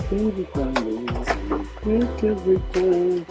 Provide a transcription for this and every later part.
Baby, come on, make every call.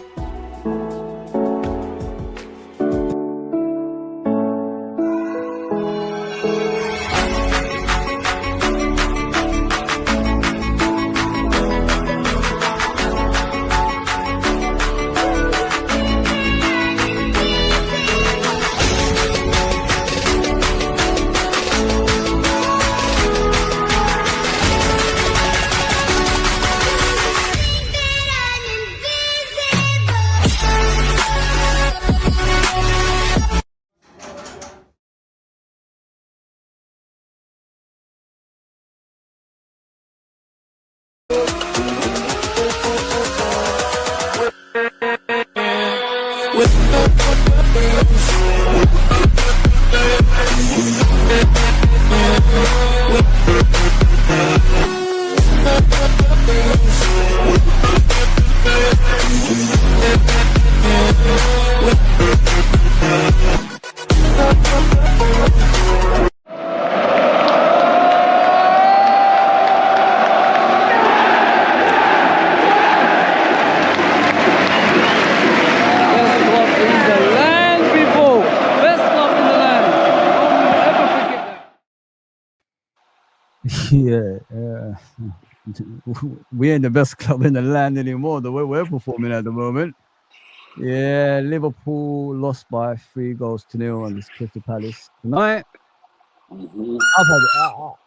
Yeah, we ain't the best club in the land anymore. The way we're performing at the moment. Yeah, Liverpool lost by 3-0 on this Crystal Palace tonight.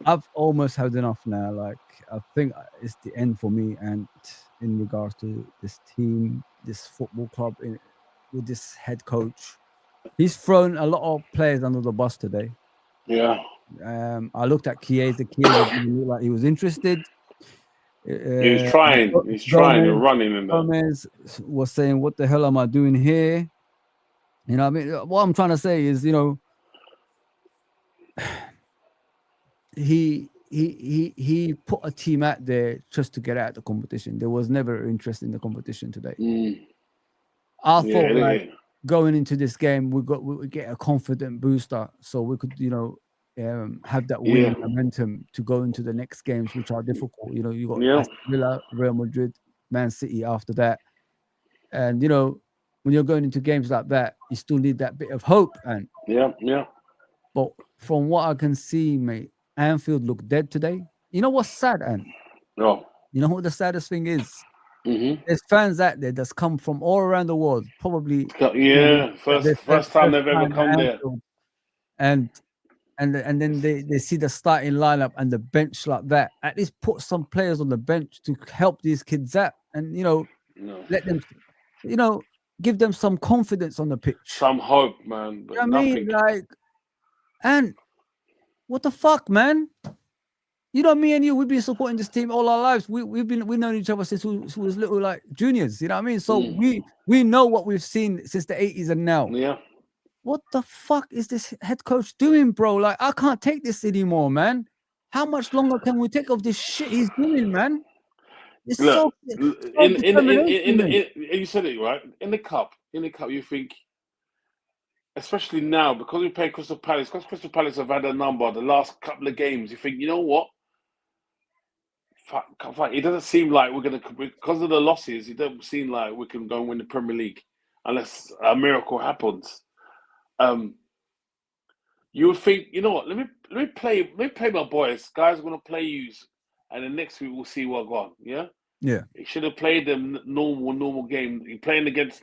I've almost had enough now. Like, I think it's the end for me. And in regards to this team, this football club, with this head coach, he's thrown a lot of players under the bus today. Yeah. I looked at Chiesa. Chiesa didn't look like he was interested. He was trying. He's trying and running in there. Gomez was saying, "What the hell am I doing here?" You know, I mean, what I'm trying to say is, you know, he put a team out there just to get out of the competition. There was never interest in the competition today. I thought, like, going into this game, we would get a confident booster, so we could, you know, have that winning momentum to go into the next games, which are difficult. You know, you got Aston Villa, Real Madrid, Man City after that, and you know, when you're going into games like that, you still need that bit of hope. And but from what I can see, mate, Anfield looked dead today. You know what's sad, and no, you know what the saddest thing is? There's fans out there that's come from all around the world, probably. First time they've ever come there, and then they see the starting lineup and the bench like that. At least put some players on the bench to help these kids out, and you know, let them, you know, give them some confidence on the pitch, some hope, man. But you know what I mean, like, and what the fuck, man? You know, me and you, we've been supporting this team all our lives. We've known each other since we was little, like, juniors. You know what I mean? So we know what we've seen since the 80s and now. Yeah. What the fuck is this head coach doing, bro? Like, I can't take this anymore, man. How much longer can we take of this shit he's doing, man? It's Look, you said it right. In the cup, you think, especially now, because we play Crystal Palace, because Crystal Palace have had a number the last couple of games, you think, you know what? Fuck, it doesn't seem like we're gonna, because of the losses, it doesn't seem like we can go and win the Premier League unless a miracle happens. You would think, you know what? Let me play my boys. Guys are gonna play you, and then next week we'll see what gone. Yeah. He should have played them normal game. He playing against.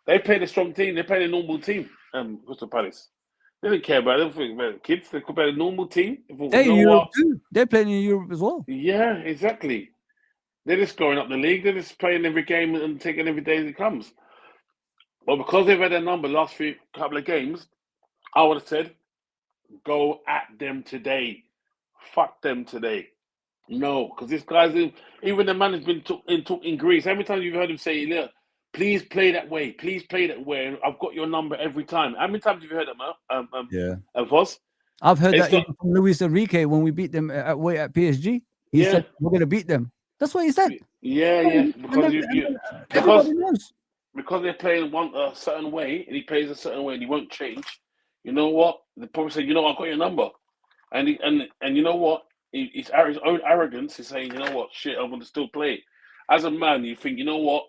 They played a strong team. They played a normal team. Crystal Palace. They didn't care about it. They didn't think about kids. They could play a normal team. They're in Europe too. They're playing in Europe as well. Yeah, exactly. They're just going up the league. They're just playing every game and taking every day as it comes. But because they've had their number last couple of games, I would have said, go at them today. Fuck them today. No, because this guy's even the management in Greece. Every time you've heard him say, "Look, please play that way. Please play that way. And I've got your number every time." How many times have you heard that, Voss? I've heard that even from Luis Enrique when we beat them at PSG. He said, "We're going to beat them." That's what he said. Yeah. Because they're playing a certain way, and he plays a certain way, and he won't change. You know what? They probably say, "You know, I've got your number," and you know what? His own arrogance is saying, "You know what? Shit, I want to still play." as a man, you think, you know what?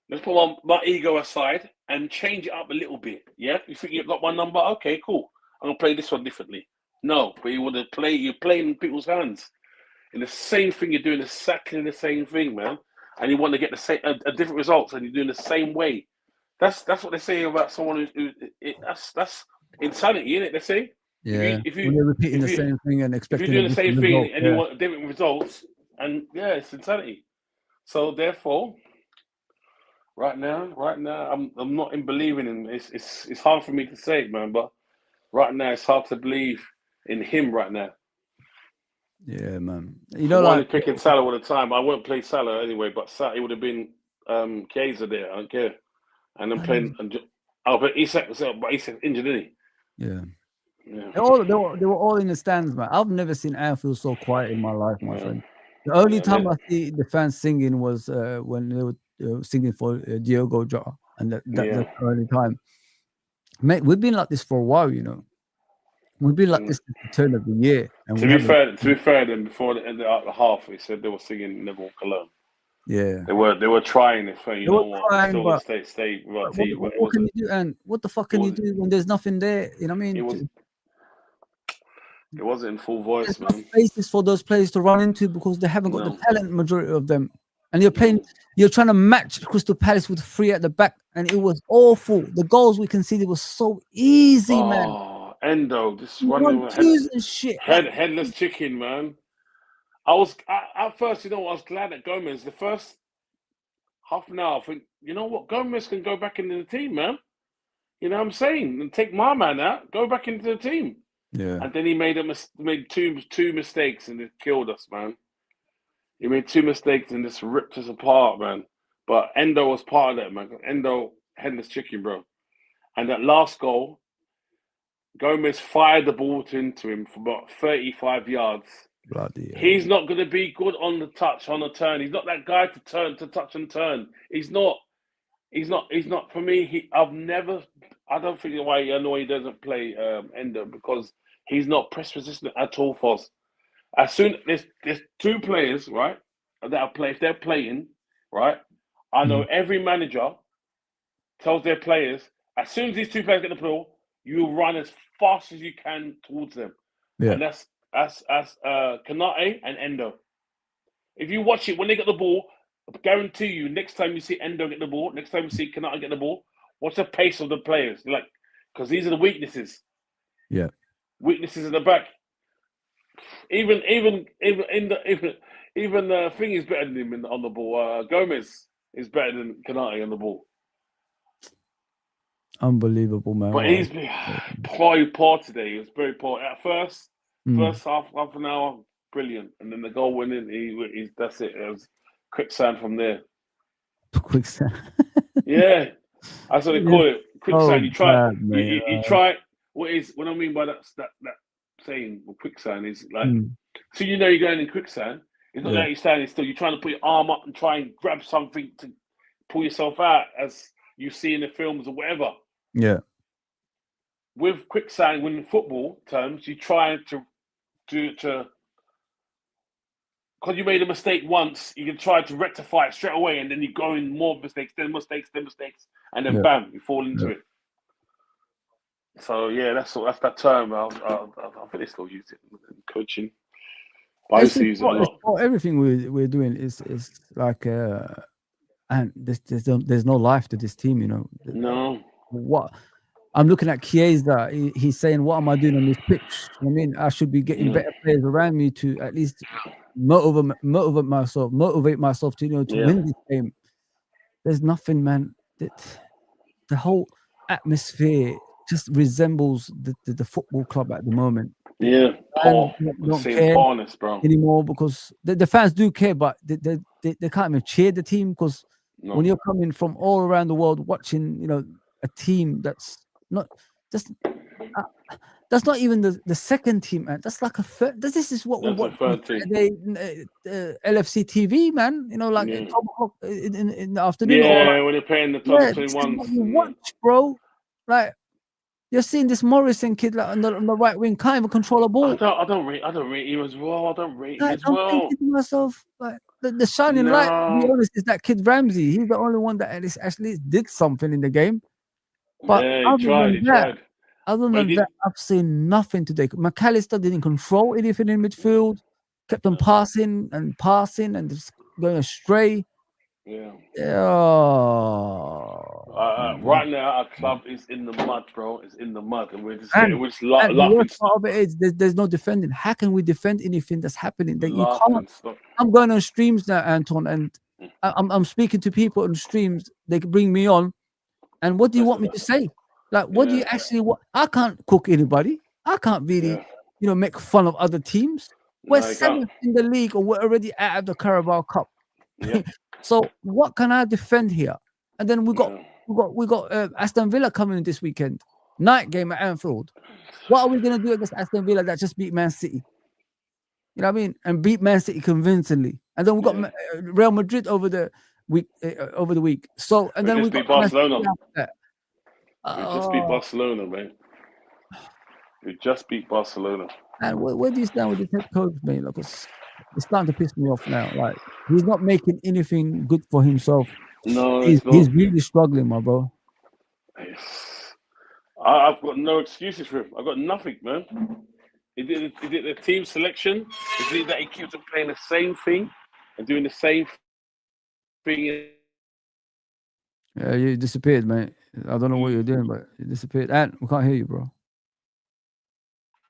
Let's put my ego aside and change it up a little bit. Yeah, you think you've got my number? Okay, cool. I'm gonna play this one differently. No, but you want to play. You're playing in people's hands. In the same thing, you're doing exactly the same thing, man. And you want to get the same, a different results, and you're doing the same way. That's what they say about someone that's insanity, isn't it? They say when you're repeating the same thing and if you're expecting doing the same thing result, and you want different results, and it's insanity. So therefore, right now, I'm not in believing in it's hard for me to say, man. But right now, it's hard to believe in him right now. Yeah, man. You know, like picking Salah all the time. I won't play Salah anyway, but Salah would have been Chiesa there. I don't care. And then playing. But Isak injured, didn't he? Yeah. They were all in the stands, man. I've never seen Anfield so quiet in my life, my friend. The only time I see the fans singing was when they were singing for Diogo Jota, and that's the only time. Mate, we've been like this for a while, you know. We've been like this at the turn of the year. And to be fair, then before the end of the half, they said they were singing "Never Walk Alone." Yeah, they were trying. If you know what, trying, still but stay. What can you do? And what the fuck can you do when there's nothing there? You know what I mean? It wasn't in full voice, there's man. No spaces for those players to run into because they haven't got the talent, majority of them. And you're trying to match Crystal Palace with 3 at the back, and it was awful. The goals we conceded was so easy, man. Endo, this running shit. Headless chicken, man. I was at first, you know, I was glad that Gomez, the first half an hour, I think, you know what, Gomez can go back into the team, man. You know what I'm saying? And take my man out, go back into the team. Yeah. And then he made two mistakes and it killed us, man. He made 2 mistakes and just ripped us apart, man. But Endo was part of that, man. Endo, headless chicken, bro. And that last goal, Gomez fired the ball into him for about 35 yards. Bloody He's not going to be good on the touch, on the turn. He's not that guy to touch and turn. He's not. For me, I don't think why I know he doesn't play Endo, because he's not press resistant at all for us. As soon there's 2 players, right, that if they're playing, right, I know every manager tells their players, as soon as these 2 players get the ball, you run as fast as you can towards them. Yeah. And that's Kanate and Endo. If you watch it when they get the ball, I guarantee you, next time you see Endo get the ball, next time you see Kanate get the ball, watch the pace of the players. Like, because these are the weaknesses. Yeah. Weaknesses in the back. Even Thing is better than him on the ball. Gomez is better than Kanate on the ball. Unbelievable, man. But he's been poor today. He was very poor at first. First half an hour, brilliant, and then the goal went in. That's it. It was quicksand from there. Quicksand. Yeah, that's what they call it. Quicksand. You try. You try. What I mean by that saying quicksand is like, so you know you're going in quicksand. It's not that you're standing still. You're trying to put your arm up and try and grab something to pull yourself out, as you see in the films or whatever. Yeah. With quicksand, when in football terms, you try to because you made a mistake once, you can try to rectify it straight away, and then you go in more mistakes, then mistakes, and then bam, you fall into it. So yeah, that's that term. I think they still use it in coaching. I used to use it a lot. Everything we're doing is like, and there's no life to this team, you know. No. What I'm looking at Chiesa, he's saying, "What am I doing on this pitch? I mean, I should be getting better players around me to at least motivate myself to win this game." There's nothing, man. The whole atmosphere just resembles the football club at the moment. Yeah, don't care bro. anymore, because the fans do care, but they can't even cheer the team, because when you're coming from all around the world watching, a team that's not just that's not even the second team, man. That's like a third. This is what we watch on Saturday, LFC TV, man. Like 12 o'clock in the afternoon. Yeah, when they're playing the top 21. What you watch, bro. Like, you're seeing this Morrison kid like on the right wing, can't even control a ball. I don't rate him as well. I don't rate him as well. I'm thinking to myself, like, the shining light, to be honest, is that kid Ramsey. He's the only one that actually did something in the game. But yeah, he tried. Other than that, I've seen nothing today. McAllister didn't control anything in midfield, kept on passing and just going astray. Yeah. Oh. Right now, our club is in the mud, bro. It's in the mud, and we're just laughing. The worst part of it is there's no defending. How can we defend anything that's happening? That you can't. I'm going on streams now, Anton, and I'm speaking to people on streams. They can bring me on, and what do you want me to say? Like, what do you actually want? I can't cook anybody. I can't really, make fun of other teams. We're seventh in the league, or we're already out of the Carabao Cup. Yeah. So what can I defend here? And then we got Aston Villa coming in this weekend, night game at Anfield. What are we gonna do against Aston Villa that just beat Man City? You know what I mean? And beat Man City convincingly. And then we got Real Madrid over the week. So and then we beat Barcelona. We just beat Barcelona, man. We just beat Barcelona. And where do you stand with the head coach, man? Like, it's starting to piss me off now. Like, he's not making anything good for himself. No, he's really struggling, my bro. I've got no excuses for him. I've got nothing, man. He did the team selection. Is it that he keeps on playing the same thing and doing the same thing? Yeah, you disappeared, mate. I don't know what you're doing, but you disappeared. And we can't hear you, bro.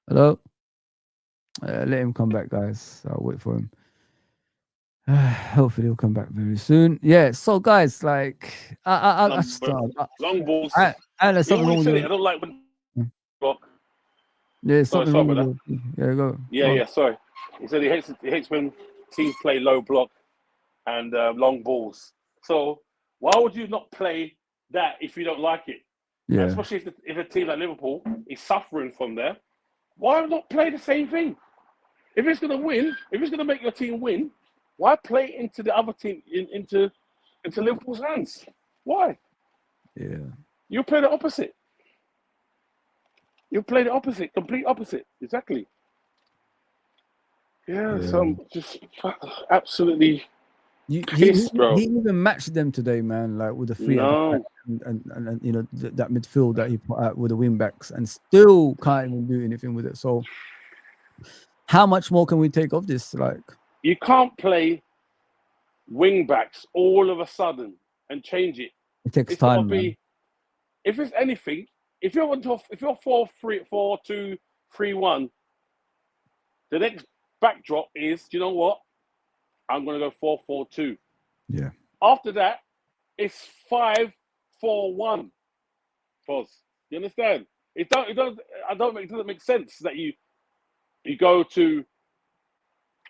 Hello? Let him come back, guys. I'll wait for him. Hopefully he'll come back very soon. Yeah, so guys, like long balls. There's something wrong with it. I don't like when yeah, something wrong with it. Yeah, go. Yeah, sorry. He said he hates when teams play low block and long balls. So why would you not play that if you don't like it? Yeah. And especially if a team like Liverpool is suffering from there. Why not play the same thing? If it's going to win, if it's going to make your team win, why play into the other team, into Liverpool's hands? Why? Yeah. You play the opposite. You play the opposite, complete opposite. Exactly. Yeah. So I'm just absolutely pissed, bro. He even matched them today, man, like with the three and that midfield that he put out with the wing backs, and still can't even do anything with it. So how much more can we take of this? Like, you can't play wing backs all of a sudden and change it. It takes time. If it's anything, if you're 4-2-3-1, the next backdrop is, you know what? I'm going to go 4-4-2. Yeah. After that, it's 5-4-1. Pause. You understand? It doesn't make sense that you go to.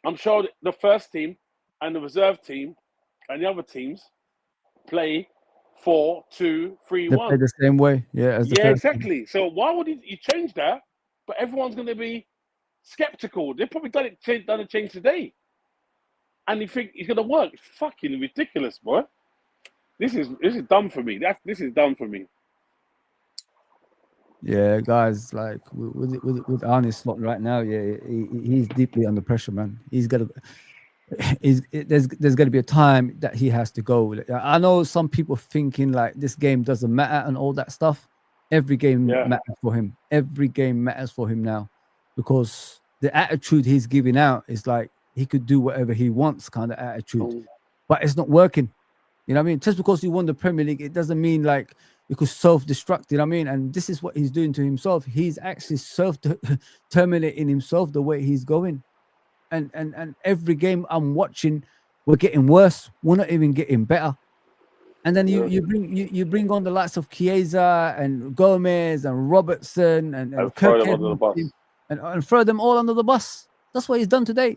I'm sure the first team and the reserve team and the other teams play 4-2-3-1. They play the same way, exactly. So why would you change that? But everyone's going to be skeptical. They've probably done a change today, and you think it's going to work. It's fucking ridiculous, boy. This is dumb for me. This is dumb for me. Yeah, guys, like with Arne Slot right now, he's deeply under pressure, man. There's got to be a time that he has to go. I know some people thinking like this game doesn't matter and all that stuff. Every game matters for him. Every game matters for him now, because the attitude he's giving out is like he could do whatever he wants kind of attitude, but it's not working. You know what I mean? Just because you won the Premier League, it doesn't mean like you could self-destruct. You know what I mean? And this is what he's doing to himself. He's actually self-terminating himself the way he's going. And every game I'm watching, we're getting worse. We're not even getting better. And then you bring on the likes of Chiesa and Gomez and Robertson and throw them under the bus. And throw them all under the bus. That's what he's done today.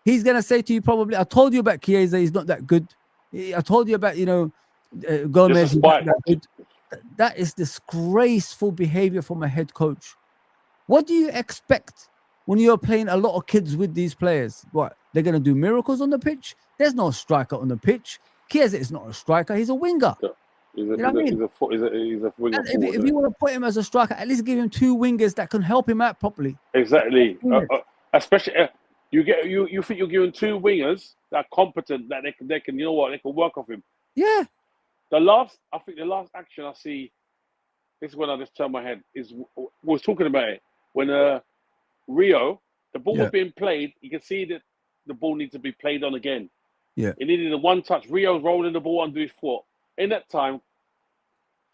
He's gonna say to you probably, I told you about Chiesa, he's not that good. I told you about Gomez, he's not that good. That is disgraceful behavior from a head coach. What do you expect when you're playing a lot of kids with these players? What, they're going to do miracles on the pitch? There's no striker on the pitch. Chiesa is not a striker. He's a winger. He's a winger. If you want to put him as a striker, at least give him two wingers that can help him out properly. Exactly. Especially you think you're giving two wingers that are competent, that they can, you know what, they can work off him. Yeah. I think the last action I see, this is when I just turned my head, is was talking about it when Rio, the ball was being played. You can see that the ball needs to be played on again. Yeah. It needed a one touch. Rio's rolling the ball under his foot. In that time,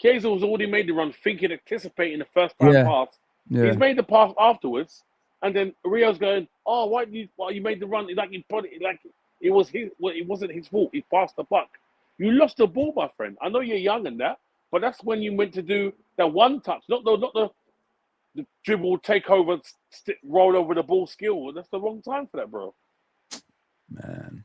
Chiesa was already made the run, thinking, anticipating the first time pass. Yeah. He's made the pass afterwards, and then Rio's going, "Oh, why you made the run? Like you put it, like it was his. Well, it wasn't his fault. He passed the buck. You lost the ball, my friend. I know you're young and that, but that's when you went to do that one touch, not the dribble, take over, roll over the ball skill. That's the wrong time for that, bro." Man.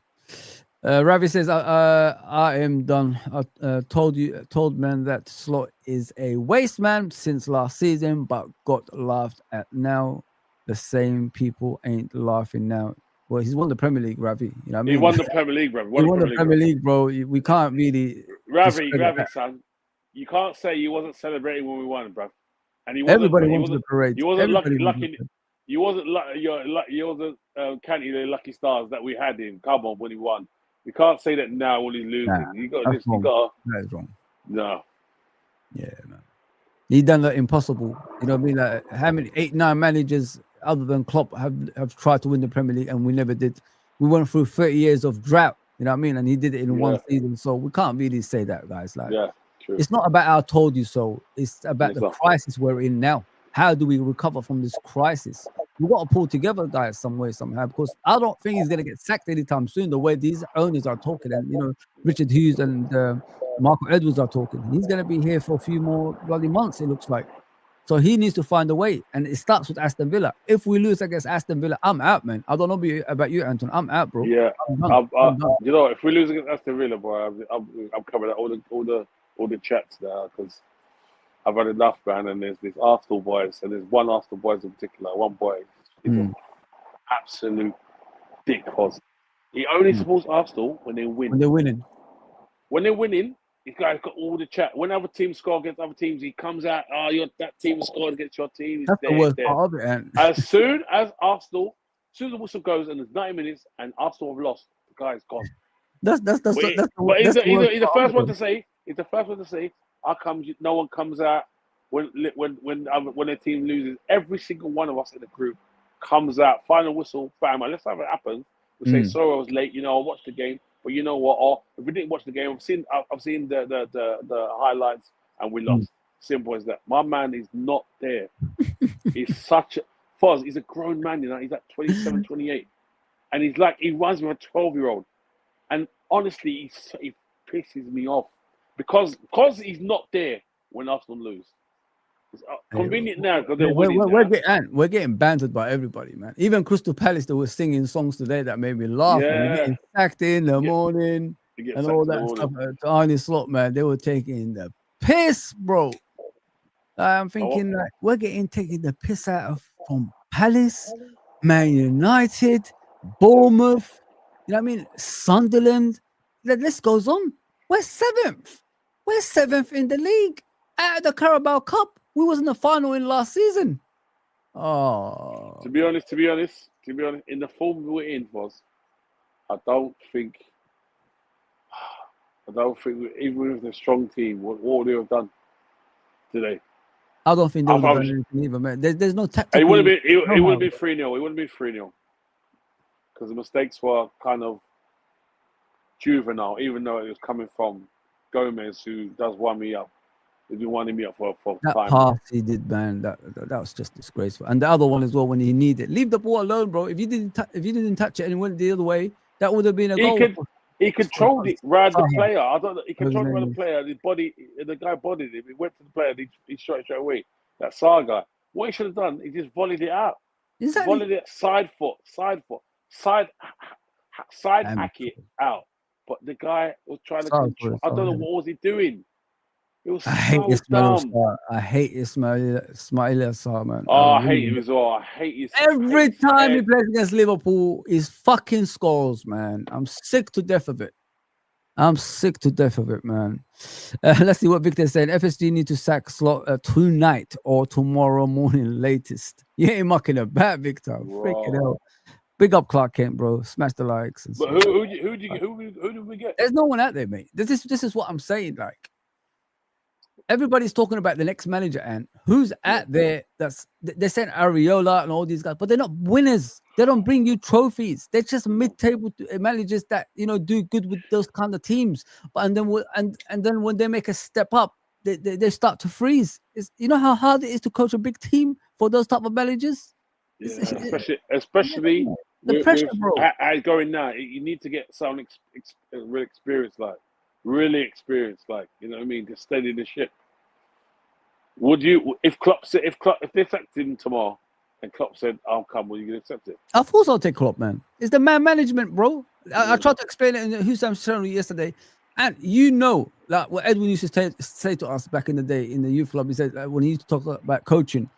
Ravi says, I am done. I told man that Slot is a waste man since last season, but got laughed at now. The same people ain't laughing now. Well, he's won the Premier League, Ravi. You know what I mean? He won the Premier League, bro. He won the Premier League, bro. We can't really. Ravi, son. You can't say you wasn't celebrating when we won, bro. And everybody wants the parade. You wasn't lucky. You wasn't counting the lucky stars that we had in Carabao when he won. You can't say that now when he's losing. Nah, you got this. You got. That is wrong. No. Yeah, man. He done the impossible. You know what I mean? Like, how many 8-9 managers other than Klopp have tried to win the Premier League and we never did. We went through 30 years of drought. You know what I mean? And he did it in one season. So we can't really say that, guys. Like, true. It's not about I told you so. It's about the crisis we're in now. How do we recover from this crisis? We've got to pull together, guys, some way, somehow, because I don't think he's going to get sacked anytime soon, the way these owners are talking. And, you know, Richard Hughes and Marco Edwards are talking. He's going to be here for a few more bloody months, it looks like. So he needs to find a way. And it starts with Aston Villa. If we lose against Aston Villa, I'm out, man. I don't know about you, Anton. I'm out, bro. Yeah. I'm you know, if we lose against Aston Villa, boy, I'm covering all the chats now because I've had enough, man. And there's this Arsenal boys, and there's one Arsenal boys in particular. One boy is an absolute dick. He only supports Arsenal when they win. When they're winning. When they're winning, this guy's got all the chat. When other teams score against other teams, he comes out, that team scored against your team. That's the worst part of it, man. As soon as the whistle goes and there's 90 minutes and Arsenal have lost, the guy's gone. He's the first one to say. He's the first one to say. How come no one comes out when a team loses? Every single one of us in the group comes out. Final whistle, bam. Let's have it happen. We say sorry I was late. You know, I watched the game, but you know what? Or if we didn't watch the game, I've seen the highlights and we lost. Simple as that. My man is not there. He's such a Foz. He's a grown man. You know, he's like 27, 28, and he reminds me of a 12-year-old. And honestly, he pisses me off. Because he's not there when Arsenal lose. It's convenient now because they're winning. We're getting bantered by everybody, man. Even Crystal Palace, they were singing songs today that made me laugh. Yeah. We're getting sacked in the morning and all that stuff. Arne Slot, man, they were taking the piss, bro. I'm thinking we're taking the piss out of from Palace, Man United, Bournemouth. You know what I mean? Sunderland. The list goes on. We're seventh. We're seventh in the league. Out of the Carabao Cup, we was in the final in last season. Oh. To be honest, in the form we're in, boss, I don't think even with a strong team, what would they have done today? I don't think they would have done anything either, man. There's no tactical. It would have been 3-0. It wouldn't be 3-0 because the mistakes were kind of juvenile, even though it was coming from Gomez, who does wind me up. He's been winding me up for that time. Pass he did, man, that was just disgraceful. And the other one as well, when he needed, leave the ball alone, bro. If you didn't touch it and went the other way, that would have been a goal. He controlled it around the player. I don't know. He controlled around the player. His body, the guy bodied him. He went to the player. He shot it straight away. That Saar guy. What he should have done, he just volleyed it out. Exactly. Volleyed it side hack it out. But the guy was trying to control. I don't know what was he doing. It was I hate dumb. I hate Ismail Sarr, man. Oh, I hate him as well. I hate his every time he plays against Liverpool, his fucking scores, man. I'm sick to death of it. Man. Let's see what Victor said. FSG need to sack Slot tonight or tomorrow morning latest. You ain't mucking about, Victor. Freaking hell. Big up Clark Kent, bro. Smash the likes. And but who did we get? There's no one out there, mate. This is what I'm saying. Like, everybody's talking about the next manager, and who's out there? They sent Areola and all these guys, but they're not winners. They don't bring you trophies. They're just mid-table managers that do good with those kind of teams. But and then when they make a step up, they start to freeze. You know how hard it is to coach a big team for those type of managers. Yeah, especially the pressure, bro. How it's going now, you need to get someone real experienced, really experienced, you know what I mean, to steady the ship. Would you, if they accepted him tomorrow, and Klopp said, "I'll come," will you gonna accept it? Of course, I'll take Klopp, man. It's the man management, bro. I tried to explain it in the Husam channel yesterday, and like what Edwin used to say to us back in the day in the youth club. He said when he used to talk about coaching,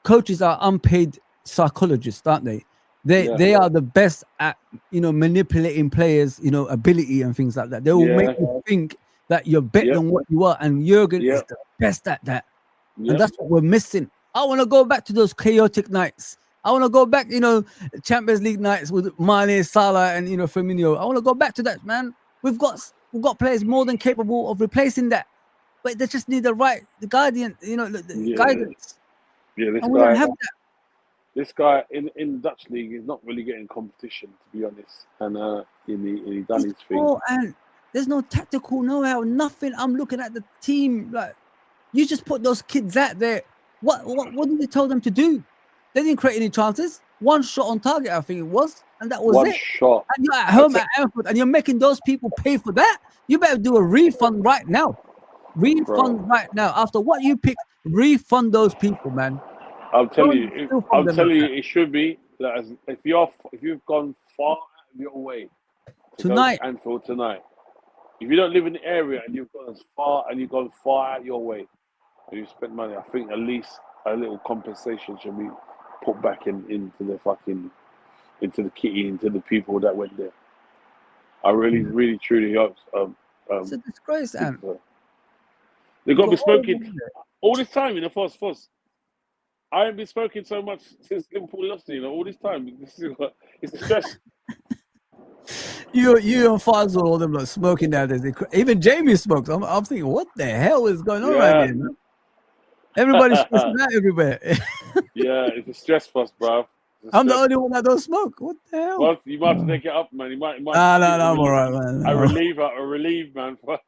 coaches are unpaid psychologists, aren't they? They are the best at manipulating players, ability and things like that. They will make you think that you're better than what you are, and Jurgen is the best at that, and that's what we're missing. I want to go back to those chaotic nights. I want to go back, Champions League nights with Mane, Salah, and Firmino. I want to go back to that, man. We've got players more than capable of replacing that, but they just need the guidance. Guidance. Yeah, this guy in Dutch league is not really getting competition, to be honest. And he done his thing. And there's no tactical know-how, nothing. I'm looking at the team like you just put those kids out there. What did you tell them to do? They didn't create any chances. One shot on target, I think it was, and that was one it. Shot. And you're at home at Anfield, and you're making those people pay for that. You better do a refund right now. Right now. After what you picked, refund those people, man. I'm telling you, it should be that if you've gone far out of your way tonight, Anfield tonight. If you don't live in the area and you've gone far out your way, and you spent money, I think at least a little compensation should be put back into the kitty, into the people that went there. I really truly hope. It's a disgrace, and they've got to be smoking all this time in the first. I haven't been smoking so much since Liverpool lost, all this time. It's the stress. You and Fazal, all them like smoking nowadays. Even Jamie smokes. I'm thinking, what the hell is going on right here, man? Everybody's stressing out everywhere. Yeah, it's a stress for us, bro. I'm the only one that don't smoke. What the hell? Well, you might have to take it up, man. You might. No, I'm all right, man. A relief, man, for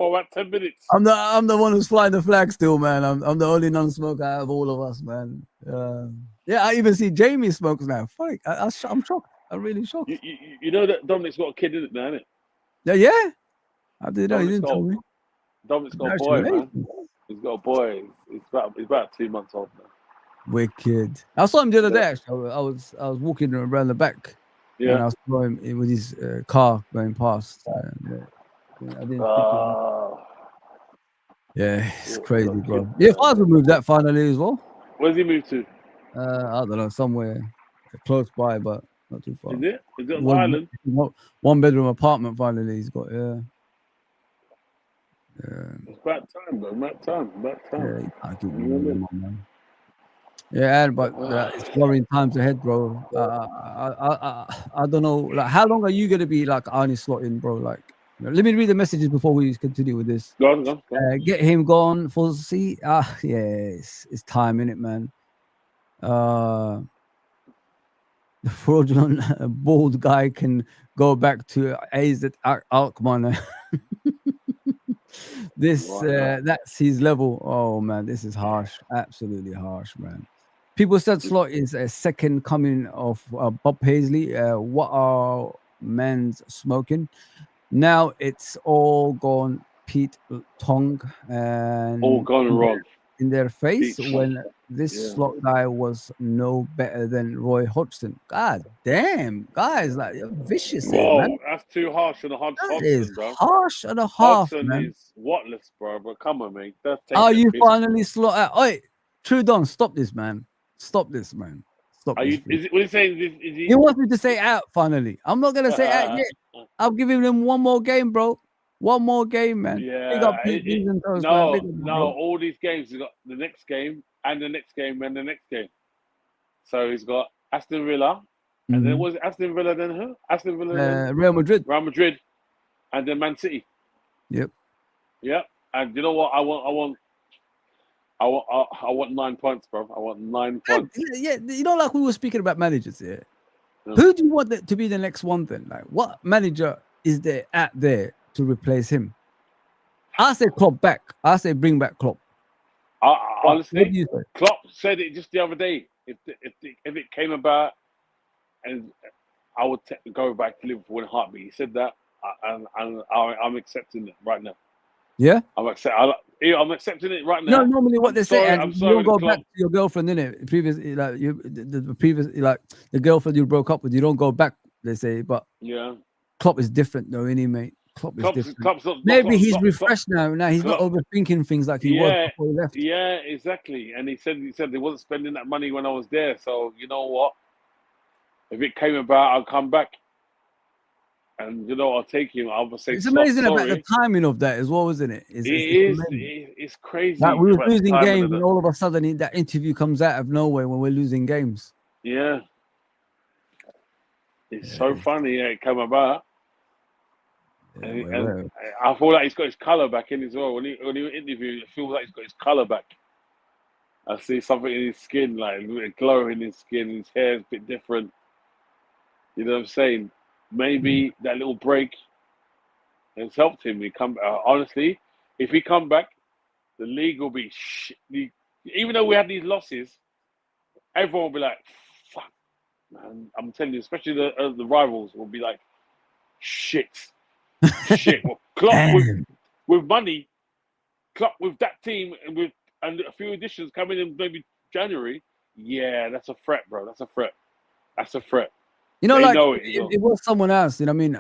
about 10 minutes. I'm the one who's flying the flag still, man. I'm the only non-smoker out of all of us, man. I even see Jamie smokes now. Fuck, I'm shocked. I'm really shocked. You know that Dominic's got a kid in it now, isn't it? Yeah. I didn't know. He didn't tell me. Dominic's got a boy, man. He's got a boy. He's about 2 months old now. Wicked. I saw him the other day. Actually, I was walking around the back. Yeah. And I saw him with his car going past. I didn't. Yeah, it's crazy, bro. Yeah, Fazal moved that finally as well. Where's he moved to? I don't know, somewhere close by, but not too far. Is it on the island? One bedroom apartment finally he's got. Yeah. It's about time, bro. About time. Yeah, I keep moving on, man. Yeah, but it's worrying times ahead, bro. I don't know. Like, how long are you gonna be like Arnie Slotting, bro? Like, let me read the messages before we continue with this. Go on. Get him gone for it's time, innit, man. The fraudulent bald guy can go back to AZ Alkmaar. That's his level. Oh man, this is harsh. Absolutely harsh, man. People said Slot is a second coming of Bob Paisley. What are men's smoking? Now it's all gone Pete Tong and all gone wrong in their face when this Slot guy was no better than Roy Hodgson. God damn, guys, like you're vicious. Whoa, man. That's too harsh on a Hodgson, bro. Harsh and a half, Hodgson man. is whatless, bro. But come on, mate. Are you finally Slot out? Oi, Trudon, stop this, man. Stop this, man. Stop. What are you saying? He wants me to say out finally. I'm not gonna say out yet. I'm giving him one more game, bro. One more game, man. Yeah. All these games, he's got the next game and the next game and the next game. So he's got Aston Villa, and then was it Aston Villa then who? Aston Villa then Real Madrid. Real Madrid, and then Man City. Yep. Yep. And you know what? I want 9 points, bro. I want 9 points. Yeah, you know, like we were speaking about managers here. Yeah. Who do you want to be the next one then? Like, what manager is there out there to replace him? I say Klopp back. I say bring back Klopp. Honestly, Klopp said it just the other day. If it came about, and I would go back to Liverpool in a heartbeat. He said that, and I'm accepting it right now. Yeah, I'm accepting it right now. No, normally what they say, and you don't go back to your girlfriend, innit? Previously, like the previous, like the girlfriend you broke up with, you don't go back. They say, but yeah, Klopp is different, though, innit, mate? Klopp is different. Maybe he's refreshed now. Now he's not overthinking things like he was before he left. Yeah, exactly. And he said they wasn't spending that money when I was there. So you know what? If it came about, I'll come back. And you know, I'll take him. I'll say it's amazing about the timing of that as well, isn't it? It's crazy. Like we were losing games, and all of a sudden that interview comes out of nowhere when we're losing games. Yeah, it's so funny. Yeah, it came about. Yeah, and I feel like he's got his colour back in as well. When he interviewed, it feels like he's got his colour back. I see something in his skin, like a glow in his skin. His hair is a bit different. You know what I'm saying? Maybe that little break has helped him. Honestly, if he come back, the league will be shit. Even though we had these losses, everyone will be like, "Fuck, man!" I'm telling you, especially the rivals will be like, "Shit, shit." Well, Klopp with money, Klopp with that team, and a few additions coming in maybe January. Yeah, that's a threat, bro. That's a threat. That's a threat. You know, like it was someone else. You know, what I mean,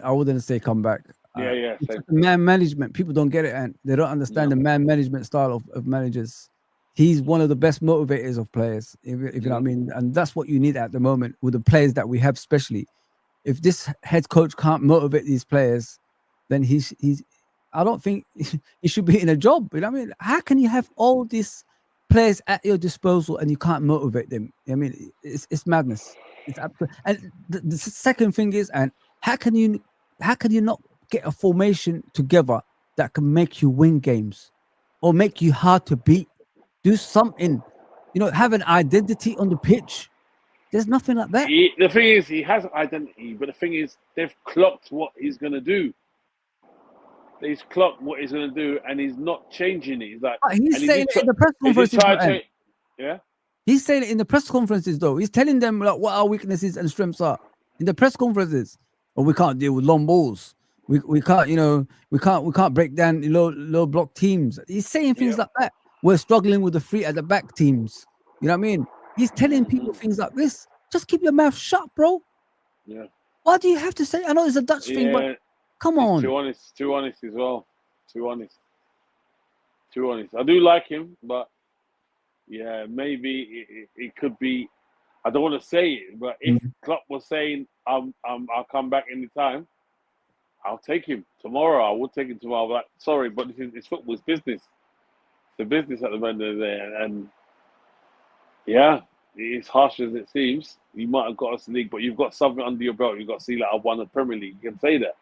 I wouldn't say come back. Yeah. Man management, people don't get it, and they don't understand the man management style of managers. He's one of the best motivators of players, if you know what I mean. And that's what you need at the moment with the players that we have, especially. If this head coach can't motivate these players, then he's. I don't think he should be in a job. You know what I mean? How can you have all these players at your disposal and you can't motivate them? I mean, it's madness. It's absolute. And the second thing is, and how can you not get a formation together that can make you win games or make you hard to beat? Do something, you know, have an identity on the pitch. There's nothing like that. The thing is, he has an identity, but the thing is, they've clocked what he's going to do. He's clocked what he's going to do, and he's not changing it. He's like, he's saying it in the press conferences. Yeah. He's saying it in the press conferences, though. He's telling them like what our weaknesses and strengths are in the press conferences. Or we can't deal with long balls. We can't, you know, we can't break down low block teams. He's saying things like that. We're struggling with the three at the back teams. You know what I mean? He's telling people things like this. Just keep your mouth shut, bro. Yeah. Why do you have to say? I know it's a Dutch thing, but come on. Too honest as well. Too honest. I do like him, but yeah, maybe it could be. I don't want to say it, but if Klopp was saying, I'll come back anytime, I'll take him tomorrow. I would take him tomorrow. But sorry, but it's football's business. It's a business at the end of the day, and yeah, it's harsh as it seems. You might have got us the league, but you've got something under your belt. You've got to see like I've won the Premier League. You can say that.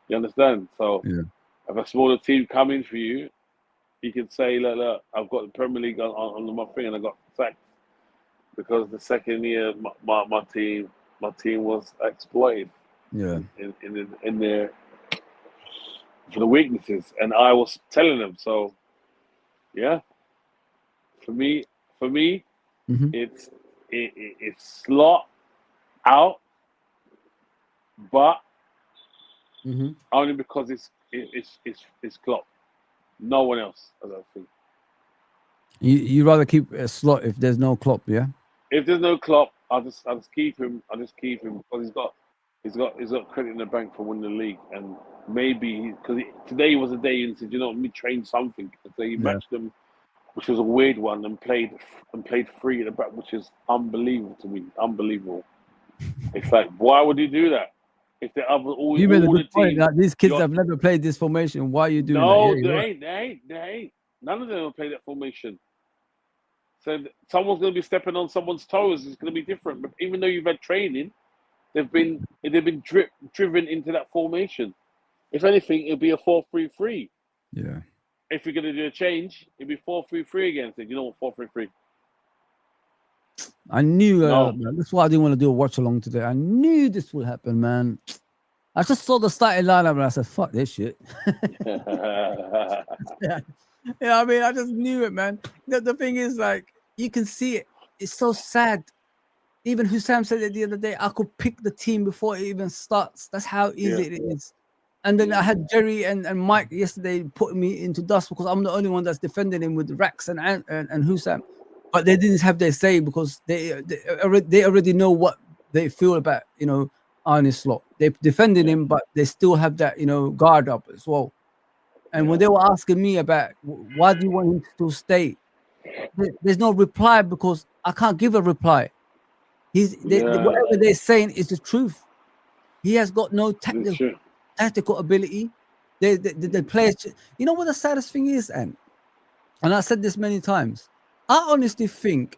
You understand? So if a smaller team coming for you, you can say, look, I've got the Premier League on my thing, and I got sacked because the second year my team was exploited. Yeah. In their for the weaknesses, and I was telling them. So yeah, for me, it's slot out, but only because it's Klopp. No one else, I don't think. You rather keep a slot if there's no Klopp, yeah? If there's no Klopp, I'll just keep him. I'll just keep him because he's got credit in the bank for winning the league, and maybe because today was a day and said, you know, let me train something. So he matched them, which was a weird one, and played free at the back, which is unbelievable to me. Unbelievable. It's like, why would you do that? If they're all you made a good point. Like, these kids have never played this formation. Why are you doing that? No, they ain't. None of them have played that formation. So someone's going to be stepping on someone's toes. It's going to be different. But even though you've had training, they've been driven into that formation. If anything, it'll be a 4-3-3. Yeah. If you're going to do a change, it'll be 4-3-3 again. So you know what 4-3-3. I knew that's why I didn't want to do a watch along today. I knew this would happen, man. I just saw the starting lineup and I said, "Fuck this shit." Yeah, I mean, I just knew it, man. The thing is, like, you can see it. It's so sad. Even Hussam said it the other day. I could pick the team before it even starts. That's how easy it is. And then I had Jerry and Mike yesterday putting me into dust because I'm the only one that's defending him with Rax and Hussam. But they didn't have their say because they already know what they feel about, Arne Slot. They defended him, but they still have that, guard up as well. And when they were asking me about why do you want him to still stay, there's no reply because I can't give a reply. Whatever they're saying is the truth. He has got no tactical ability. The players, you know what the saddest thing is, and I said this many times. I honestly think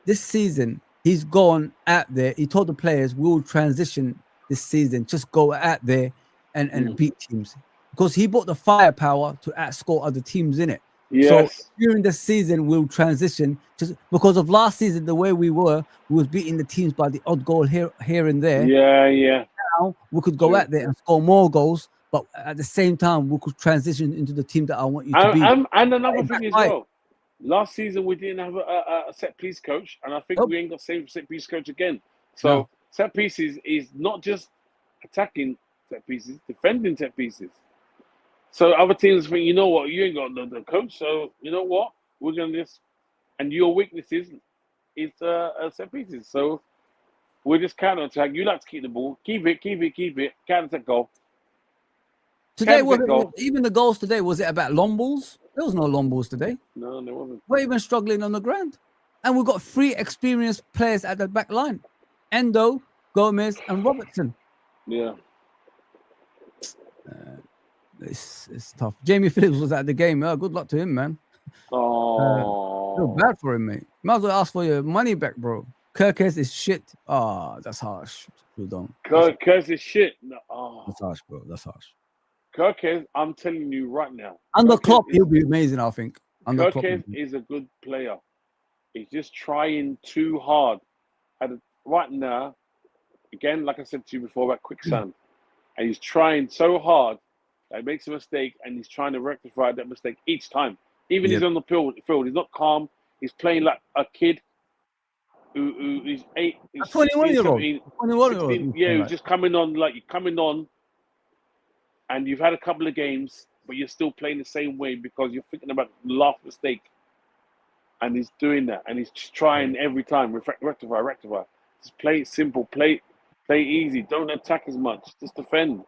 this season he's gone out there. He told the players, "We'll transition this season. Just go out there and beat teams." Because he brought the firepower to outscore other teams in it. Yes. So during the season, we'll transition just because of last season, the way we was beating the teams by the odd goal here and there. Yeah. Now we could go out there and score more goals, but at the same time, we could transition into the team that I want you to be. And another thing as well. Last season we didn't have a set piece coach, and I think we ain't got same set piece coach again. So set pieces is not just attacking set pieces, defending set pieces. So other teams think, you know what, you ain't got the coach, so you know what, we're gonna just, and your weaknesses is set pieces. So we're just counter attack. You like to keep the ball, keep it, counter attack goal. Today even the goals today. Was it about long balls? There was no long balls today. No, there wasn't. We're even struggling on the ground, and we've got 3 experienced players at the back line: Endo, Gomez, and Robertson. Yeah. It's tough. Jamie Phillips was at the game. Good luck to him, man. Feel bad for him, mate. Might as well ask for your money back, bro. Kirkes is shit. That's harsh. Kirkes is shit. No, That's harsh, bro. That's harsh. Kirkes, I'm telling you right now. Under Klopp, he'll be amazing, I think. Kirkes is a good player. He's just trying too hard. Right now, again, like I said to you before about quicksand, and he's trying so hard that he makes a mistake, and he's trying to rectify that mistake each time. Even he's on the field, he's not calm. He's playing like a kid who is 8, 21-year-old. Who's just coming on, like you're coming on, and you've had a couple of games, but you're still playing the same way because you're thinking about the last mistake. And he's doing that, and he's just trying every time, rectify. Just play it simple, play easy. Don't attack as much. Just defend.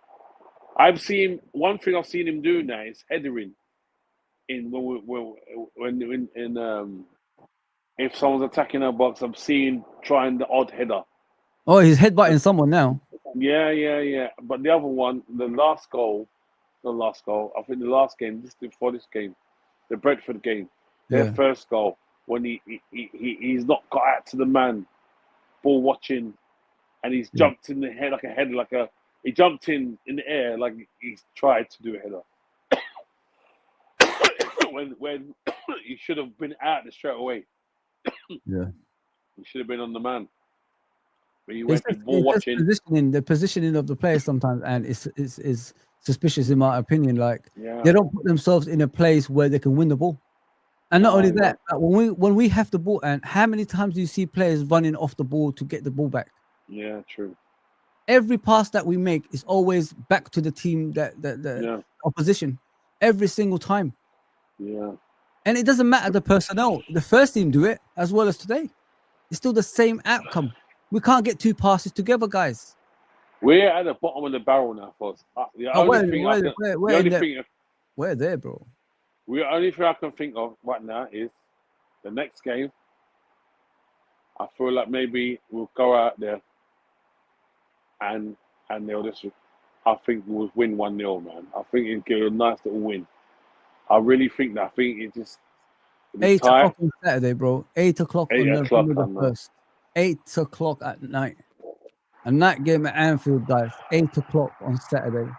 One thing I've seen him do now is headering. If someone's attacking our box, I'm seeing trying the odd header. Oh, he's headbutting someone now. Yeah. But the other one, the last goal, I think the last game, just before this game, the Brentford game, their first goal, when he's not got out to the man, ball watching, and he's jumped in the head he jumped in the air like he's tried to do a header. when he should have been out there straight away. He should have been on the man. But he went ball watching. The positioning of the players sometimes, and is suspicious in my opinion. Like they don't put themselves in a place where they can win the ball. And not only that, when we have the ball, and how many times do you see players running off the ball to get the ball back? Yeah, true. Every pass that we make is always back to the team, the opposition, every single time. Yeah. And it doesn't matter the personnel. The first team do it as well as today. It's still the same outcome. We can't get 2 passes together, guys. We're at the bottom of the barrel now, folks. The only thing I can think of right now is the next game. I feel like maybe we'll go out there and they'll just, I think we'll win 1-0, man. I think it'll give a nice little win. I really think that. I think it just, 8 o'clock on Saturday, bro. 8 o'clock on November the 1st. 8 o'clock at night. A night game at Anfield, guys. 8 o'clock on Saturday.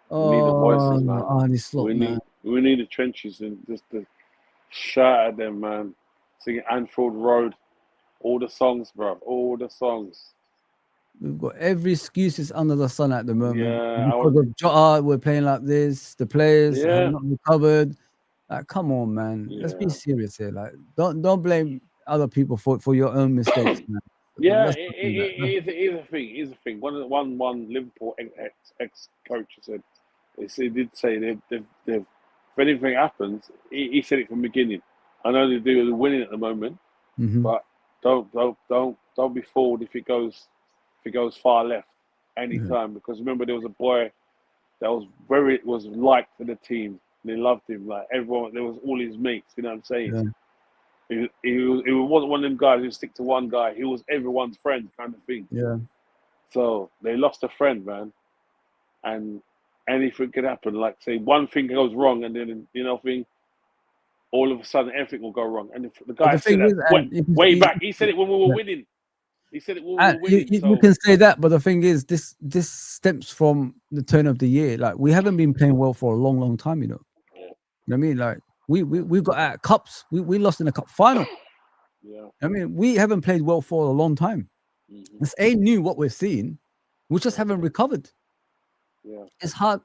We need the voices, man. Arnie Slot, man. We need the trenches and just to shout at them, man. Singing Anfield Road. All the songs, bro. All the songs. We've got every excuses under the sun at the moment. Yeah, because of Jota, we're playing like this. The players have not recovered. Like, come on, man. Let's be serious here. Like, don't blame other people for your own mistakes, man. Yeah, it is a thing. It is a thing. One Liverpool ex coach said, he did say they've if anything happens, he said it from the beginning. I know they're winning at the moment, but don't be fooled if it goes far left anytime. Because remember, there was a boy that was liked for the team. They loved him, like everyone. There was all his mates. You know what I'm saying? Yeah. He wasn't one of them guys who stick to one guy. He was everyone's friend, kind of thing. Yeah. So they lost a friend, man, and anything could happen. Like, say one thing goes wrong, and then all of a sudden everything will go wrong. And the guy said that way back. He said it when we were winning. He said it when we were winning. You can say that, but the thing is, this stems from the turn of the year. Like, we haven't been playing well for a long, long time. You know what I mean? Like, we got out cups. We lost in the cup final. Yeah. I mean, we haven't played well for a long time. It's new what we're seeing. We just haven't recovered. Yeah. It's hard.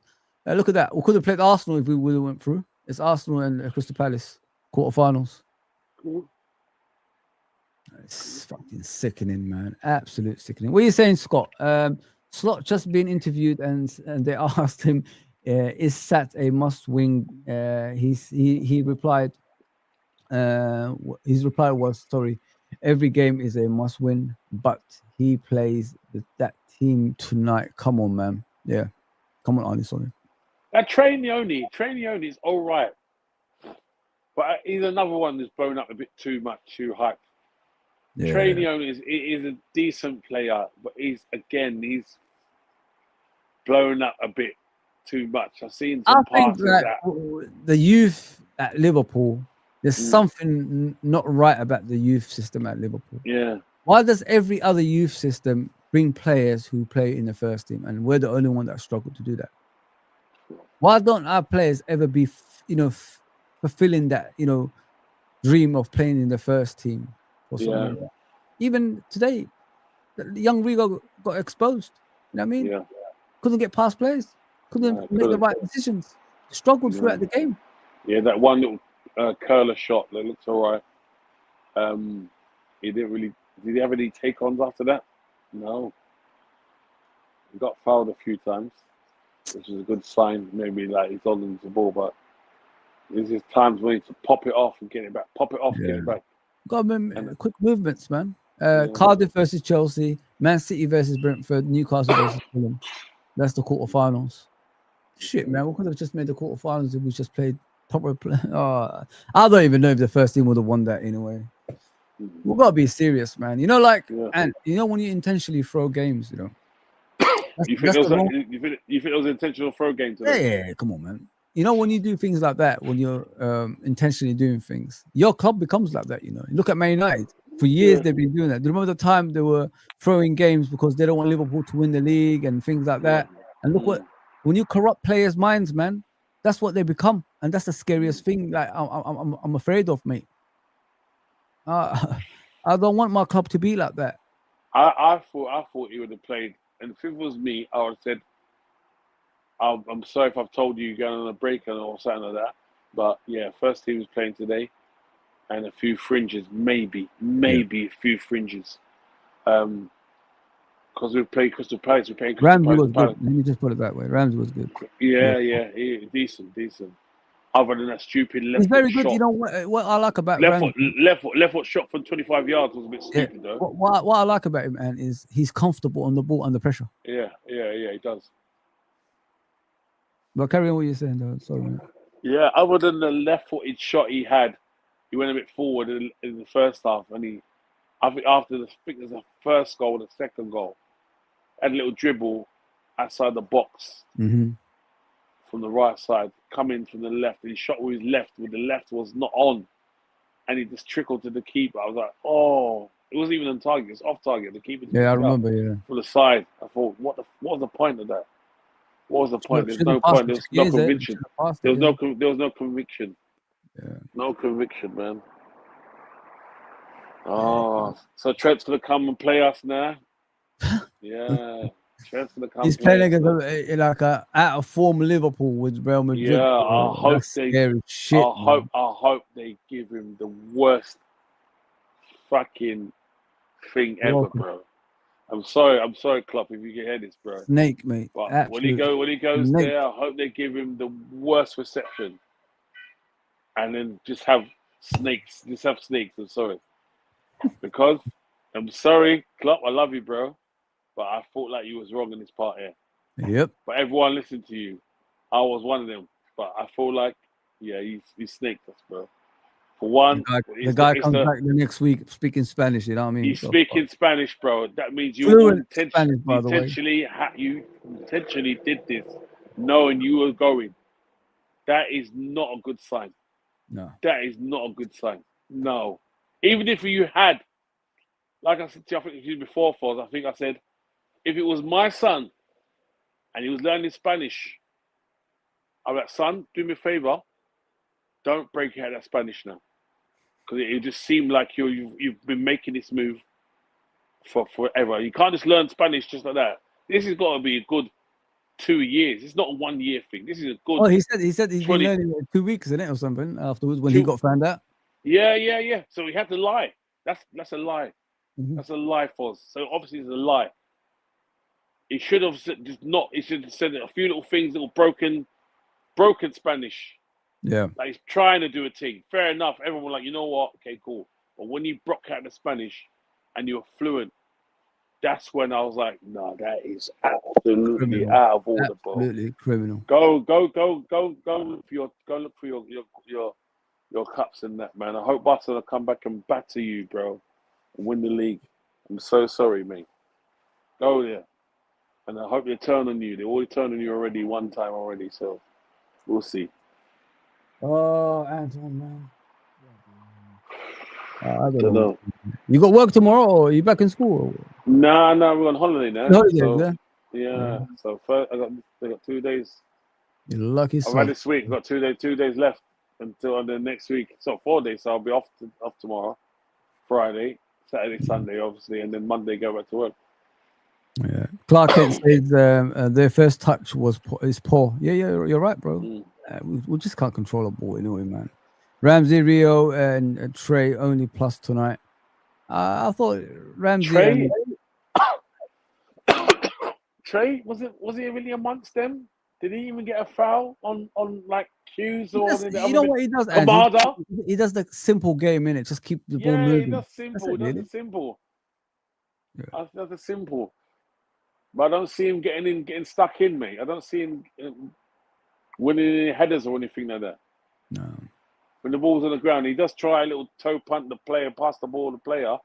Look at that. We could have played Arsenal if we would have went through. It's Arsenal and Crystal Palace quarterfinals. It's fucking sickening, man. Absolute sickening. What are you saying, Scott? Slot just been interviewed and they asked him, is Sat a must-win? He replied. His reply was, "Sorry, every game is a must-win, but he plays that team tonight. Come on, man. Yeah, come on, Arnie. Sorry. That Trainioni is all right, but he's another one that's blown up a bit too much, too hyped. Yeah. Trainioni is a decent player, but he's blown up a bit too much. I've seen some parts of that. The youth at Liverpool, there's something not right about the youth system at Liverpool. Yeah. Why does every other youth system bring players who play in the first team, and we're the only one that struggled to do that? Why don't our players ever be, fulfilling that, dream of playing in the first team or something? Yeah. Even today, the young Rigo got exposed. You know what I mean? Yeah. Couldn't get past players. Couldn't make the right decisions. Struggled throughout the game. Yeah, that one little curler shot that looks all right. He didn't really. Did he have any take-ons after that? No. He got fouled a few times, which is a good sign. Maybe like he's on the ball, but there's just times when he needs to pop it off and get it back. Pop it off, get it back. Got quick movements, man. Cardiff versus Chelsea, Man City versus Brentford, Newcastle versus Fulham. That's the quarterfinals. Shit, man. We could have just made the quarterfinals if we just played proper play. I don't even know if the first team would have won that anyway. We've got to be serious, man. And when you intentionally throw games, You think it was an intentional throw game today? Yeah, come on, man. When you do things like that, when you're intentionally doing things, your club becomes like that. Look at Man United. For years, they've been doing that. Do you remember the time they were throwing games because they don't want Liverpool to win the league and things like that? And look when you corrupt players' minds, man, that's what they become, and that's the scariest thing. Like I'm afraid of, mate. I don't want my club to be like that. I thought he would have played, and if it was me, I would have said, I'm sorry if I've told you you're going on a break or something like that. But yeah, first team was playing today, and a few fringes, maybe a few fringes. Because we played Crystal Palace, Ramsey was good. Let me just put it that way. Ramsey was good. Yeah, decent. Other than that stupid left foot shot. He's very good. Shot. What I like about left foot shot from 25 yards was a bit stupid though. What I like about him, man, is he's comfortable on the ball under pressure. Yeah, he does. But carry on what you're saying, though. Sorry, man. Yeah, other than the left-footed shot he had, he went a bit forward in the first half, and I think after there's the first goal, the second goal, had a little dribble outside the box. from the right side, coming from the left, and he shot with his left, with the left was not on, and he just trickled to the keeper. I was like, oh, it wasn't even on target, it's off target. The keeper Yeah, I remember. Yeah. from the side. I thought, what was the point of that? What was the point? There's no point. There was no conviction. There was no conviction. Yeah. No conviction, man. Oh, so Trent's gonna come and play us now. Yeah, Trent's gonna come. He's playing against like a out of form Liverpool with Real Madrid. Yeah, I hope scary shit. I hope they give him the worst fucking thing ever, bro. I'm sorry, Klopp, if you can hear this, bro. Snake, mate. But when he goes there, I hope they give him the worst reception, and then just have snakes. I'm sorry, because I'm sorry, Klopp. I love you, bro, but I thought like you was wrong in this part here. Yep. But everyone listened to you. I was one of them, but I feel like, yeah, he snaked us, bro. For one, the guy comes back the next week speaking Spanish. You know what I mean? He's speaking Spanish, bro. That means you intentionally did this, knowing you were going. That is not a good sign. No, that is not a good sign. No, even if you had, like I said to you, I think you before, Foz, I think I said, if it was my son and he was learning Spanish, I'm like, son, do me a favor, don't break out that Spanish now. Because it just seemed like you've been making this move for forever. You can't just learn Spanish just like that. This has got to be a good 2 years. It's not a 1 year thing. This is a good. Oh, he said he's been learning 2 weeks, isn't it, or something afterwards when he got found out. Yeah. So he had to lie. That's a lie. Mm-hmm. That's a lie, Foz. So obviously it's a lie. He should have just not. He should have said a few little things, little broken Spanish. Yeah, like he's trying to do a thing. Fair enough. Everyone was like, you know what? Okay, cool. But when you broke out the Spanish and you were fluent, that's when I was like, no, that is absolutely out of order, bro. Absolutely criminal. Go look for your cups and that, man. I hope Barcelona come back and batter you, bro, and win the league. I'm so sorry, mate. Go there, and I hope they turn on you. They already turned on you already one time already, so we'll see. Oh, Anton, man. I don't know. You got work tomorrow, or are you back in school? No, we're on holiday now. Yeah. So first, I got 2 days. You're lucky. I've had this week. I've got 2 days left until the next week. So 4 days. So I'll be off tomorrow, Friday, Saturday, Sunday, obviously, and then Monday go back to work. Yeah. Clark Kent says their first touch is poor. Yeah, you're right, bro. We just can't control a ball anyway, man. Ramsey, Rio, and Trey only plus tonight. I thought Ramsey. Trey was it really amongst them? Did he even get a foul on like Hughes or you know what he does? Kamada? He does the simple game, innit? Just keep the ball moving. He does simple. He does the simple. That's the simple. But I don't see him getting stuck in, mate. I don't see him winning any headers or anything like that. No. When the ball's on the ground, he does try a little toe punt the player, pass the ball to the player.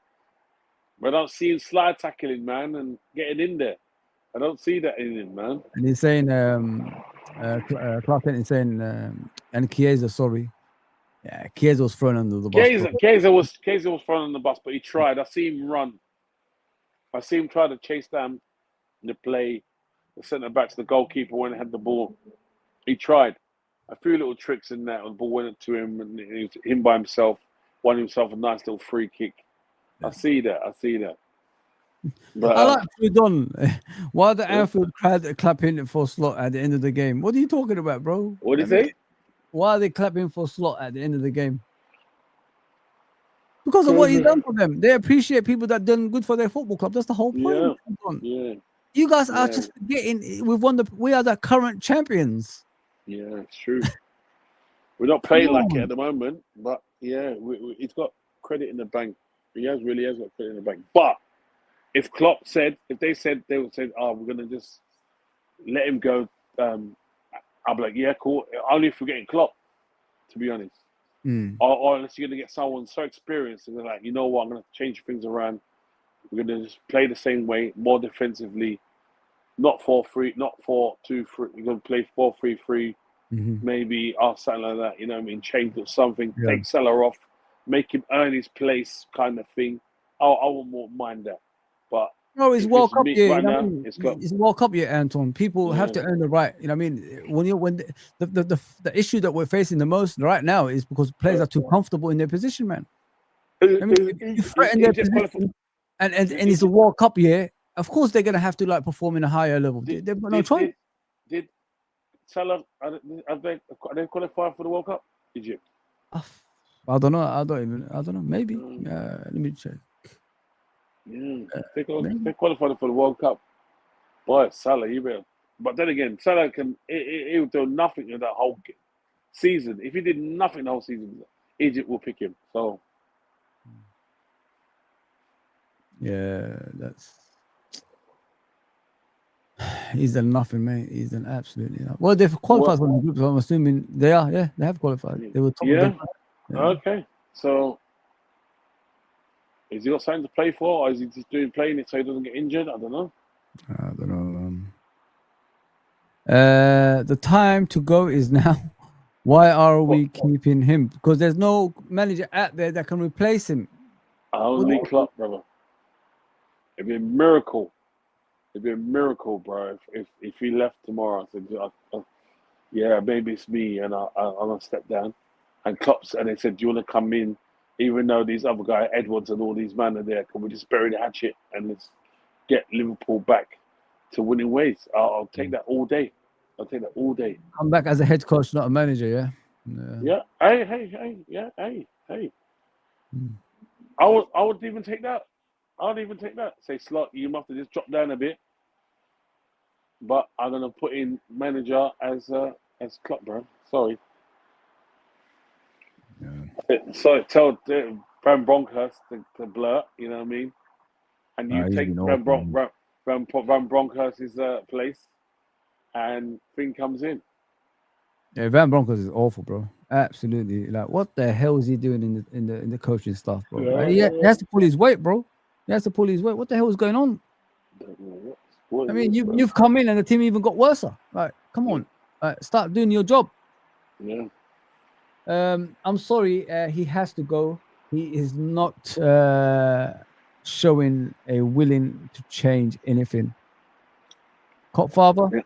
But I don't see him slide tackling, man, and getting in there. I don't see that in him, man. And he's saying, Clark Kent is saying, and Chiesa, sorry. Yeah, Chiesa was thrown under the bus. Chiesa was thrown on the bus, but he tried. I see him run. I see him try to chase down the play, the centre back to the goalkeeper when he had the ball. He tried a few little tricks in that. The ball went to him, and it was him by himself won himself a nice little free kick. I see that. But, I like Trudon. Why the Anfield crowd clapping for Slot at the end of the game? What are you talking about, bro? What did you say? Why are they clapping for Slot at the end of the game? Because of what he's done for them. They appreciate people that done good for their football club. That's the whole point. Yeah. You guys are just forgetting we are the current champions. Yeah, it's true. We're not playing like it at the moment, but he's got credit in the bank. He really has got credit in the bank. But if they said, oh, we're going to just let him go, I'll be like, yeah, cool. Only if we're getting Klopp, to be honest. Or unless you're going to get someone so experienced and they're like, you know what, I'm going to change things around. We're going to just play the same way, more defensively. not 4-3, not 4-2-3. You're gonna play 4-3-3, maybe or something like that. You know what I mean? Change it something. Yeah. Take Salah off, make him earn his place, kind of thing. I wouldn't mind that, but. No, it's If World it's Cup me year. right You know what I now, mean? it's got. It's World Cup year, Anton. People have to Yeah. earn the right. You know what I mean? When the issue that we're facing the most right now is because players are too comfortable in their position, man. I mean, if you threaten their position, and it's a World Cup year, of course they're gonna have to like perform in a higher level. They've got no choice. Did Salah are they qualified for the World Cup? Egypt. I don't know. I don't know. Maybe. Let me check. Yeah, they qualified for the World Cup. Boy, Salah, he will. But then again, Salah he'll do nothing in that whole season. If he did nothing the whole season, Egypt will pick him. So. Yeah, he's done nothing, mate. He's done absolutely nothing. Well, they've qualified for the group, so I'm assuming they are. Yeah, they have qualified. They were top of the group. Okay. So, is he got something to play for, or is he just playing it so he doesn't get injured? I don't know. The time to go is now. Why are we keeping him? Because there's no manager out there that can replace him. Only Klopp, brother. It'd be a miracle. It'd be a miracle, bro. If he left tomorrow, I said, yeah, maybe it's me, and I'll step down. And they said, do you want to come in, even though these other guys, Edwards and all these men are there? Can we just bury the hatchet and let's get Liverpool back to winning ways? I'll take that all day. I'll take that all day. Come back as a head coach, not a manager, yeah. Yeah. Hey. I would even take that. I would even take that. Say, Slot, you must have just dropped down a bit. But I'm gonna put in manager as Klopp, bro. Sorry. Yeah. So tell Bram Bronkhurst to blurt. You know what I mean? And you take Bram Bronkhurst's place, and thing comes in. Yeah, Van Bronckhorst is awful, bro. Absolutely. Like, what the hell is he doing in the coaching staff, bro? Yeah, like, he has to pull his weight, bro. He has to pull his weight. What the hell is going on? I mean, you've come in and the team even got worse. Like, come on, start doing your job. Yeah. I'm sorry, he has to go. He is not showing a willing to change anything. Copfather,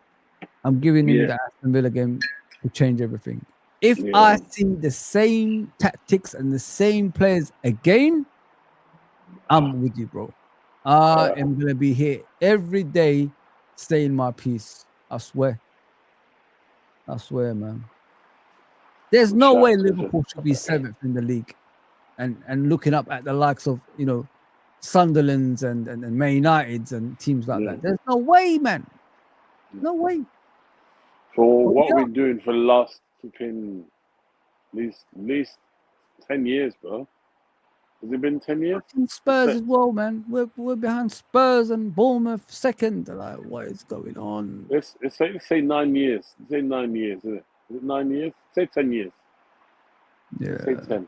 I'm giving him the Aston Villa game to change everything. If I see the same tactics and the same players again, I'm with you, bro. I am gonna be here every day, saying my piece. I swear, man. There's no way Liverpool should be 7th in the league, and looking up at the likes of Sunderland's and Man United's and teams like that. There's no way, man. No way. For what we're doing for the last at least 10 years, bro. Has it been 10 years? Spurs as well, man. We're behind Spurs and Bournemouth second. Like, what is going on? Let's say 9 years. Say 9 years, isn't it? Is it 9 years? Say 10 years. Yeah. Say 10.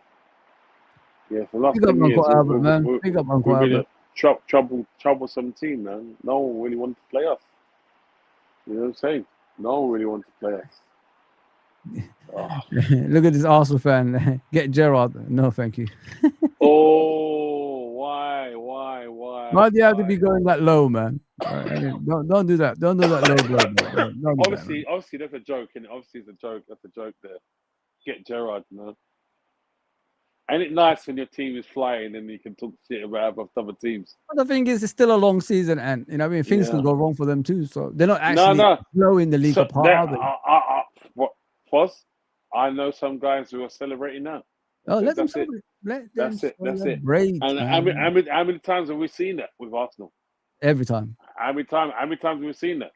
Yeah, for the last Big 10 years, Albert, man. Big up Uncle we've been Albert. a troublesome team, man. No one really wanted to play us. You know what I'm saying? No one really wanted to play us. Look at this Arsenal fan. Get Gerrard. No, thank you. Why? Why do you have to be going that low, man? I mean, don't do that. Don't do that low blow. Obviously, that's a joke, and obviously it's a joke. That's a joke there. Get Gerrard, man. Ain't it nice when your team is flying and you can talk shit about other teams? But the thing is, it's still a long season, and I mean, things can go wrong for them too. So they're not actually blowing the league apart. What, Foz? I know some guys who are celebrating now. Oh, let them celebrate. That's it. And how many times have we seen that with Arsenal? Every time. How many times have we seen that?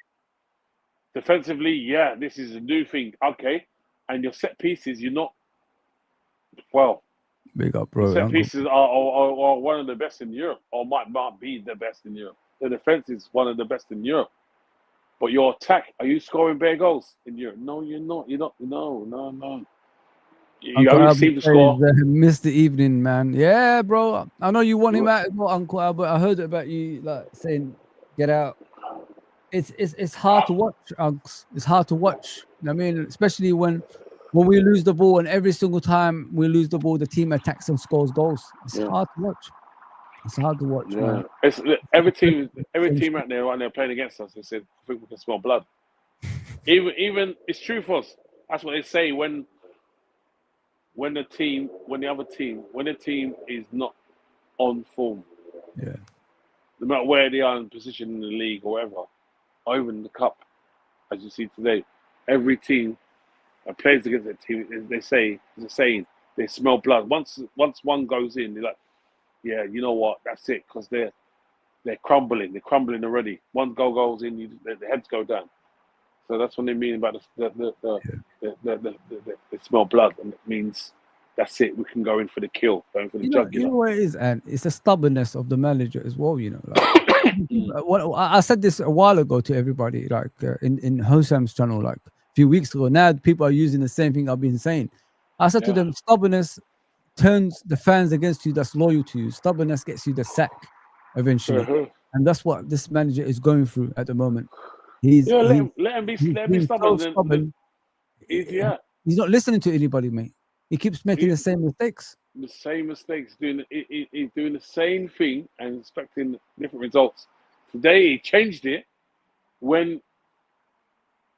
Defensively, this is a new thing. Okay. And your set pieces, you're not. Well, big up, bro. Set pieces are one of the best in Europe, or might be the best in Europe. The defense is one of the best in Europe. But your attack, are you scoring bare goals in Europe? No, you're not. You're not. No. You only seem to score. Missed the evening, man. Yeah, bro. I know you want him out as well, Uncle Albert. I heard about you like saying, "Get out." it's hard to watch, Uggs. It's hard to watch. I mean, especially when we lose the ball, and every single time we lose the ball, the team attacks and scores goals. It's hard to watch. It's hard to watch, man. It's every team out there right now playing against us. They said, "I think we can smell blood." even it's true for us. That's what they say when the team is not on form. Yeah. No matter where they are in position in the league or whatever, or even in the cup, as you see today, every team that plays against that team, they say, there's a saying, they smell blood. Once one goes in, they're like, yeah, you know what, that's it, because they're crumbling. They're crumbling already. One goal goes in, the heads go down. So that's what they mean about the smell blood, and it means that's it. We can go in for the kill, going for the jugular. You know what it is, and it's the stubbornness of the manager as well. You know, like, I said this a while ago to everybody, like in Hosam's channel, like a few weeks ago. Now people are using the same thing I've been saying. I said to them, stubbornness turns the fans against you. That's loyal to you. Stubbornness gets you the sack eventually, and that's what this manager is going through at the moment. Let him be stubborn. So stubborn. He's not listening to anybody, mate. He keeps making the same mistakes. He's doing the same thing and expecting different results. Today he changed it when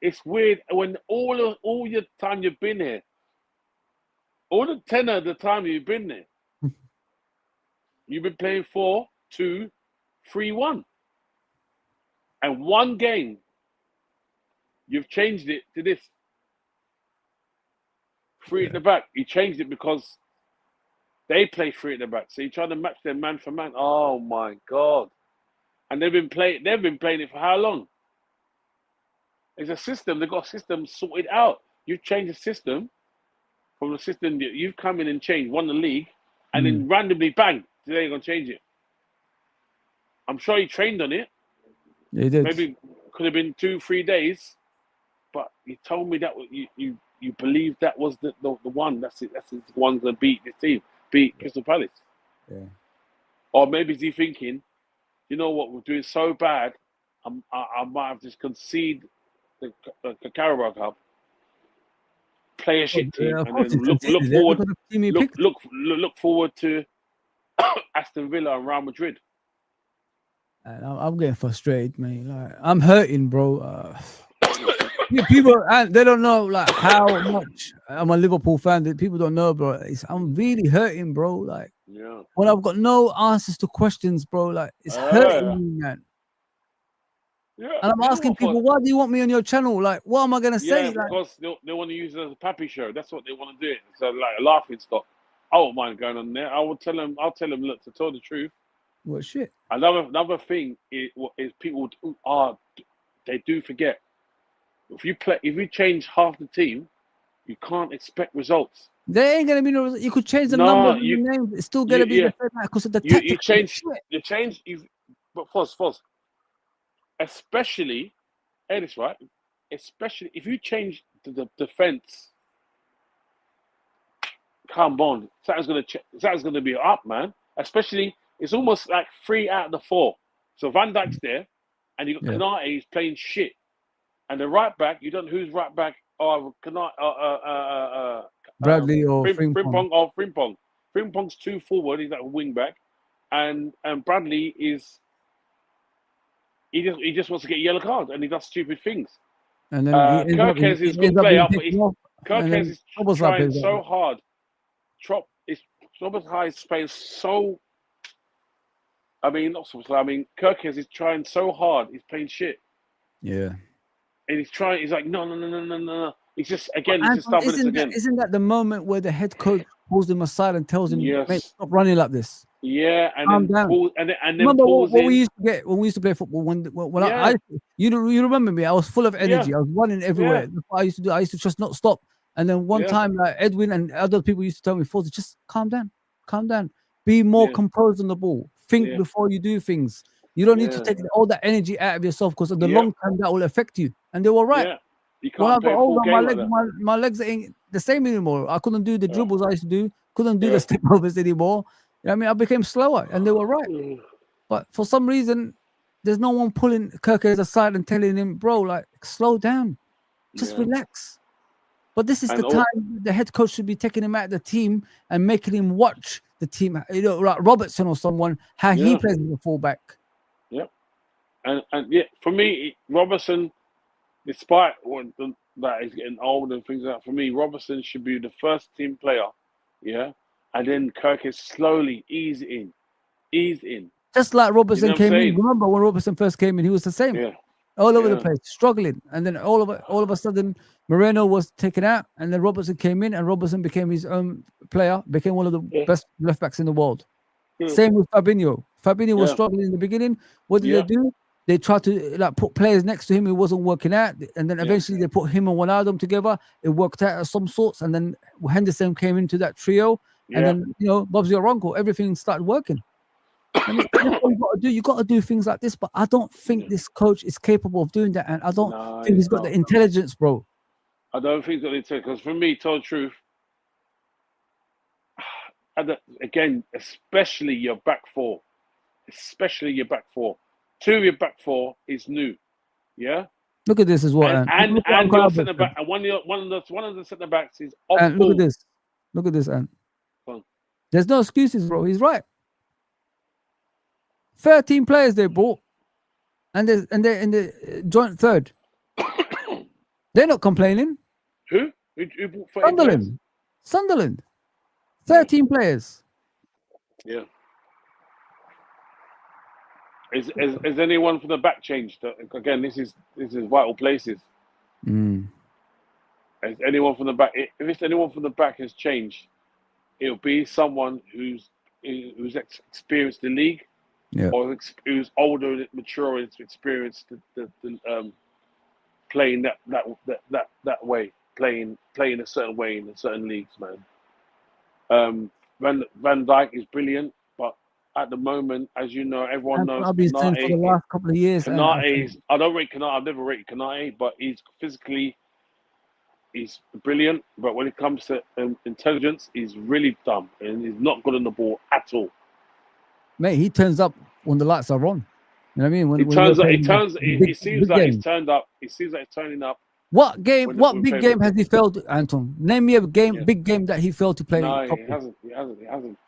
it's weird. When all your time you've been here, all the tenor of the time you've been there, you've been playing 4-2-3-1, and one game you've changed it to this. 3 at the back. He changed it because they play 3 at the back. So you're trying to match them man for man. Oh my God! And they've been playing it for how long? It's a system. They've got a system sorted out. You've changed the system from the system that you've come in and changed, won the league, and then randomly bang, today you're gonna change it. I'm sure he trained on it. He did. Maybe could have been 2-3 days, but you told me that you believe that was the one. That's it. That's the one going to beat this team, beat Crystal Palace. Yeah. Or maybe is he thinking, you know what, we're doing so bad, I might have just concede the Carabao Cup, play a shit team, and then look forward to Aston Villa and Real Madrid. And I'm getting frustrated, man. Like, I'm hurting, bro. People, they don't know like how much I'm a Liverpool fan. That people don't know, bro. I'm really hurting, bro. Like, when I've got no answers to questions, bro. Like, it's hurting me, man. Yeah, and I'm asking people, why do you want me on your channel? Like, what am I gonna say? Because they want to use it as a pappy show. That's what they want to do. It's like a laughing stock. I won't mind going on there. I'll tell them, look, to tell the truth. What shit? Another thing is people they do forget. If you change half the team, you can't expect results. There ain't gonna be no results. You could change the number of the names. It's still gonna be the same because of the tactics. You change. But first, especially, Edis, right? Especially if you change the defense. Come on, something's gonna be up, man. Especially, it's almost like 3 out of the 4. So Van Dijk's there, and you got Kanate. He's playing shit. And the right back, you don't know who's right back. Bradley or Frimpong. Frimpong's 2 forward. He's like a wing back, and Bradley is. He just wants to get a yellow card, and he does stupid things. And then Kirkes is a good player, but Kirkes is trying so hard. Robert is playing so. I mean, not so. I mean, Kirkes is trying so hard. He's playing shit. Yeah. And he's trying. He's like, no. He's just stubbornness again. Isn't that the moment where the head coach pulls him aside and tells him, "Mate, stop running like this"? Yeah, and then remember what we used to get when we used to play football. You remember me? I was full of energy. I was running everywhere. That's what I used to do. I used to just not stop. And then one time, like Edwin and other people used to tell me, "Forza, just calm down, be more composed on the ball. Think before you do things. You don't need to take all that energy out of yourself because in the long term that will affect you." And they were right. Yeah. You when I got older, my legs ain't the same anymore. I couldn't do the dribbles I used to do. Couldn't do the step overs anymore. You know what I mean, I became slower, and they were right. But for some reason, there's no one pulling Kirkers aside and telling him, bro, like, slow down, just relax. But this is the time the head coach should be taking him out of the team and making him watch the team, you know, like Robertson or someone, how he plays as a fullback. Yep. And for me, Robertson, despite that he's getting old and things like that, for me, Robertson should be the first team player, and then Kirk slowly ease in. Just like Robertson came in. Remember when Robertson first came in, he was the same. Yeah. All over the place, struggling. And then all of a sudden, Moreno was taken out, and then Robertson came in, and Robertson became his own player, became one of the best left backs in the world. Same with Fabinho. Fabinho was struggling in the beginning. What did they do? They tried to like put players next to him. It wasn't working out, and then eventually they put him and Wijnaldum together. It worked out of some sorts, and then Henderson came into that trio, and then Bob's your uncle. Everything started working. I mean, that's what you got to do. You got to do things like this, but I don't think this coach is capable of doing that, and I don't think he's got the intelligence, bro. I don't think he's got the intelligence, because for me, tell the truth, again, especially your back four, two of your back four is new, Look at this as well, and your centre back, and one of the centre backs is off ball. Look at this, and there's no excuses, bro. He's right. 13 players they bought, and they're in the joint third. They're not complaining. Who bought Sunderland. 13 players. Yeah. Is anyone from the back changed? Again, this is vital places. Is anyone from the back? If it's anyone from the back has changed, it'll be someone who's experienced the league. Or who's older, mature, and experienced the playing that way, playing a certain way in certain leagues, man. Van Dijk is brilliant, but at the moment, as you know, everyone knows I've been saying for the last couple of years. Kanate I don't rate Kanate. I've never rated Kanate, but he's brilliant. But when it comes to intelligence, he's really dumb, and he's not good on the ball at all. Mate, he turns up when the lights are on. You know what I mean? It seems like he's turned up. It seems like he's turning up. What big game has he failed, Anton? Name me a big game that he failed to play. No, he hasn't.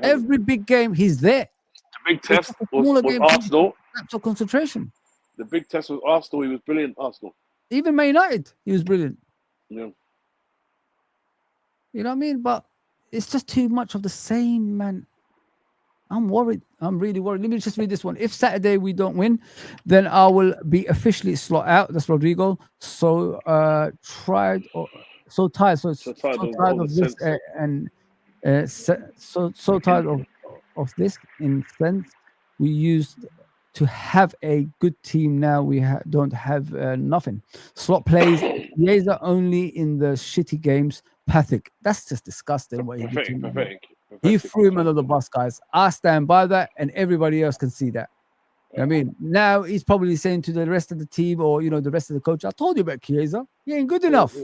Every big game, he's there. The big test was Arsenal. Lapse concentration. The big test was Arsenal. He was brilliant, Arsenal. Even Man United, he was brilliant. Yeah. You know what I mean? But it's just too much of the same, man. I'm worried. I'm really worried. Let me just read this one. If Saturday we don't win, then I will be officially slot out. That's Rodrigo. So tired of this so tired of this. In sense, we used to have a good team. Now we don't have nothing. Slot plays. Chiesa only in the shitty games. Pathetic. That's just disgusting. What pathetic. He threw him under the bus, guys. I stand by that, and everybody else can see that. You know what I mean, now he's probably saying to the rest of the team, or the rest of the coach, I told you about Chiesa. He ain't good enough.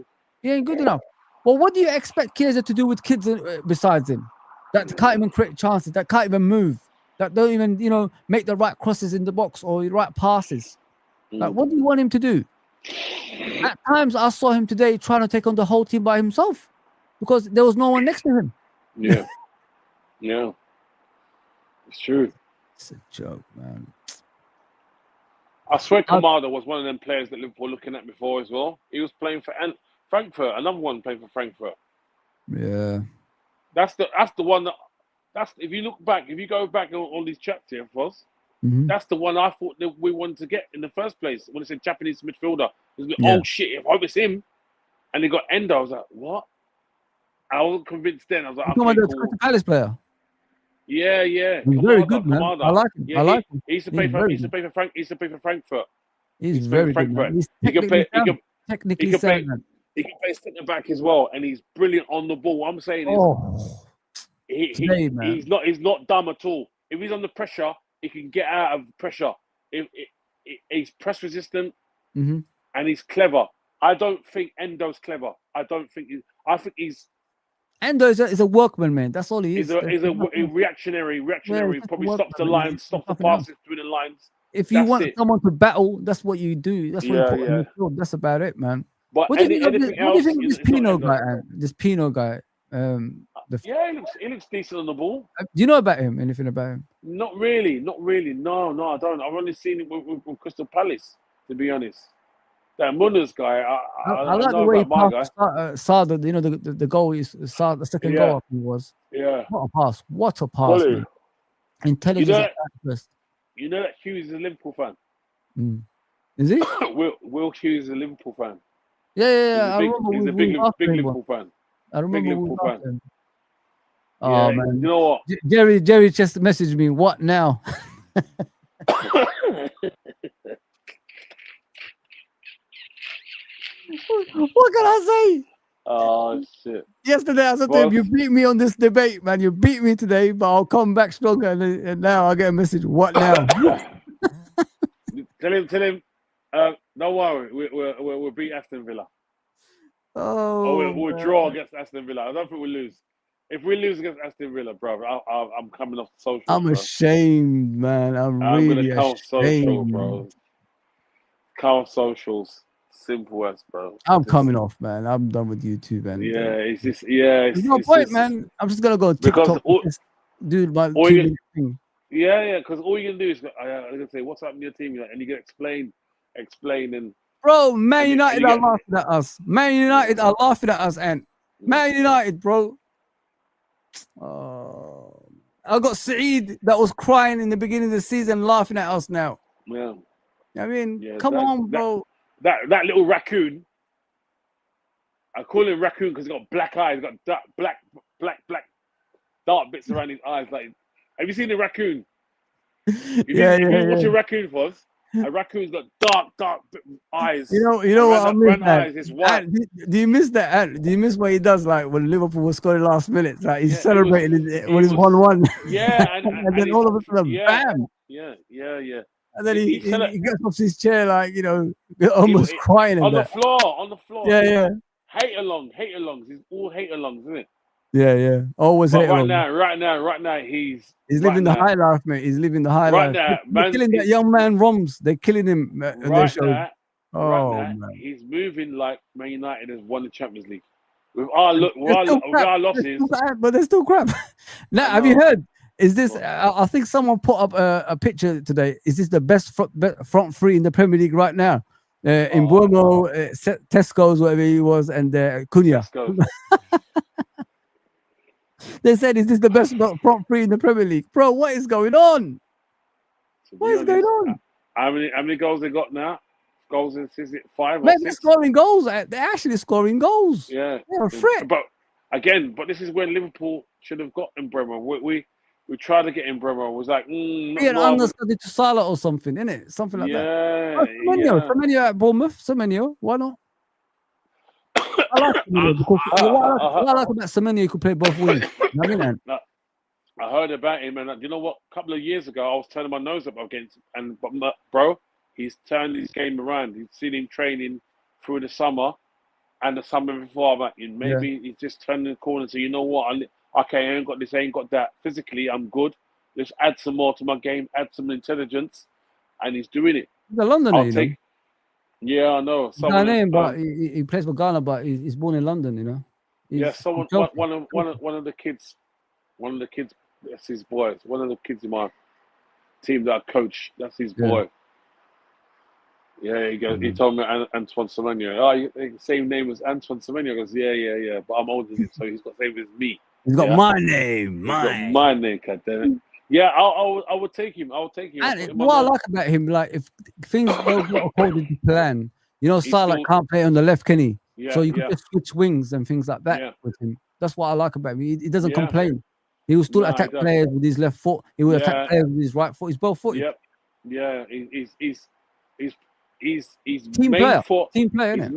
Well, what do you expect Chiesa to do with kids besides him? That can't even create chances, that can't even move, that don't even, make the right crosses in the box or the right passes. Like, what do you want him to do? At times, I saw him today trying to take on the whole team by himself because there was no one next to him. Yeah. Yeah, it's true. It's a joke, man. I swear Kamada was one of them players that Liverpool were looking at before as well. He was playing for Frankfurt, another one playing for Frankfurt. Yeah. That's the one if you go back on all these chats here, that's the one I thought that we wanted to get in the first place. When it said Japanese midfielder, it was oh shit, I hope it's him. And he got Endo. I was like, what? I wasn't convinced then. I was like, okay, cool. Palace player. Yeah. He's very good, man. I like him. Yeah, he used to play for Frankfurt. He's very good, man. He can play centre back as well, and he's brilliant on the ball. What I'm saying is, he's not dumb at all. If he's under pressure, he can get out of pressure. He's press resistant, and he's clever. I don't think Endo's clever. I think he's. Endo is a workman, man. That's all he is. He's a reactionary. Probably stops the lines, stops the passes through the lines. If you want someone to battle, that's what you do. That's what you put on the field. That's about it, man. But What do you think of this Pino guy? This Pino guy. Yeah, he looks decent on the ball. Do you know about him? Anything about him? Not really. No, I don't. I've only seen it with Crystal Palace, to be honest. That Munoz guy, I like the way he passed Sada. You know, the goal is Sada, the second goal I think was. Yeah. What a pass, man. Intelligence first. You know that Hughes is a Liverpool fan. Is he? Will Hughes is a Liverpool fan. Yeah. He's a big Liverpool fan. I remember Liverpool fan. Oh yeah, man! You know what? Jerry just messaged me. What now? What can I say? Oh shit! Yesterday I said to him, "You beat me on this debate, man. You beat me today, but I'll come back stronger." And now I get a message. What now? Tell him. Don't worry. We'll beat Aston Villa. We'll draw against Aston Villa. I don't think we'll lose. If we lose against Aston Villa, bro, I'm coming off the social. I'm ashamed, man. I'm really ashamed. Social, bro. Count socials. Simple as, bro. I'm coming off, man. I'm done with YouTube, man. Yeah, it's just There's no point, man. I'm just gonna go TikTok. Dude, my thing. Yeah, because all you can do is I'm gonna say, "What's up in your team?" And you can explain, and. Bro, Man United are laughing at us. Man United are laughing at us, and Man United, bro. I got Saeed that was crying in the beginning of the season, laughing at us now. Yeah. I mean, come on, bro. That little raccoon. I call him raccoon because he's got black eyes. He's got black dark bits around his eyes. Like, have you seen the raccoon? If you watch a raccoon, Foz, a raccoon's got dark eyes. You know what I miss that? Do you miss that? Do you miss what he does? Like when Liverpool was scoring last minute, like he's celebrating when he's 1-1. Yeah, and then all of a sudden, bam. Yeah. And then he gets off his chair, like, almost crying on the floor. Yeah. Hate alongs. He's all hate alongs, isn't it? Yeah. Always hate alongs. Right now, he's living the high life, mate. He's living the high life. They're killing that young man, Roms. They're killing him. Right now, he's moving like Man United has won the Champions League. With our losses, but they're still crap. Now, have you heard? Is this? I think someone put up a picture today. Is this the best front three in the Premier League right now? In Buemo, Tesco's, whatever he was, and Cunha. They said, "Is this the best front three in the Premier League?" Bro, what is going on? What is going on? How many goals they got now? Goals is it 5 or 6? They're scoring goals. They're actually scoring goals. Yeah, they're a threat. But this is where Liverpool should have gotten Bremer. We tried to get in Bremer. Was like, an understudy to Salah or something, innit? Something like that. Semenyo at Bournemouth. Semenyo, why not? I like Semenyo because what I like about Semenyo, he could play both wings. I heard about him, and you know what? A couple of years ago, I was turning my nose up against him, but bro, he's turned his game around. He's seen him training through the summer and the summer before. But maybe he's just turning the corner and say, you know what? Okay, I ain't got this, I ain't got that. Physically, I'm good. Just add some more to my game, add some intelligence, and he's doing it. He's a Londoner, Yeah, I know. Ghanaian, but he plays for Ghana, but he's born in London, one of the kids, that's his boy. One of the kids in my team that I coach, that's his boy. Yeah, he goes. He told me Antoine Semenyo. Oh, same name as Antoine Semenyo. I goes, yeah. But I'm older than him, so he's got the same as me. He's got my name. My name, goddammit. Yeah, I would take him. And what I like about him, like if things don't go according to plan, Salah can't play on the left, can he? Yeah, so you can just switch wings and things like that with him. That's what I like about him. He doesn't complain. He will still attack players with his left foot. He will attack players with his right foot. He's both footed. Yep. Yeah. He's team player. Team player. His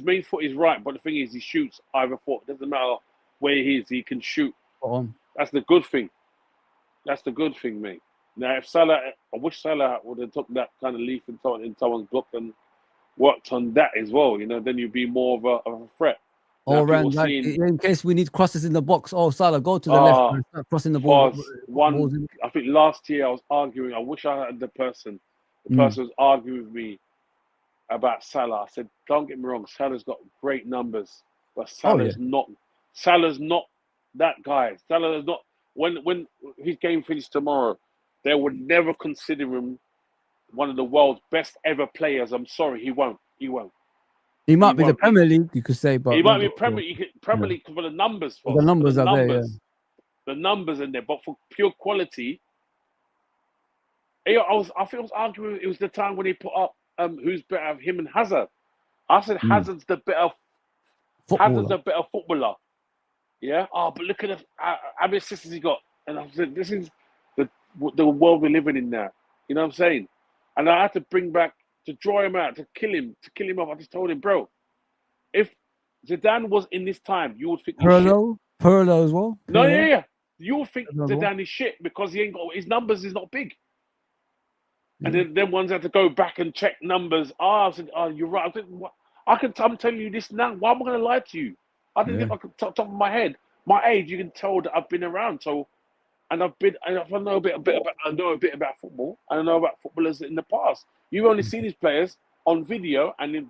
main foot is right, but the thing is, he shoots either foot. It doesn't matter where he is. He can shoot. That's the good thing. Mate. Now, if Salah, I wish Salah would have took that kind of leaf in someone's book and worked on that as well. Then you'd be more of a threat. All around, in case we need crosses in the box. Oh, Salah, go to the left and start crossing the ball. I think last year I was arguing. I wish I had the person the person was arguing with me about Salah. I said, don't get me wrong, Salah's got great numbers, but Salah's not that guy. Salah is not. When his game finished tomorrow, they would never consider him one of the world's best ever players. I'm sorry, he won't. He might be the Premier League, you could say, but he might be Premier League for the numbers. The numbers are there. Yeah. The numbers in there, but for pure quality, I think I was arguing. It was the time when he put up who's better, him and Hazard. I said Hazard's the better footballer. Yeah. Oh, but look at how many assists he got, and I said, this is the world we're living in now. You know what I'm saying? And I had to bring back to draw him out, to kill him off. I just told him, bro, if Zidane was in this time, you would think Pirlo as well. No, yeah. You would think Zidane is shit because he ain't got his numbers is not big. Yeah. And then ones had to go back and check numbers. I said, oh, you're right. I'm telling you this now. Why am I going to lie to you? I didn't think I could top of my head. My age, you can tell that I've been around. So, and I know a bit about football. I know about footballers in the past. You've only seen these players on video, and you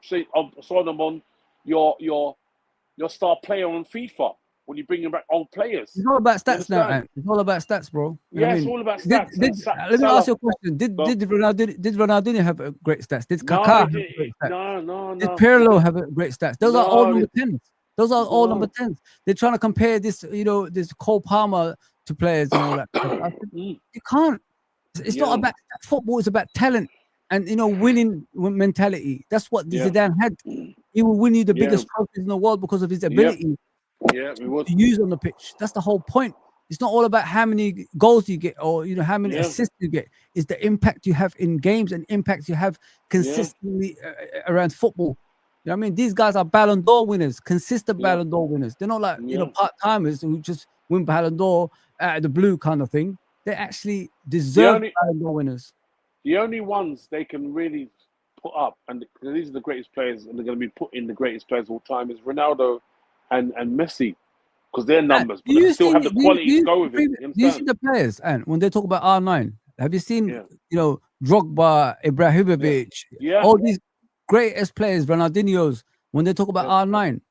saw them on your star player on FIFA when you bring back old players. It's all about stats now, man. It's all about stats, bro. It's all about stats. Let me ask you a question. Did Ronaldinho have a great stats? Did Kaká have great stats? No. Did Pirlo have a great stats? Those are all number 10s. Those are all number 10s. They're trying to compare this, this Cole Palmer to players and all that. You can't. It's not about football. It's about talent and winning mentality. That's what Zidane had. He will win you the biggest trophies in the world because of his ability to use on the pitch. That's the whole point. It's not all about how many goals you get or how many assists you get. It's the impact you have in games and impact you have consistently around football. You know what I mean? These guys are Ballon d'Or winners, consistent Ballon d'Or winners. They're not like part-timers who just win Ballon d'Or out of the blue kind of thing. They actually deserve Ballon d'Or winners. The only ones they can really put up, and these are the greatest players, and they're going to be put in the greatest players of all time, is Ronaldo and Messi, because they're numbers, but they still have the quality to go with it. Do you see the players, and when they talk about R9, have you seen, Drogba, Ibrahimovic, all these greatest players, Ronaldinho's, when they talk about R9,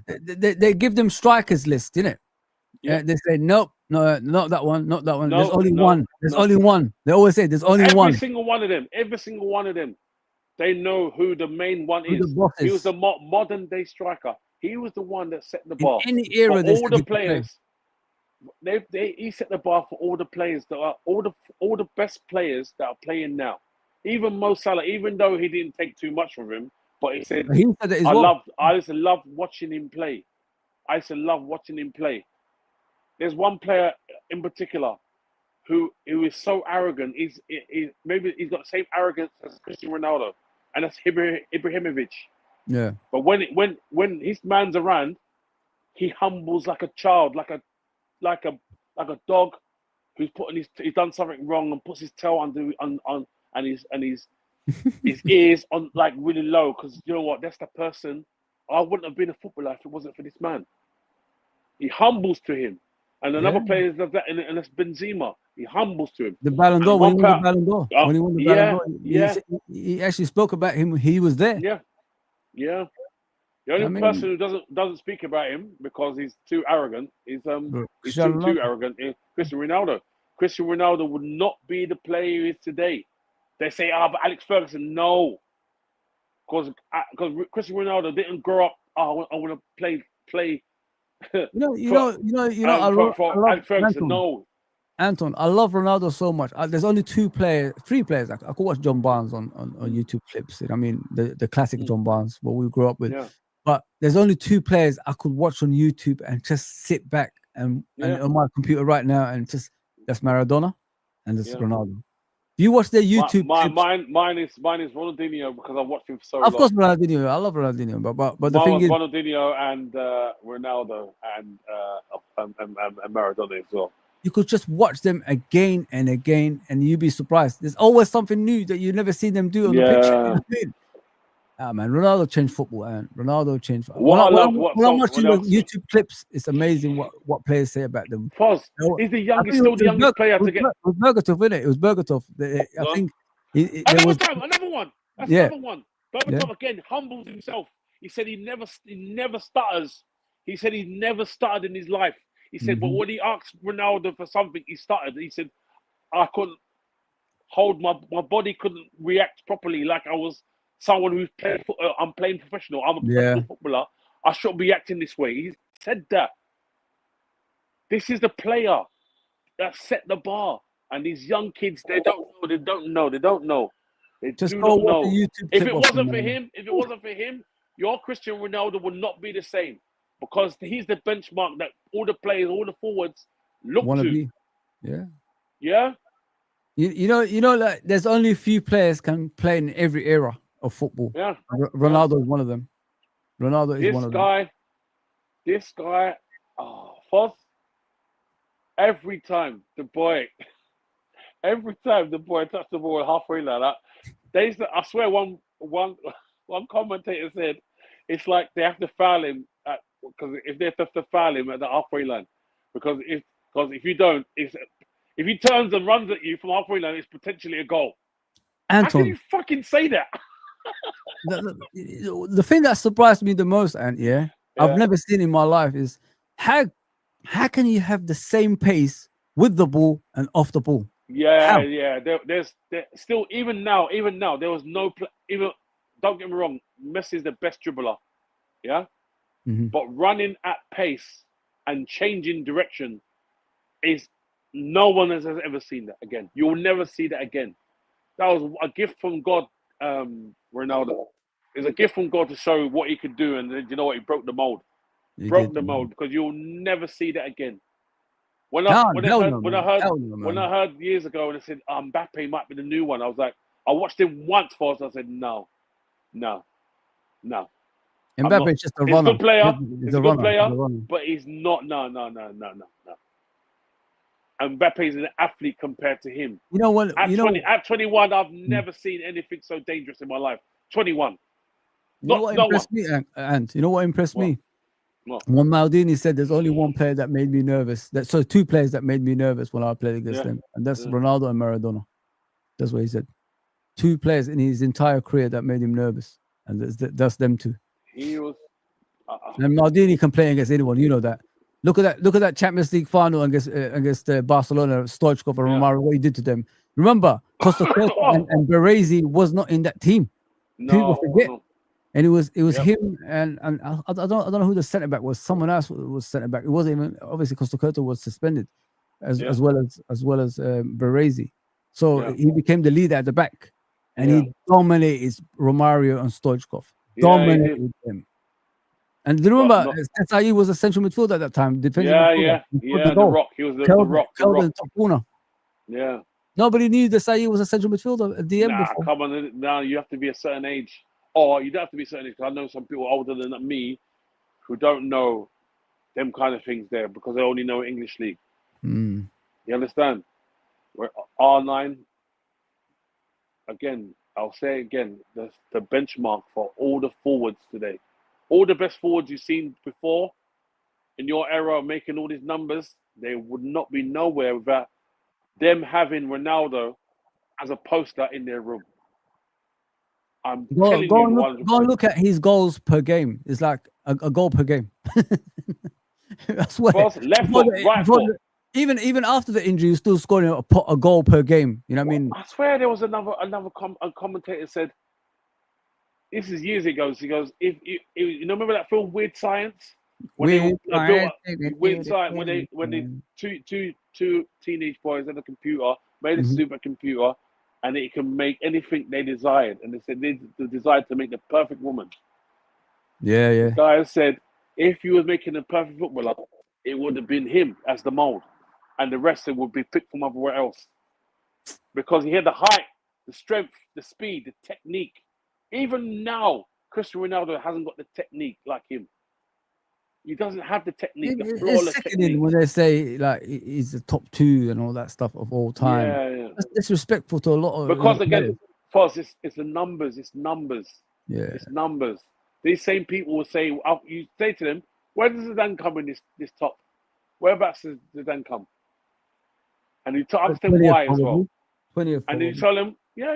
they give them strikers list, innit? Yeah. They say, nope, no, not that one, not that one. There's only one. There's only one. They always say there's only one. Every single one of them, they know who the main one is. He was the modern day striker. He was the one that set the bar. In any era, for all the players. He set the bar for all the players that are all the best players that are playing now. Even Mo Salah, even though he didn't take too much from him, but he said, I used to love watching him play. There's one player in particular who is so arrogant. Maybe he's got the same arrogance as Cristiano Ronaldo, and that's Ibrahimovic. Yeah. But when his man's around, he humbles like a child, like a dog who's he's done something wrong and puts his tail on his ears on like really low, because you know what? That's the person. I wouldn't have been a footballer if it wasn't for this man. He humbles to him. And another player does that, and that's Benzema. He humbles to him. The Ballon d'Or, when he won the Ballon d'Or. When he won the Ballon d'Or, he actually spoke about him. He was there. Yeah. The only person who doesn't speak about him because he's too arrogant is he's too arrogant. Cristiano Ronaldo. Cristiano Ronaldo would not be the player he is today. They say, but Alex Ferguson, no, because Cristiano Ronaldo didn't grow up. I want to play. I love Ferguson, Anton, I love Ronaldo so much. There's only three players. I could watch John Barnes on YouTube clips. I mean, the classic John Barnes, what we grew up with. Yeah. But there's only two players I could watch on YouTube and just sit back and on my computer right now and that's Maradona and that's Ronaldo. You watch their YouTube. Mine is Ronaldinho because I've watched him for so long. Of course, Ronaldinho. I love Ronaldinho, but the thing is, Ronaldinho and Ronaldo and Maradona as well. You could just watch them again and again, and you'd be surprised. There's always something new that you never see them do on the pitch. Man, Ronaldo changed football, and Ronaldo changed. When I'm watching the YouTube clips, it's amazing what players say about them. He's still the youngest player to get. It was Bergatoff, innit? It was Bergatoff. I think Another one. That's another one. Berbatov again humbled himself. He said he never stutters. He said he never stuttered in his life. He said, but when he asked Ronaldo for something, he stuttered. He said, I couldn't hold my body couldn't react properly like I was someone who's I'm playing professional. I'm a professional footballer. I shouldn't be acting this way. He said that. This is the player that set the bar. And these young kids, they don't know. They just do go not know. watch the YouTube If clip it of wasn't for him, your Cristiano Ronaldo would not be the same. Because he's the benchmark that all the players, all the forwards look wanna to. be. Yeah. Yeah. You know, like there's only a few players can play in every era of football. Yeah. Ronaldo is one of them. Ronaldo is one of them. This guy, Foss, every time the boy touched the ball halfway like that, I swear one commentator said it's like they have to foul him because if they have to foul him at the halfway line, because if you don't, if he turns and runs at you from halfway line, it's potentially a goal. Anton, how can you fucking say that? the thing that surprised me the most, and I've never seen in my life is how can you have the same pace with the ball and off the ball? Yeah. There's still even now there was no even. Don't get me wrong, Messi is the best dribbler, but running at pace and changing direction is no one has ever seen that again. You'll never see that again. That was a gift from God, Ronaldo. It's a gift from God to show what he could do, and you know what? He broke the mold. Because you'll never see that again. When I heard years ago and they said Mbappe might be the new one, I was like, I watched him once first. I said no. Mbappe is just a runner. He's a good player, but he's not. No. Mbappe is an athlete compared to him. You know what? At 21, I've never seen anything so dangerous in my life. 21. You know what impressed me, and you know what impressed me? When Maldini said there's only one player that made me nervous. Two players that made me nervous when I played against them, and that's Ronaldo and Maradona. That's what he said. Two players in his entire career that made him nervous, and that's them two. He was. And Maldini can play against anyone. You know that. Look at that Champions League final against Barcelona, Stoichkov and Romario. What he did to them. Remember, Costa and Baresi was not in that team. People forget. And it was him and I don't know who the centre back was. Someone else was centre back. It wasn't even obviously Costa was suspended as well as Baresi. So he became the leader at the back, and he dominated Romario and Stoichkov. Dominated them. And do you remember Desai was a central midfielder at that time? The Rock. He was the Rock. Top corner. Yeah. Nobody knew Desai was a central midfielder at the end. Come on. Now you have to be a certain age. Or you don't have to be a certain age. I know some people older than me who don't know them kind of things there because they only know English league. You understand? Where R9, again, I'll say again, the benchmark for all the forwards today. All the best forwards you've seen before in your era of making all these numbers, they would not be nowhere without them having Ronaldo as a poster in their room. I'm telling you, go and look at his goals per game. It's like a goal per game. That's what. Left foot, right foot. Even after the injury, he's still scoring a goal per game. You know what I mean? I swear there was another commentator said, this is years ago. He goes, if you remember that film Weird Science? Weird Science. When they two teenage boys had a computer, made a supercomputer, and it can make anything they desired. And they said they desired to make the perfect woman. Yeah. The guy said, if you were making a perfect footballer, it would have been him as the mold. And the rest would be picked from everywhere else. Because he had the height, the strength, the speed, the technique. Even now, Cristiano Ronaldo hasn't got the technique like him. He doesn't have the technique, the flawless technique. When they say like he's the top 2 and all that stuff of all time, that's disrespectful to a lot of. Because again, first it's the numbers. It's numbers. Yeah, it's numbers. These same people will say, you say to them, where does Zidane come in this top? Whereabouts does Zidane come? And you ask them why as well. 20th. And then you tell them, Yeah.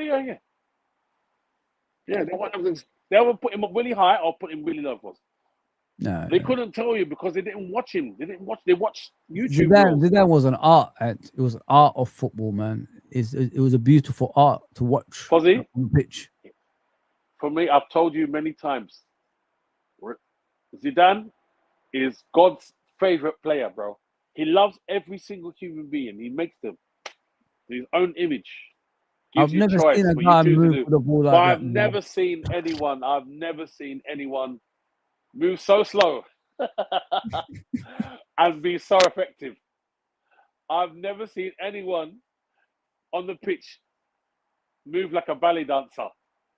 They either put him up really high or put him really low. No, They couldn't tell you because they didn't watch him. They watched YouTube Zidane, reels. Zidane was an art. It was an art of football, man. It was a beautiful art to watch on Fozzie, the pitch. for me, I've told you many times, Zidane is God's favorite player, bro. He loves every single human being. He makes them his own image. Gives I've you never seen choice a what you guy choose to move do. for the ball But like I've that, man. never seen anyone move so slow and be so effective. I've never seen anyone on the pitch move like a ballet dancer,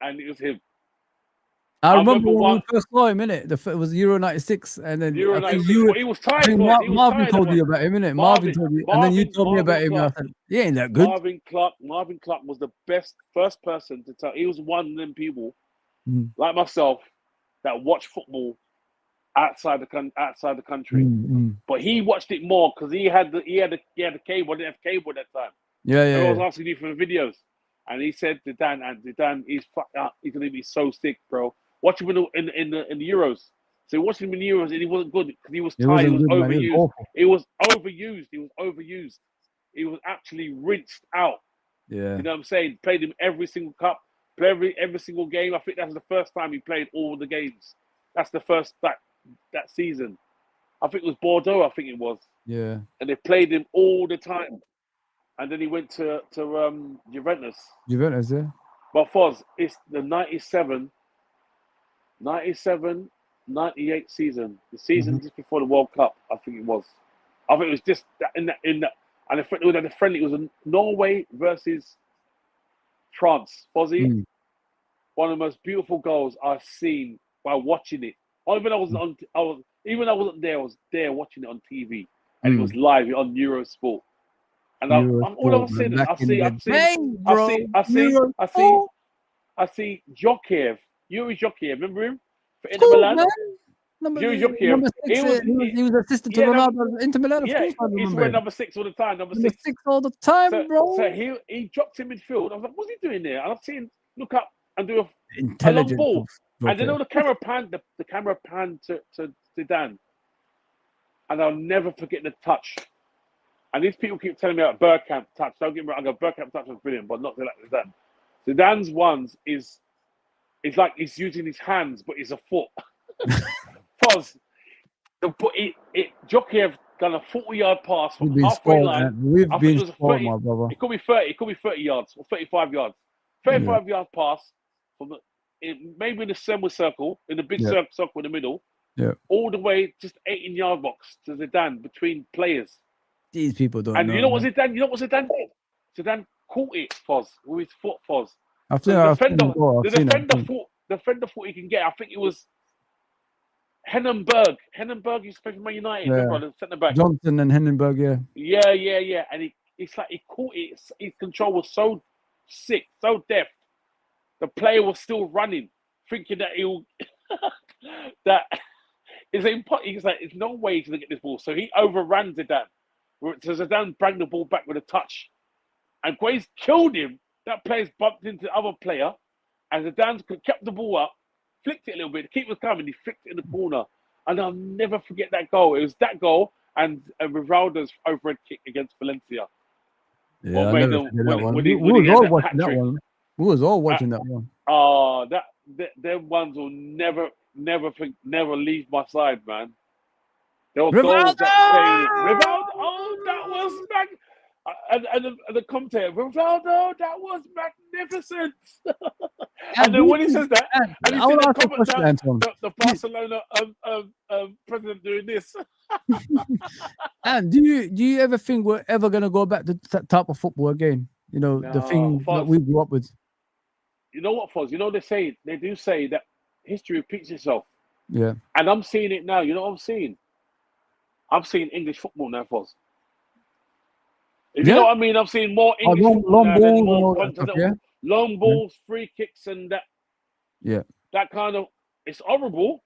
and it was him. I remember when one we first saw him, innit? It was Euro '96, and then Euro I think '96, but he was I tired. think He was Marvin tired. told you about him, innit? Marvin told you, and then you told me about him, and I said, "He ain't that good." Marvin Clark was the first person to tell. He was one of them people like myself that watch football outside the country. But he watched it more because he had the cable. I didn't have cable at that time. Yeah. Everyone was asking you for the videos, and he said to Dan, he's fucked up. He's gonna be so sick, bro. Watch him in the Euros. So watching him in the Euros, and he wasn't good because he was tired. He was overused. He was overused. He was actually rinsed out. Yeah. You know what I'm saying? Played him every single cup, played every single game. I think that was the first time he played all the games. That's the first that season. I think it was Bordeaux. I think it was. Yeah. And they played him all the time. And then he went to Juventus. Juventus, yeah. But Foz, it's the 97, 98 season. The season just before the World Cup, I think it was. I think it was just in that. And the friendly, it was Norway versus France. Fozzie, one of the most beautiful goals I've seen by watching it. Even I wasn't there. I was there watching it on TV, and it was live on Eurosport. And all I've seen, I see Jokic, Yuri Jokic. Remember him for Inter Milan? Yuri Jokic. He was assistant to Ronaldo at Inter Milan. Of course, I remember. He's wearing number 6 all the time. Number six all the time, bro. So he dropped in midfield. I was like, what's he doing there? And I've seen him look up and do a long ball. And then all the camera panned to Zidane. And I'll never forget the touch. And these people keep telling me about Bergkamp touch. Don't get me wrong, Bergkamp touch was brilliant, but not like Zidane. Zidane's ones is like he's using his hands, but it's a foot. Foz, Jokic done a 40-yard pass from halfway line. We've been spoiled, my brother. It could be 30. It could be 30 yards or 35 yards. 35-yard pass from maybe in the semicircle, in the big circle in the middle. Yeah. All the way just 18-yard box to Zidane between players. These people don't know. And you know what Zidane did? Zidane caught it, Foz, with his foot, Foz. The defender thought he can get. I think it was Hennenberg. Hennenberg used to play for Man United. Remember, the centre back. Johnson and Hennenberg, yeah. And it's like he caught it. His control was so sick, so deft. The player was still running, thinking that he'll he's like, there's no way he's gonna get this ball. So he overran Zidane. So Zidane brought the ball back with a touch. And Guay's killed him. That player's bumped into the other player. And Zidane kept the ball up, flicked it a little bit. The keeper was coming. He flicked it in the corner. And I'll never forget that goal. It was that goal and Rivaldo's overhead kick against Valencia. Yeah, we was all watching that one. We was all watching that one. Oh, them ones will never leave my side, man. There were goals that Rivaldo, that was and the commentator, Rivaldo, that was magnificent. And then when he says that, and you see the Barcelona president doing this. And do you ever think we're ever gonna go back to that type of football again? You know, the thing that we grew up with. You know what, Foz? You know they do say that history repeats itself. Yeah. And I'm seeing it now. You know what I'm seeing? I'm seeing English football now, Foz. You know what I mean? I'm seeing more English football now than more continental. Long balls, free kicks, and that. Yeah. That kind of, it's horrible,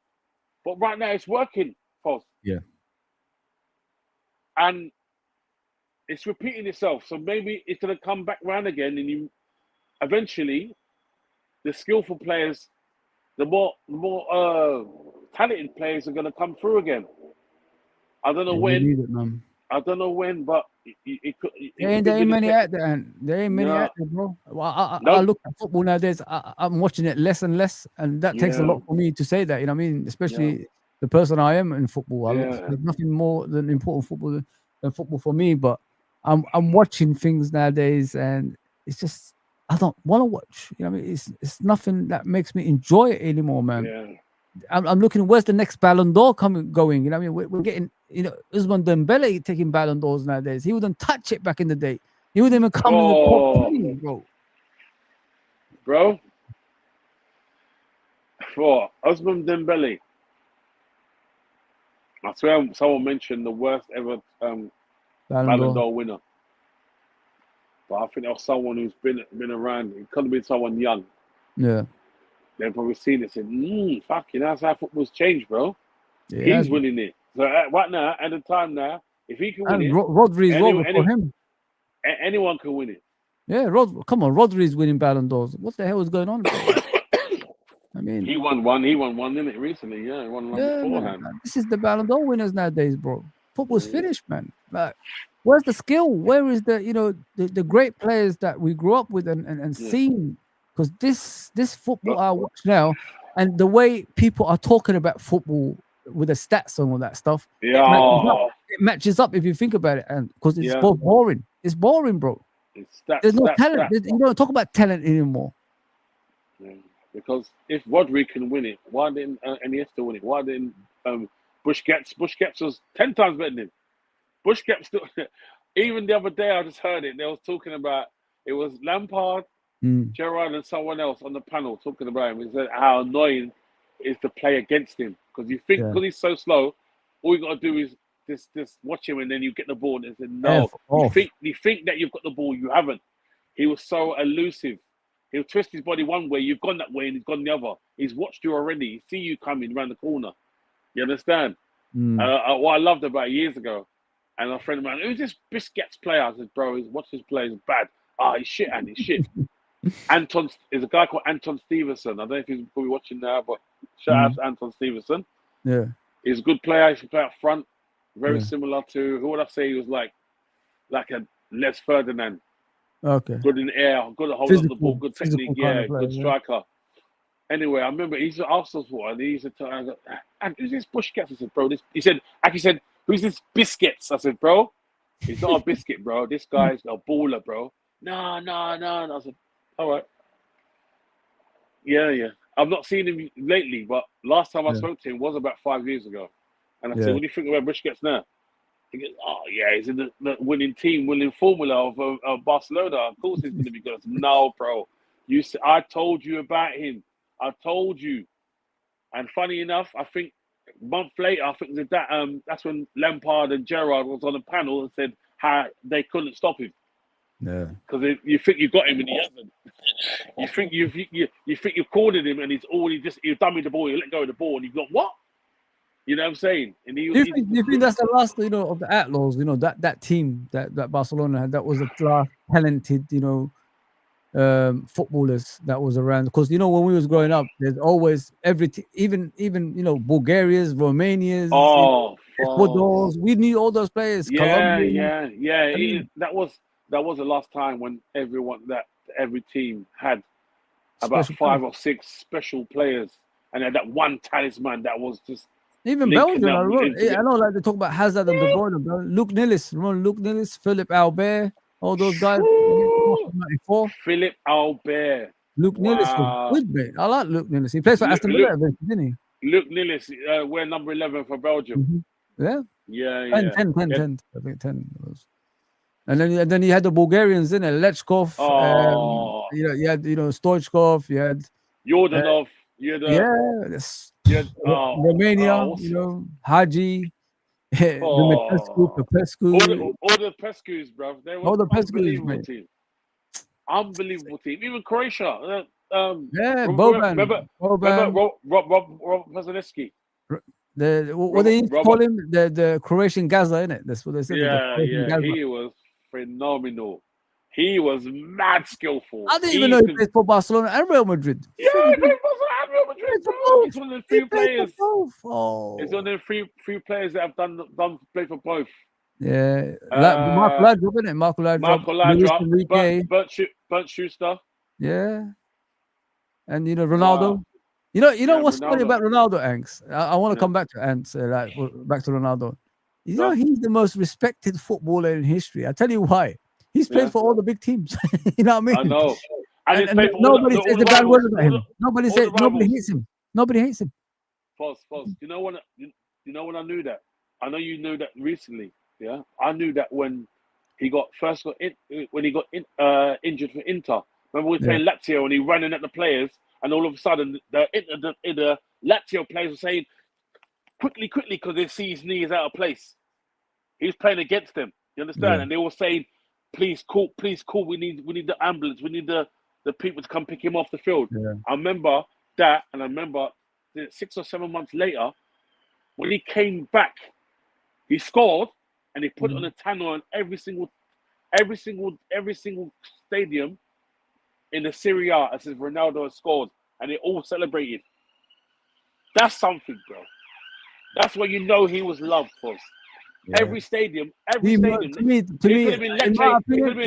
but right now it's working, Foz. Yeah. And it's repeating itself. So maybe it's going to come back round again, eventually the skillful players, the more talented players are going to come through again. I don't know when. Need it, man. I don't know when, but it could. There ain't many out there, and there ain't many out there, bro. Well, I look at football nowadays. I'm watching it less and less, and that takes a lot for me to say that. You know what I mean? Especially the person I am in football. There's nothing more than important football than football for me. But I'm watching things nowadays, and it's just I don't want to watch. You know what I mean? It's nothing that makes me enjoy it anymore, man. Yeah. I'm looking. Where's the next Ballon d'Or going? You know what I mean? We're getting. You know, Ousmane Dembele taking Ballon d'Ors nowadays. He wouldn't touch it back in the day. He wouldn't even come in the top 20, bro. For Ousmane Dembele, I swear someone mentioned the worst ever Ballon d'Or winner. But I think that was someone who's been around. It could have been someone young. Yeah. They've probably seen it and said, fucking, that's how football's changed, bro. Yeah, he's winning it. So right now, at the time now, if he can win it, Rodri's for him. Anyone can win it. Yeah, come on, Rodri's winning Ballon d'Ors. What the hell is going on? I mean, he won one, didn't it, recently? Yeah, he won one beforehand. Man. This is the Ballon d'Or winners nowadays, bro. Football's finished, man. Like, where's the skill? Where is the great players that we grew up with and seen? Because this football I watch now, and the way people are talking about football with the stats and all that stuff, it matches up if you think about it, and because it's both boring. It's boring, bro. There's no talent. You don't talk about talent anymore. Yeah. Because if Rodri can win it, why didn't Iniesta win it? Why didn't Busquets? Busquets was 10 times better than him. Busquets, even the other day, I just heard it. They was talking about it was Lampard, Gerrard, and someone else on the panel talking about him. He said how annoying it is to play against him because you think because he's so slow, all you got to do is just watch him and then you get the ball. And they said no, you think that you've got the ball, you haven't. He was so elusive. He'll twist his body one way, you've gone that way, and he's gone the other. He's watched you already. He see you coming around the corner. You understand? What I loved about years ago, and a friend of mine, who's this Busquets player? I said, bro, watch this player. He's bad. He's shit, and he's shit. Anton is a guy called Anton Stevenson. I don't know if he's probably watching now, but shout out to Anton Stevenson. Yeah. He's a good player. He should play up front. Very similar to, who would I say he was like a Les Ferdinand. Okay. Good in the air, good at holding the ball, good technique, good striker. Anyway, I remember he's an Arsenal supporter, and he used to tell me, and who's this Busquets? I said, bro, he said, who's this Biscuits? I said, bro, he's not a biscuit, bro. This guy's a baller, bro. No. And I said, all right. Yeah. I've not seen him lately, but last time I spoke to him was about 5 years ago. And I said, what do you think about Busquets now? He goes, he's in the winning team, winning formula of Barcelona. Of course he's going to be good. I said, no, bro. I told you about him. I told you. And funny enough, I think a month later, that's when Lampard and Gerrard was on a panel and said how they couldn't stop him. Yeah. Because you think you got him and he hasn't. You think you've cornered him and he's done with the ball. You let go of the ball and you've got what? You know what I'm saying? And do you think that's the last, of the Outlaws? That team that Barcelona had, that was the last talented, footballers that was around. Because when we was growing up, there's always even Bulgarians, Romanians, Ecuadors. We knew all those players. Yeah. That was the last time when every team had about five or six special players, and had that one talisman that was just. Even Belgium, I know, like they talk about Hazard and De Bruyne. Luke Nillis, remember Luke Nillis, Philip Albert, all those guys. Philip Albert. Luke Nillis was good, mate. I like Luke Nillis. He plays for Aston Villa, didn't he? Luke Nillis, we're number 11 for Belgium. Yeah. 10. I think 10 was. And then you had the Bulgarians, in it, Lechkov. You had Stoichkov. You had Yordanov. Romania, Haji, Popescu. All the Pescus, bro. They were unbelievable team. Unbelievable team. Even Croatia. Boban. Remember Rob Pazelski. What they used to call him? The Croatian Gaza, innit? That's what they said. Yeah. He was phenomenal. He was mad skillful. I didn't even know he played for Barcelona and Real Madrid. Yeah, he played for Barcelona and Real Madrid, bro. He's one of the few players. Oh. He's one of the few players that have played for both. Yeah, Marco Laudrup, isn't it? Marco Laudrup, Bert Schuster. Yeah, and Ronaldo. Wow. You know what's funny about Ronaldo, Anks? I want to come back to Anks, back to Ronaldo. He's the most respected footballer in history. I tell you why. He's played for all the big teams. You know what I mean? I know. And nobody says a bad word about him. Nobody hates him. Nobody hates him. False. You know when I knew that? I know you knew that recently. Yeah, I knew that when he got injured for Inter. Remember we were playing Lazio and he ran in at the players, and all of a sudden the Lazio players were saying, quickly, because they see his knee is out of place. He's playing against them. You understand? Yeah. And they were saying, please call. We need the ambulance. We need the people to come pick him off the field. Yeah. I remember that, and I remember 6 or 7 months later when he came back, he scored and he put on a tannoy on every single stadium in the Serie A as if Ronaldo has scored, and they all celebrated. That's something, bro. That's what you know he was loved for. Yeah. Every stadium. To me, it could have been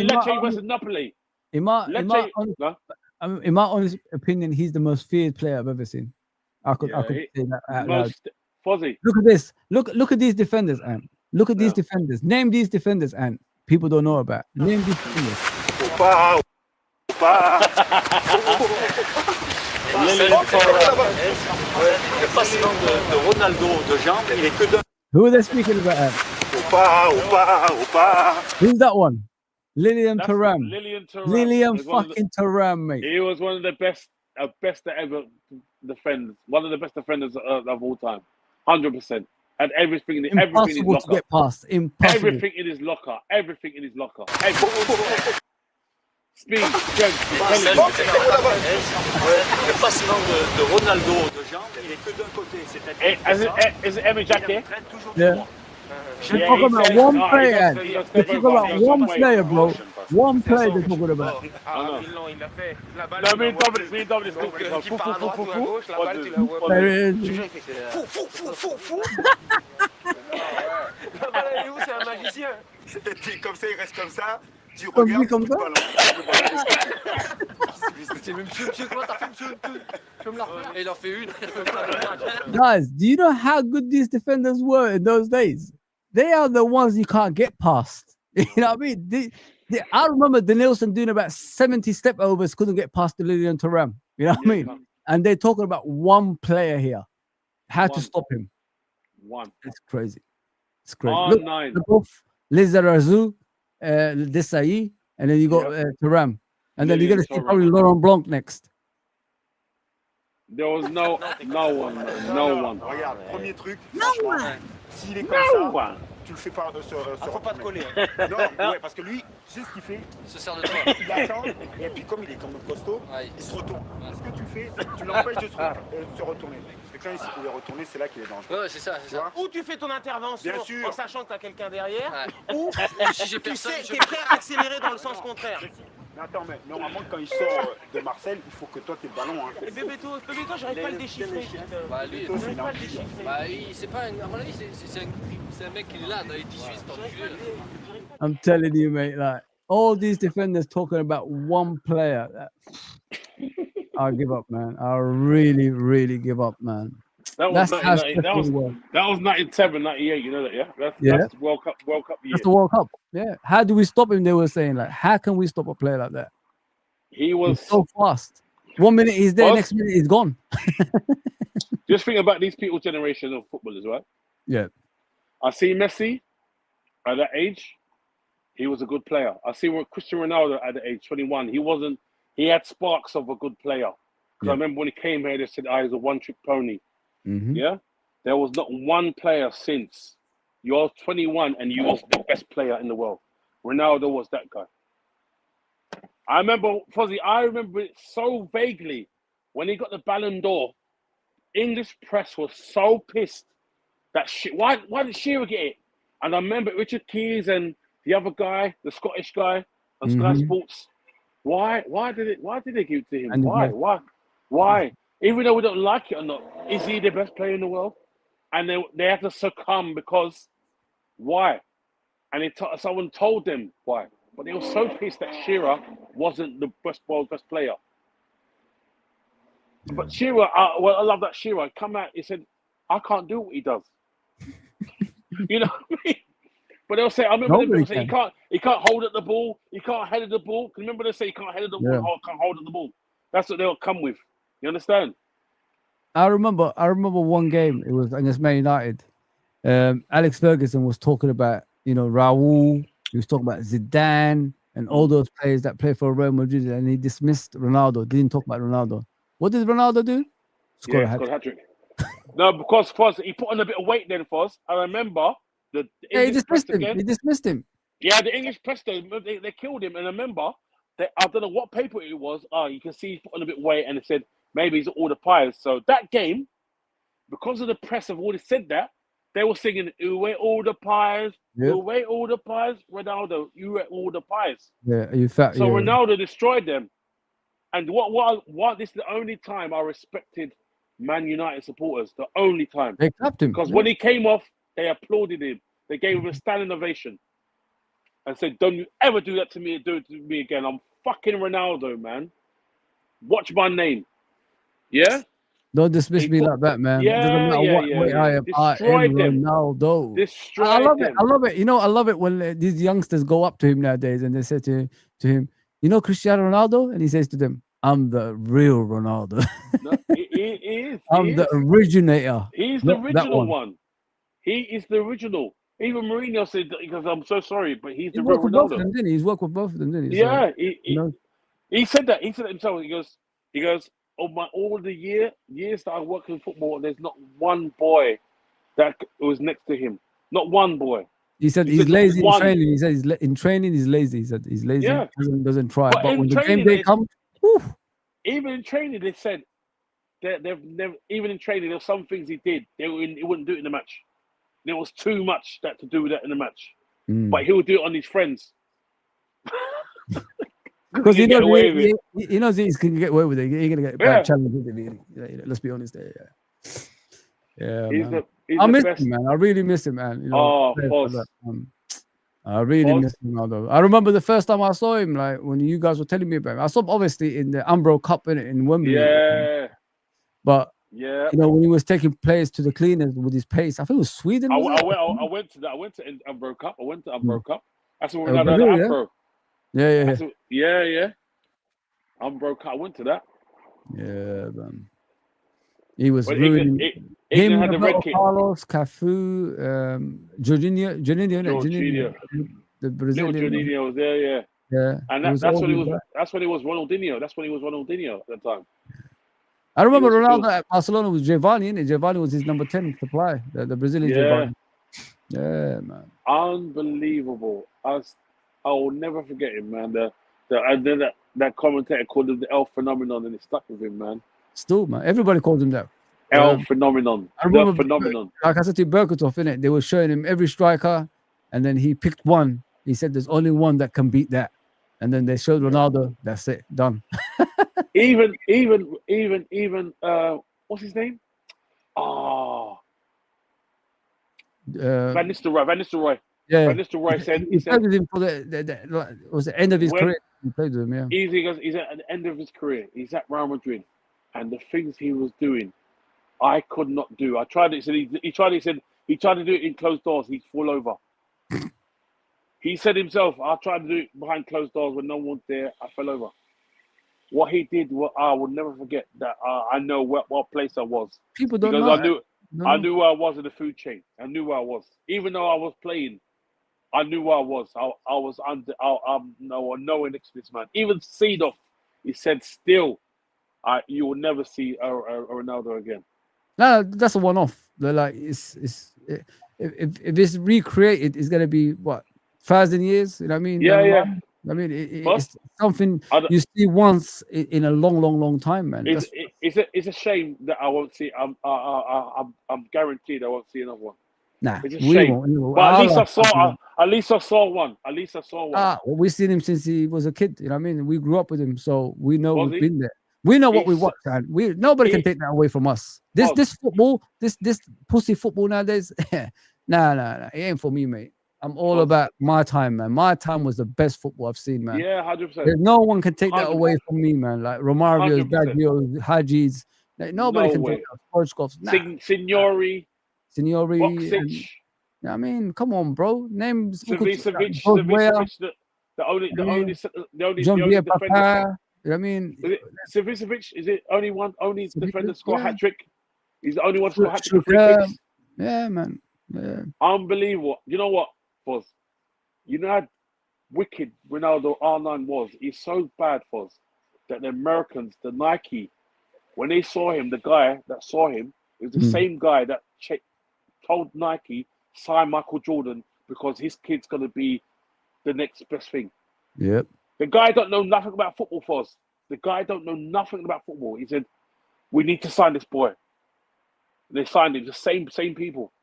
Lecce versus Napoli. In my honest opinion, he's the most feared player I've ever seen. I could say that out loud. Fozzie. Look at this. Look at these defenders, Ant. Look at these defenders. Name these defenders, Ant. People don't know about. Name these defenders. Who are they speaking about, Ant? Who's that one? Lilian Thuram. Lilian fucking Thuram, mate. He was one of the best that ever defend. One of the best defenders of all time. 100%. And everything in his locker. To get past. Impossible. Everything in his locker. Speed, strength, intelligence. Le passement de Ronaldo de jambes, il est que d'un côté. Is it Emma Jacquet? Yeah. They're talking about one player. They're talking about one player, bro. One player they're talking about. Il l'a fait. La balle. Non, mais Dominic, qui part à droite ou à gauche, la balle, tu la vois. Fou. La balle, elle est où? C'est un magicien. Comme ça, il reste comme ça. Tu regardes comme ça. C'est même monsieur, comment t'as fait monsieur? Je me la refais. Et il en fait une. Guys, do you know how good these defenders were in those days? They are the ones you can't get past. You know what I mean? I remember Denilson doing about 70 step overs, couldn't get past the Lilian Thuram. You know what I mean? And they're talking about one player here. How to stop him. One. It's crazy. It's crazy. Look, 9. Both Lizarazu, Desailly, and then you got Thuram. And then you're going to see probably Laurent Blanc next. There was no one. Regarde, premier truc. No one. S'il est comme ça, tu le fais pas faut pas te coller. Non, ouais, parce que lui, tu sais ce qu'il fait. Il se sert de toi. Il attend, et puis comme il est comme costaud, il se retourne. Ce que tu fais, tu l'empêches de se retourner. Parce que quand il est retourné, c'est là qu'il est dangereux. Ouais, c'est ça. Ou tu fais ton intervention en sachant que tu as quelqu'un derrière, ou si j'ai personne, tu es prêt à accélérer dans le sens contraire. Mais attends, mais normalement, quand il sort de Marseille, il faut que toi, tu aies le ballon. Hein. Et Bébéto, j'arrive pas à le déchiffrer. Bah, lui, j'arrive pas à le déchiffrer. Bah, c'est pas à mon avis, c'est un mec qui est là, dans les 18, I'm telling you, mate, like, all these defenders talking about one player. I'll give up, man. I'll really, really give up, man. That was 97, 98, you know that, yeah? That's the World Cup year. That's the World Cup, yeah. How do we stop him? They were saying, like, how can we stop a player like that? He's so fast. 1 minute he's there, next minute he's gone. Just think about these people's generation of footballers, right? Yeah. I see Messi at that age, he was a good player. I see Cristiano Ronaldo at the age 21, he had sparks of a good player. Because I remember when he came here, they said, he's a one-trick pony. Mm-hmm. Yeah, there was not one player since you're 21 and you was the best player in the world. Ronaldo was that guy. I remember, Fozzie, it so vaguely when he got the Ballon d'Or. English press was so pissed that shit. Why did Shearer get it? And I remember Richard Keys and the other guy, the Scottish guy, on Sky Sports. Why did they give it to him? Why? Even though we don't like it or not, is he the best player in the world? And they had to succumb because why? And someone told them why. But they were so pissed that Shearer wasn't the world's best player. But Shearer, I love that Shearer come out. He said, "I can't do what he does." You know what I mean? But they'll say, I remember them say he can't hold at the ball, he can't head at the ball. Remember they say he can't head at the ball, or can't hold at the ball. That's what they'll come with. You understand? I remember one game. It was against Man United. Alex Ferguson was talking about Raul. He was talking about Zidane and all those players that play for Real Madrid, and he dismissed Ronaldo. Didn't talk about Ronaldo. What did Ronaldo do? Score a hat-trick. No, because Foz, he put on a bit of weight then, Foz. I remember he dismissed him. He dismissed him. Yeah, the English press, they killed him. And I remember, I don't know what paper it was. You can see he put on a bit of weight, and it said maybe he's all the pies. So that game, because of the press have already said that, they were singing, "You ate all the pies, you ate all the pies, Ronaldo, you ate all the pies." Yeah, you fat. So Ronaldo destroyed them. And what this is the only time I respected Man United supporters. The only time. They clapped him. Because when he came off, they applauded him. They gave him a standing ovation. And said, "Don't you ever do that to me, do it to me again. I'm fucking Ronaldo, man. Watch my name." Yeah? Don't dismiss me like that, man. Doesn't matter what way I am. Destroyed them. Ronaldo. Destroyed I love them. it. I love it. I love it when these youngsters go up to him nowadays and they say to him, Cristiano Ronaldo? And he says to them, "I'm the real Ronaldo." No, he is. I'm the originator. He's the original one. He is the original. Even Mourinho said that because I'm so sorry, but he's the real Ronaldo. He's worked with both of them, didn't he? Yeah, he said that. He said it himself. He goes, all the years that I work in football, there's not one boy that was next to him. Not one boy. He said he's lazy in training. He said in training he's lazy. He said he's lazy. Yeah. Doesn't try. But when the game day comes, even in training, they said they've never. Even in training, there were some things he did. He wouldn't do it in the match. There was too much to do with that in the match. But he would do it on his friends. Because he knows he can get away with it. He's gonna get bad challenges. Let's be honest there. Yeah. I miss him, man. I really miss him, man. I really miss him, although. I remember the first time I saw him, like when you guys were telling me about him. I saw him obviously in the Umbro Cup in Wembley. Yeah. But when he was taking players to the cleaners with his pace, I think it was Sweden. I went to that. I went to Umbro Cup. Cup. That's when we had the Afro. Yeah. Umbro Cup. I went to that. Yeah, man. He was ruining. Him had the red kit. Carlos, Cafu, Jorginho, the Brazilian. Jorginho was there, yeah. And that's when he was. That's when he was Ronaldinho. That's when he was Ronaldinho at the time. I remember Ronaldo at Barcelona was Giovanni, innit? Giovanni was his number 10 supply, the Brazilian Giovanni. Yeah, man. Unbelievable. I will never forget him, man. That commentator called him the El Phenomenon, and it stuck with him, man. Still, man. Everybody calls him that. El Phenomenon. I remember, the Phenomenon. Like I said to Berkutov, innit? They were showing him every striker, and then he picked one. He said there's only one that can beat that. And then they showed Ronaldo. That's it. Done. even what's his name? Van Nistelrooy. Yeah. Van Nistelrooy said he played with him for the end of his career. He played with him, yeah. He's at the end of his career. He's at Real Madrid, and the things he was doing, I could not do. I tried it. He tried to do it in closed doors. He'd fall over. He said himself, I tried to do it behind closed doors when no one's there. I fell over. What he did, I will never forget that. I know what place I was. People don't know. I knew where I was in the food chain. I knew where I was. Even though I was playing, I knew where I was. I was under. Nowhere next to this man. Even Seedorf, he said, still, you will never see a Ronaldo again. No, that's a one-off. They're like, if it's recreated, it's gonna be what 1,000 years. You know what I mean? Yeah. I mean, it's something you see once in a long time, man. It's a shame that I won't see. I'm guaranteed I won't see another one. Nah, It's a we shame. won't. But at least I saw. At least I saw one. Well, we've seen him since he was a kid. You know what I mean? We grew up with him, so we know we've been there. We know what we watch, and nobody can take that away from us. This football, this pussy football nowadays, nah, it ain't for me, mate. I'm all about my time, man. My time was the best football I've seen, man. Yeah, 100%. No one can take that away from me, man. Like Romario's, 100%. Baggio's, Haji's. Like, nobody can take that. Signori. Boxic. I mean, come on, bro. Names. Savicevic, the only defender. I mean, Savicevic, is it only defender score hat trick? He's the only one to score hat trick for free kicks. Yeah, man. Yeah. Unbelievable. You know what, Foz? You know how wicked Ronaldo R9 was? He's so bad, Foz, that the Americans, the Nike, when they saw him, the guy that saw him, it was the same guy that told Nike, sign Michael Jordan because his kid's going to be the next best thing. Yep. The guy don't know nothing about football, Foz. The guy don't know nothing about football. He said, we need to sign this boy. They signed him, the same people.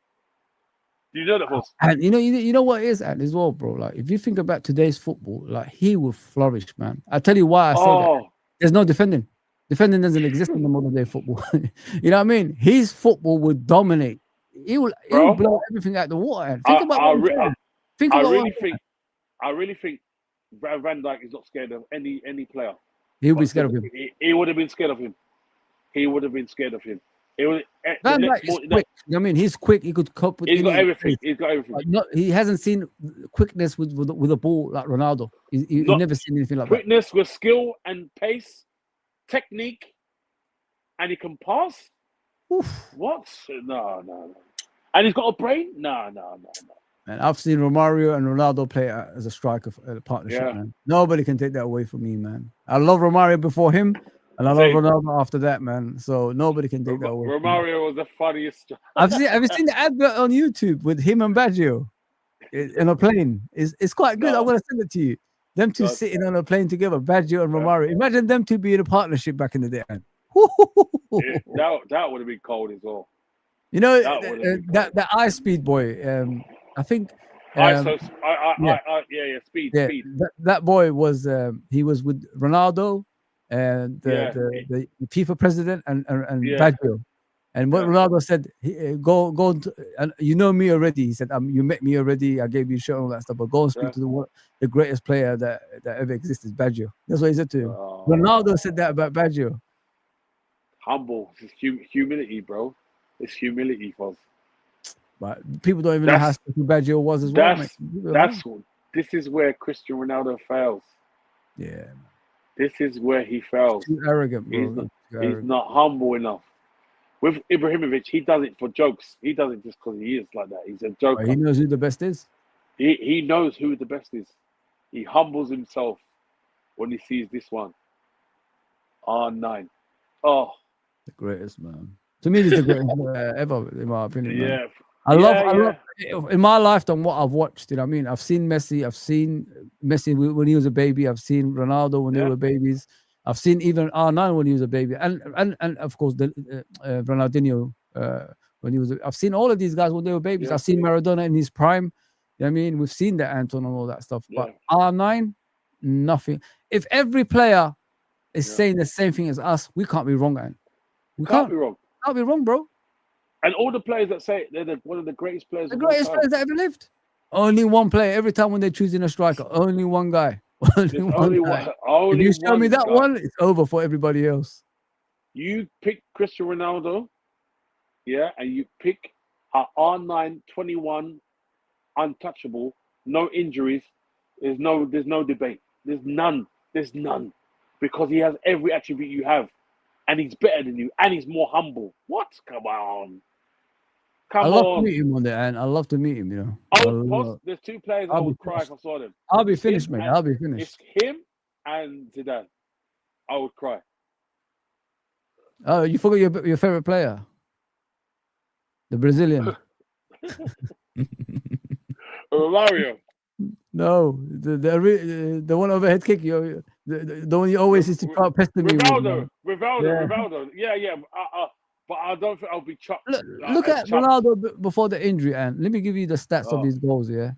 Do you know that, Foz? And you know what it is, as well, bro? Like, if you think about today's football, like, he will flourish, man. I'll tell you why I say that. There's no defending. Defending doesn't exist in the modern day football. You know what I mean? His football would dominate. He will blow everything out the water. Think about I really think Van Dijk is not scared of any player. He'll be scared of him. He would have been scared of him. Van Dijk is quick. I mean, he's quick. He could cope with. He's got everything. He hasn't seen quickness with a ball like Ronaldo. He's never seen anything like quickness with skill and pace, technique, and he can pass. Oof. What? No. And he's got a brain? No. And I've seen Romario and Ronaldo play as a striker partnership, man. Nobody can take that away from me, man. I love Romario before him, and I love Ronaldo after that, man. So nobody can take that away. Romario was the funniest. Have you seen the advert on YouTube with him and Baggio in a plane? It's quite good. I'm gonna send it to you. Them two sitting on a plane together, Baggio and Romario. Imagine them two being a partnership back in the day, man. That would have been cold as well. You know that ice speed boy. I think. Speed. That boy was. He was with Ronaldo, and the FIFA president and Baggio. And what Ronaldo said, go, and you know me already. He said, you met me already. I gave you a shirt and all that stuff. But go and speak to the greatest player that ever existed, Baggio. That's what he said to him. Ronaldo said that about Baggio. Humble. It's humility, bro. It's humility, Foz. But people don't even know how special Baggio was as well. This is where Cristiano Ronaldo fails. Yeah. This is where he fails. Too arrogant, bro. He's not humble enough. With Ibrahimovic, he does it for jokes. He does it just because he is like that. He's a joker. He knows who the best is. He knows who the best is. He humbles himself when he sees this one. R9. Oh. The greatest, man. To me, he's the greatest ever, in my opinion. Yeah. Man. I love in my lifetime what I've watched. You know what I mean? I've seen Messi. I've seen Messi when he was a baby. I've seen Ronaldo when they were babies. I've seen even R9 when he was a baby, and of course the Ronaldinho when he was. I've seen all of these guys when they were babies. I've seen Maradona in his prime. You know what I mean? We've seen that, Anton, and all that stuff. But R9, nothing. If every player is saying the same thing as us, we can't be wrong, man. We can't be wrong. Can't be wrong, bro. And all the players that say they're one of the greatest players. The greatest players that ever lived. Only one player every time when they're choosing a striker. Only one guy. Only one guy. If you show me that one, it's over for everybody else. You pick Cristiano Ronaldo, and you pick our R9 21 untouchable, no injuries. There's no debate. There's none. Because he has every attribute you have. And he's better than you, and he's more humble. What? Come on. I love to meet him one day, and I love to meet him, you know. There's two players I would cry if I saw them. I'll be finished, mate. I'll be finished. It's him and Zidane. I would cry. Oh, you forgot your favorite player? The Brazilian. Mario. No, the one overhead kick. The one you always used to try pester me. Rivaldo. Yeah. but I don't think I'll be chucked. Look at Ronaldo before the injury, and let me give you the stats of his goals. Yeah,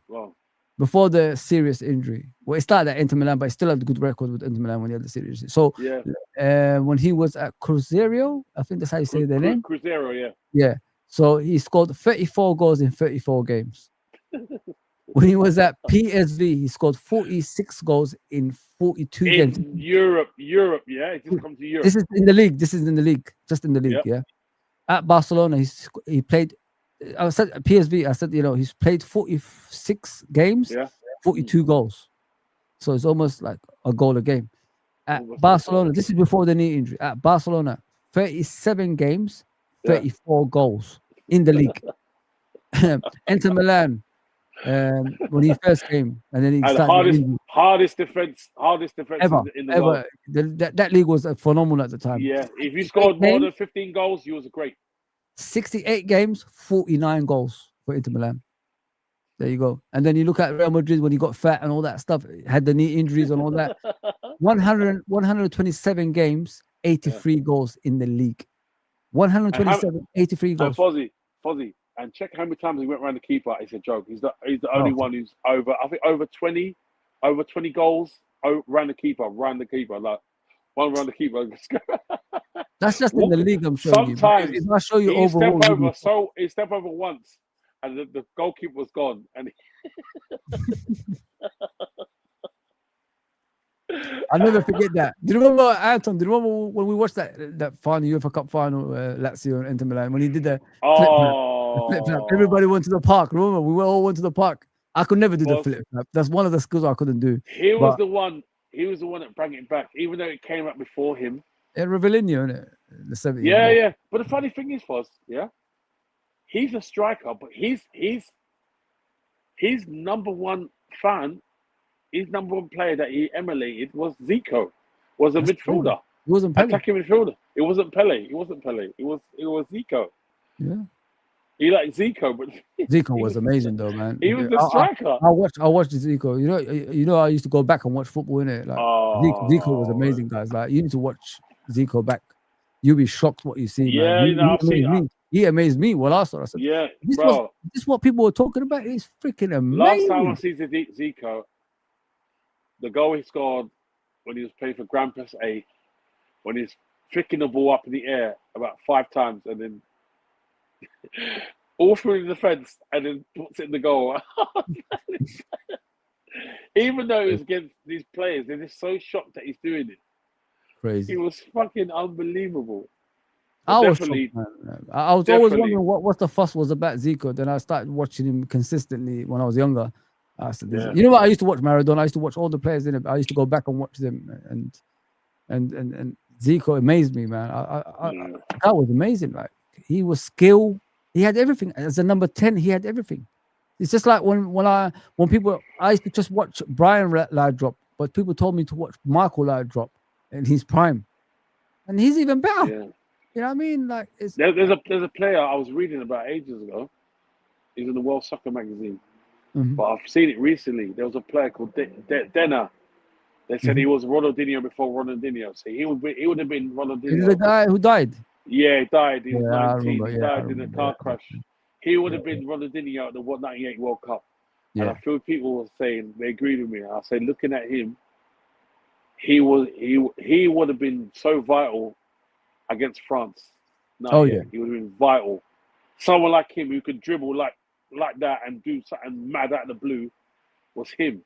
before the serious injury. Well, it started at Inter Milan, but he still had a good record with Inter Milan when he had the serious. So when he was at Cruzeiro, I think that's how you say their name. Cruzeiro, yeah. Yeah. So he scored 34 goals in 34 games. When he was at PSV, he scored 46 goals in 42 games. In Europe, yeah. He just come to Europe. This is in the league. Just in the league, yeah. At Barcelona, he played. I said at PSV. I said, he's played 46 games, 42 goals. So it's almost like a goal a game. At Barcelona, this is before the knee injury. At Barcelona, 37 games, 34 goals in the league. Inter Milan, when he first came, and then he started hardest defense ever in the world. That league was phenomenal at the time. Yeah, if you scored more than 15 goals, you was great. 68 games, 49 goals for Inter Milan. There you go. And then you look at Real Madrid when he got fat and all that stuff, had the knee injuries and all that. 127 games, 83 goals in the league. 83 goals. And Fozzie, and check how many times he went around the keeper. It's a joke. He's the only one who's over 20 goals around the keeper. Like one around the keeper. That's just in the league, I'm showing Sometimes you. If I show you overall, he stepped over once, and the goalkeeper was gone. And I'll never forget that. Do you remember, Anton? Do you remember when we watched that final UEFA Cup final, Lazio and Inter Milan, when he did the flip flap? Everybody went to the park. Remember, we all went to the park. I could never do the flip flap. That's one of the skills I couldn't do. He was the one that brought it back, even though it came up before him. Yeah, Rivellino, isn't it? The 70s. Yeah. But the funny thing is, he's a striker, but his number one fan, his number one player that he emulated was Zico, was a midfielder. It wasn't Pele. Attacking midfielder. It wasn't Pele. It was Zico. Yeah. He liked Zico, but Zico was amazing though, man. He was the striker. I watched Zico. You know, I used to go back and watch football in it. Like Zico was amazing, guys. Like you need to watch Zico back. You'll be shocked what you see. Yeah, man. He amazed me. Well, I said, bro. This is what people were talking about. It's freaking amazing. Last time I see Zico, the goal he scored when he was playing for Grand Press A, when he's flicking the ball up in the air about 5 times and then all through the defense and then puts it in the goal. Even though it was against these players, they're just so shocked that he's doing it. Crazy. It was fucking unbelievable. I was always wondering what the fuss was about Zico. Then I started watching him consistently when I was younger. I said, you know what? I used to watch Maradona. I used to watch all the players in it. I used to go back and watch them, and Zico amazed me, man. That was amazing. Like he was skilled. He had everything. As a number 10, he had everything. It's just like when people, I used to just watch Brian Laudrup, but people told me to watch Michael Laudrup in his prime, and he's even better. Yeah. You know what I mean? Like there's a player I was reading about ages ago. He's in the World Soccer magazine, but I've seen it recently. There was a player called Denner. They said he was Ronaldinho before Ronaldinho. So he would have been Ronaldinho. He's the guy who died. Yeah, he died. He was 19. He died in a car crash. He would have been Ronaldinho at the 98 World Cup. Yeah. And I feel people were saying they agreed with me. I said, looking at him, he would have been so vital against France. He would have been vital. Someone like him who could dribble like that and do something mad out of the blue was him.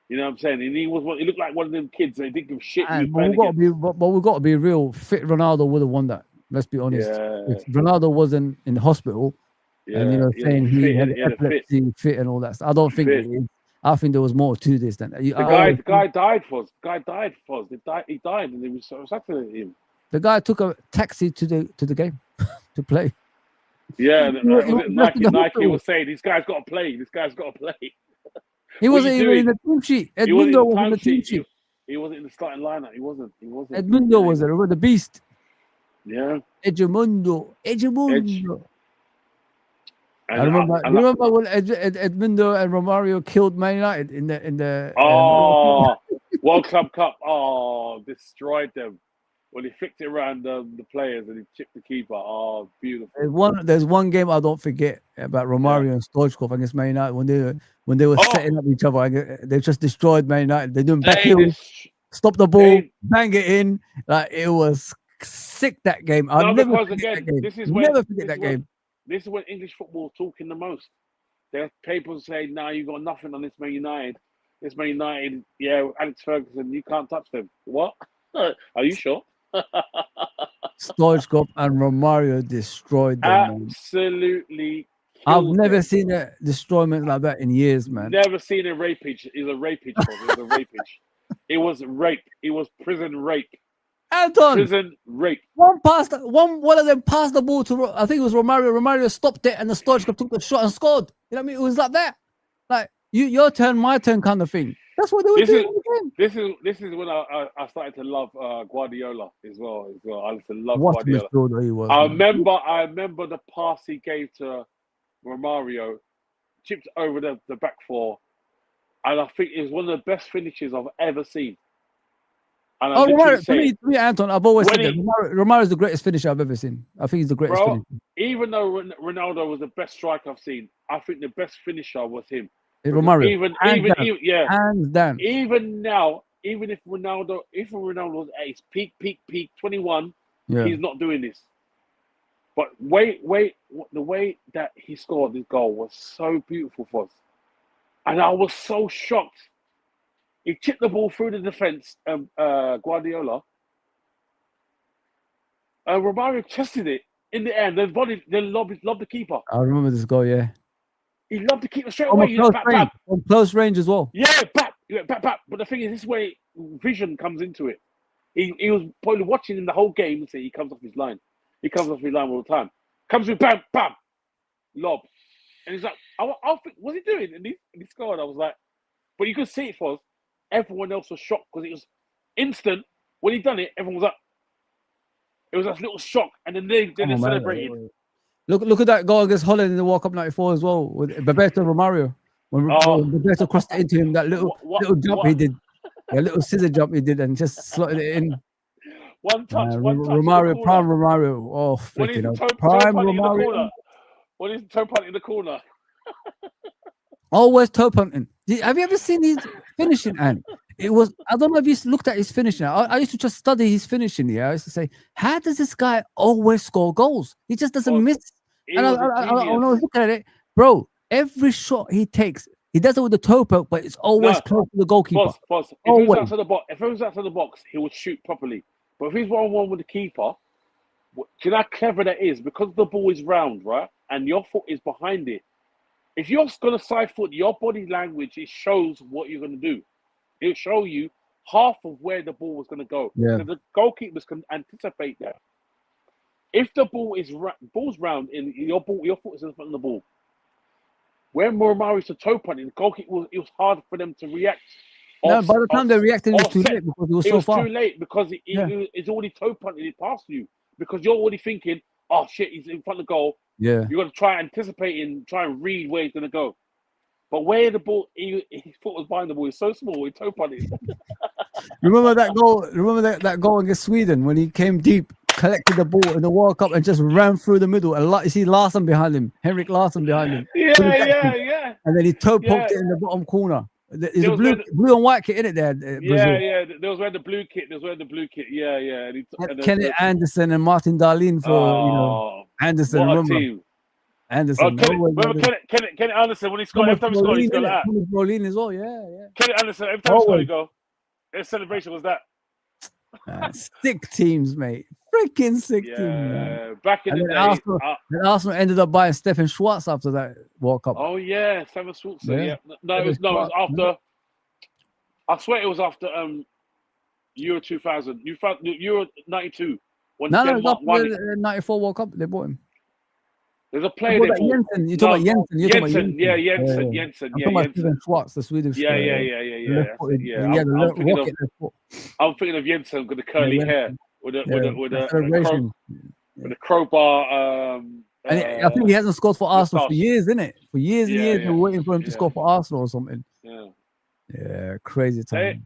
You know what I'm saying? And he looked like one of them kids. They didn't give shit. But we've got to be real. Fit Ronaldo would have won that. Let's be honest. Yeah. If Ronaldo wasn't in the hospital, and saying he had epilepsy, fit and all that stuff, I don't think it is. I think there was more to this than the guy died. Foz. He died, and they was assassinated him. The guy took a taxi to the game to play. Yeah, Nike was saying this guy's got to play. He wasn't even in the team sheet. Edmundo was in the team sheet. He wasn't in the starting lineup. He wasn't. Edmundo was there. The beast. Yeah. Edmundo. I remember. You remember when Edmundo and Romario killed Man United in the World Club Cup? Oh, destroyed them. when he flicked it around the players and he chipped the keeper. Oh, beautiful. There's one game I don't forget about Romario and Stoichkov against Man United when they were setting up each other. They just destroyed Man United. They're doing back heels, stop the ball, bang it in. Like, it was sick, that game. I'll never forget that game. This is when English football talking the most. Their papers say, "No, you got nothing on this Man United. This Man United, Alex Ferguson, you can't touch them." What? Are you sure? Stoichkov and Romario destroyed them. Absolutely. I've never seen a destroyment like that in years, man. Never seen a rapage. It was a rapage. It was a rapage. It was rape. It was prison rape. Anton, prison rape. One of them passed the ball to, I think it was Romario. Romario stopped it, and the Stoichkov took the shot and scored. You know what I mean? It was like that, like your turn, my turn kind of thing. That's what they were doing. This is when I started to love Guardiola as well. I used to love what Guardiola. Midfielder he was. I remember the pass he gave to Romario, chipped over the back four, and I think it was one of the best finishes I've ever seen. And Romario, to me, Anton, I've always said that Romario is the greatest finisher I've ever seen. I think he's the greatest finisher. Even though Ronaldo was the best striker I've seen, I think the best finisher was him. Romario, hands down. Even now, even if Ronaldo was at his peak 21, he's not doing this. But the way that he scored this goal was so beautiful for us, and I was so shocked. He chipped the ball through the defense, Guardiola. Romario chested it in the air, then lobbed the keeper. I remember this goal, yeah. He lobbed the keeper straight away. On close range as well. Yeah, back. But the thing is, this is where vision comes into it. He was probably watching him the whole game and say he comes off his line. He comes off his line all the time. Comes with bam, lob. And he's like, I think, what's he doing? And he scored. I was like, but you could see it for us. Everyone else was shocked because it was instant. When he done it, everyone was like, it was a little shock. And then they celebrated. Look at that goal against Holland in the World Cup '94 as well with Bebeto Romario. When Bebeto crossed it into him, that little jump he did, a little scissor jump he did, and just slotted it in. One touch. Romario, prime Romario. Oh, freaking prime Romario. When he's toe punting in the corner. Always toe punting. Have you ever seen his finishing? And it was, I don't know if you looked at his finishing. I used to just study his finishing. Yeah, I used to say, how does this guy always score goals? He just doesn't miss. And I was looking at it, bro. Every shot he takes, he does it with the toe poke, but it's always close to the goalkeeper. If he was outside the box, he would shoot properly. But if he's 1-on-1 with the keeper, do you know how clever that is? Because the ball is round, right, and your foot is behind it. If you're going to side foot, your body language, it shows what you're going to do. It'll show you half of where the ball was going to go. Yeah. So the goalkeepers can anticipate that. If the ball's round and your foot is in front of the ball, when Romario to toe punting, the goalkeeper it was hard for them to react. No, by the time they reacted, it was too late because it was so far. It was too late because it's already toe punted it past you because you're already thinking, oh shit, he's in front of the goal. Yeah, you're gonna try anticipate and try and read where he's gonna go. But where the ball, his foot was behind the ball. It's so small. He toe punted. Remember that goal? Remember that goal against Sweden when he came deep, collected the ball in the World Cup and just ran through the middle. And you see Larsson behind him, Henrik Larsson behind him. Yeah. And then he toe poked it in the bottom corner. There's a blue and white kit in it there. Yeah. There was wearing the blue kit. Yeah. And Kenneth Anderson and Martin Dahlin for Anderson. What remember? a team. Anderson. Kenneth Anderson when he scored. Every time he scored, he's got that. Brolin as well. Yeah. Kenneth Anderson. Every time he scored, he go. His celebration was that. Sick teams, mate. Freaking sick teams. Yeah, back in the day. Arsenal ended up buying Stefan Schwartz after that World Cup. Oh yeah, Stefan Schwartz. Yeah. No, it was after. I swear it was after Euro 2000. Euro 92. When Denmark won the 94 World Cup. They bought him. There's a player there. Jensen. You're talking about Jensen. Jensen. I'm talking about Stefan Schwartz, the Swedish. Yeah. I'm thinking of Jensen with the curly hair, with a crowbar. And I think he hasn't scored for Arsenal for years, isn't it? For years and years, we're waiting for him to score for Arsenal or something. Yeah. Yeah, crazy time.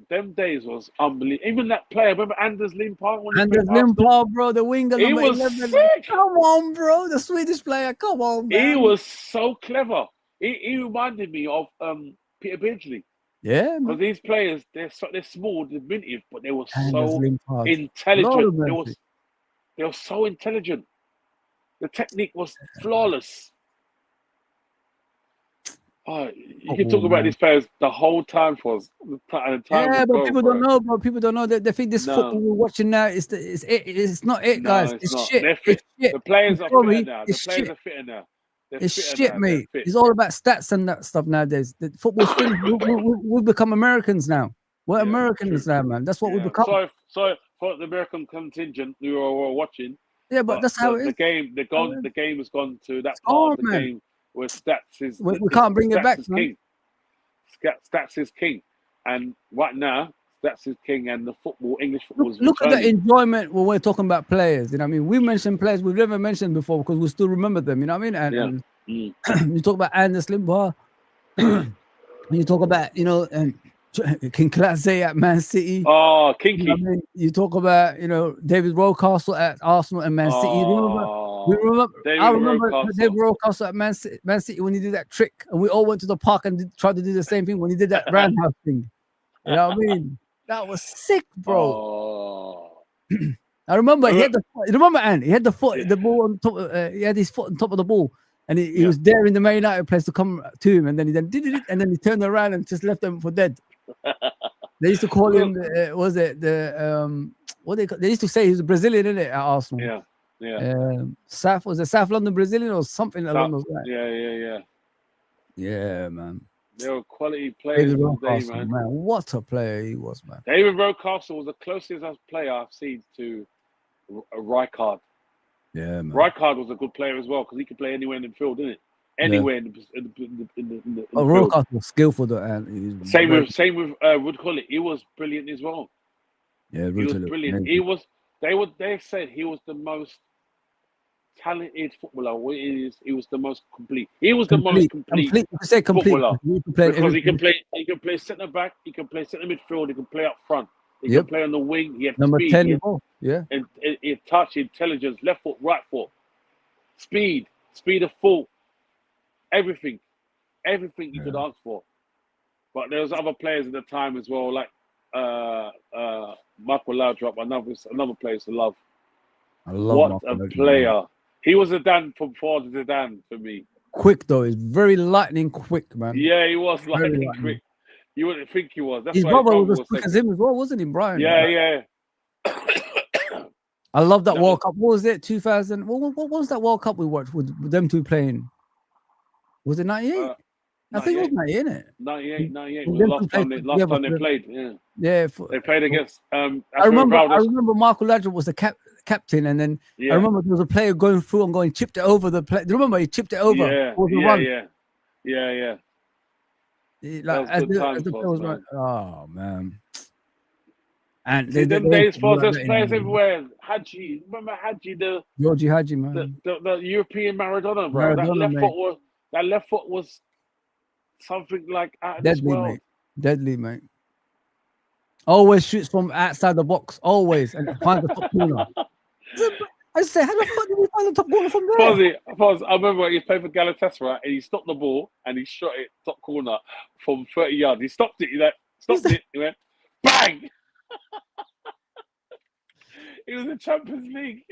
Them days was unbelievable. Even that player, remember Anders Limpar? Anders Limpar, bro, the winger He number was 11. sick. Come on, bro, the Swedish player. Come on, man. He was so clever. He reminded me of Peter Beardsley. Yeah, because these players they're small, diminutive, but they were Anders so Limpar. intelligent. They were so intelligent. The technique was flawless. Oh, you can talk about these players the whole time for us. Yeah, but people don't know, bro. People don't know that they think this football we're watching now is it's not it, guys. It's not. shit. They're fit. It's shit. The players are fitter now. The It's players shit. are fitter now. It's shit, mate. It's all about stats and that stuff nowadays. The football's finished. We become Americans now. We're Americans now, man. That's what we become. Sorry for the American contingent who are watching. Yeah, but that's how it is. The game has gone to that part of the game where stats is. We can't bring it back, man. King. Stats is king, and right now stats is king, and the English football is look at the enjoyment when we're talking about players. You know what I mean? We mentioned players we've never mentioned before because we still remember them. You know what I mean? And you talk about Anders Limpar. You talk about King Clase at Man City. Oh, Kinky. You know what I mean? You talk about David Rocastle at Arsenal and Man City. I remember David Rocastle at Man City when he did that trick, and we all went to the park and tried to do the same thing when he did that roundhouse thing. You know what I mean? That was sick, bro. I remember he had the ball on top. He had his foot on top of the ball, and he was daring the Man United players to come to him, and then he did it, and then he turned around and just left them for dead. They used to call him. They used to say he was a Brazilian, innit, at Arsenal. Was it South London Brazilian or something along those lines? Yeah, man. They were quality players in the day, man. What a player he was, man. David Rocastle was the closest player I've seen to a Rijkaard. Yeah, man. Rijkaard was a good player as well because he could play anywhere in the field, didn't it? Anywhere in the Rocastle was skillful though, and same with Wood Collett. He was brilliant as well. Yeah, he was brilliant. They said he was the most talented footballer. He was the most complete. He was the most complete footballer because he can play centre back, he can play centre midfield, he can play up front, he can play on the wing. He had number speed, 10, and touch, intelligence, left foot, right foot, speed of foot, everything you could ask for. But there was other players at the time as well, like Michael Laudrup, another player to love. I love what a player. Man. He was Zidane from before Zidane for me. Quick though, he's very lightning quick, man. Yeah, he was lightning quick. You wouldn't think he was. That's his why brother was as quick as him as well, wasn't he, Brian? Yeah. I love that World Cup. What was it? 2000. What was that World Cup we watched with them two playing? Was it 98? I think it was 98, innit? 98 was the last time they played. Yeah. They played against. I remember Michael Laudrup was the captain, and then I remember there was a player going through and going chipped it over the play. Do you remember he chipped it over? Yeah. As the player was running. Oh man. And them days for there's players everywhere. Hadji, remember Hadji, Georgie Hadji, man. The European Maradona, bro. That left foot was something like out of this world. Deadly, mate. Always shoots from outside the box, always, and finds the top corner. I say, how the fuck did he find the top corner from there? I remember he played for Galatasaray and he stopped the ball and he shot it top corner from 30 yards. He stopped it. He went bang. It was the Champions League.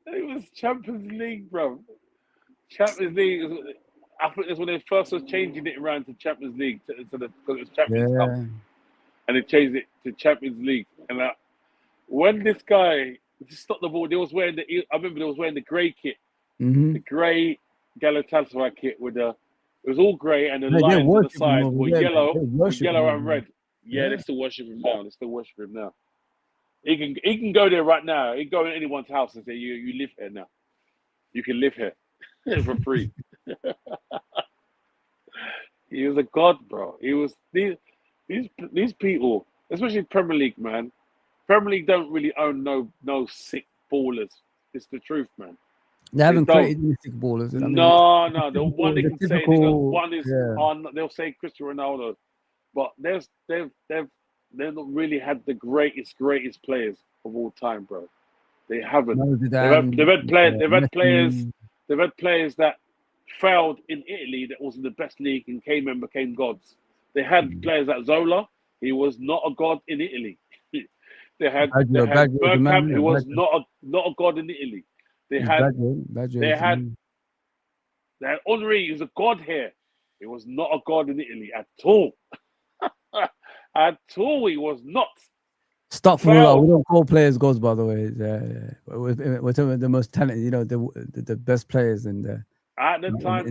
It was Champions League, bro. Champions League. I think that's when they first was changing it around to Champions League because it was Champions Cup, and they changed it to Champions League. And when this guy stopped the ball, I remember they was wearing the grey kit, the grey Galatasaray kit with it was all grey and the lines on the side were yellow and red. Yeah, they still worship him now. He can go there right now. He can go in anyone's house and say, "You live here now. You can live here for free." He was a god, bro. He was these people, especially Premier League, man. Premier League don't really own no sick ballers. It's the truth, man. They haven't created any sick ballers. No. The one they can say, typical, one is, they'll say Cristiano Ronaldo, but they've not really had the greatest players of all time, bro. They haven't. They've had players that failed in Italy that was in the best league and came and became gods. They had players like Zola. He was not a god in Italy. They had Bergkamp, who was not a god in Italy. They had Henry, who's a god here. He was not a god in Italy at all. At all, he was not. Stop for all. We don't call players gods, by the way. We're talking about the most talented, the best players in the. At the time,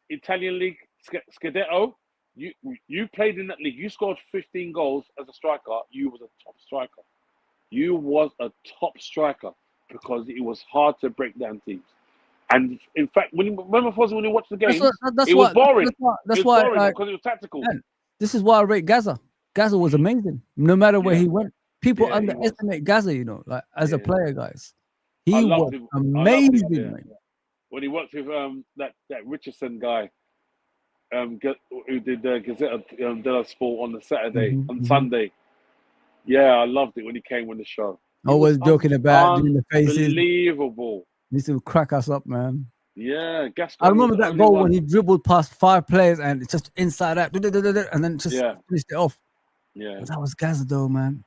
Italian league, Scudetto. You played in that league. You scored 15 goals as a striker. You was a top striker. You was a top striker because it was hard to break down teams. And in fact, when you watch the game, it was boring. That's why because it was tactical. Man, this is why I rate Gaza. Gaza was amazing. No matter where he went, people underestimate Gaza. As a player, guys, he was amazing. Man. When he worked with that Richardson guy, who did the Gazzetta dello Sport on the Sunday. Yeah, I loved it when he came on the show. Always joking about doing the faces. Unbelievable. He used to crack us up, man. Yeah, I remember that goal when he dribbled past 5 players and it's just inside out, and then just finished it off. Yeah, that was Gaza, though, man.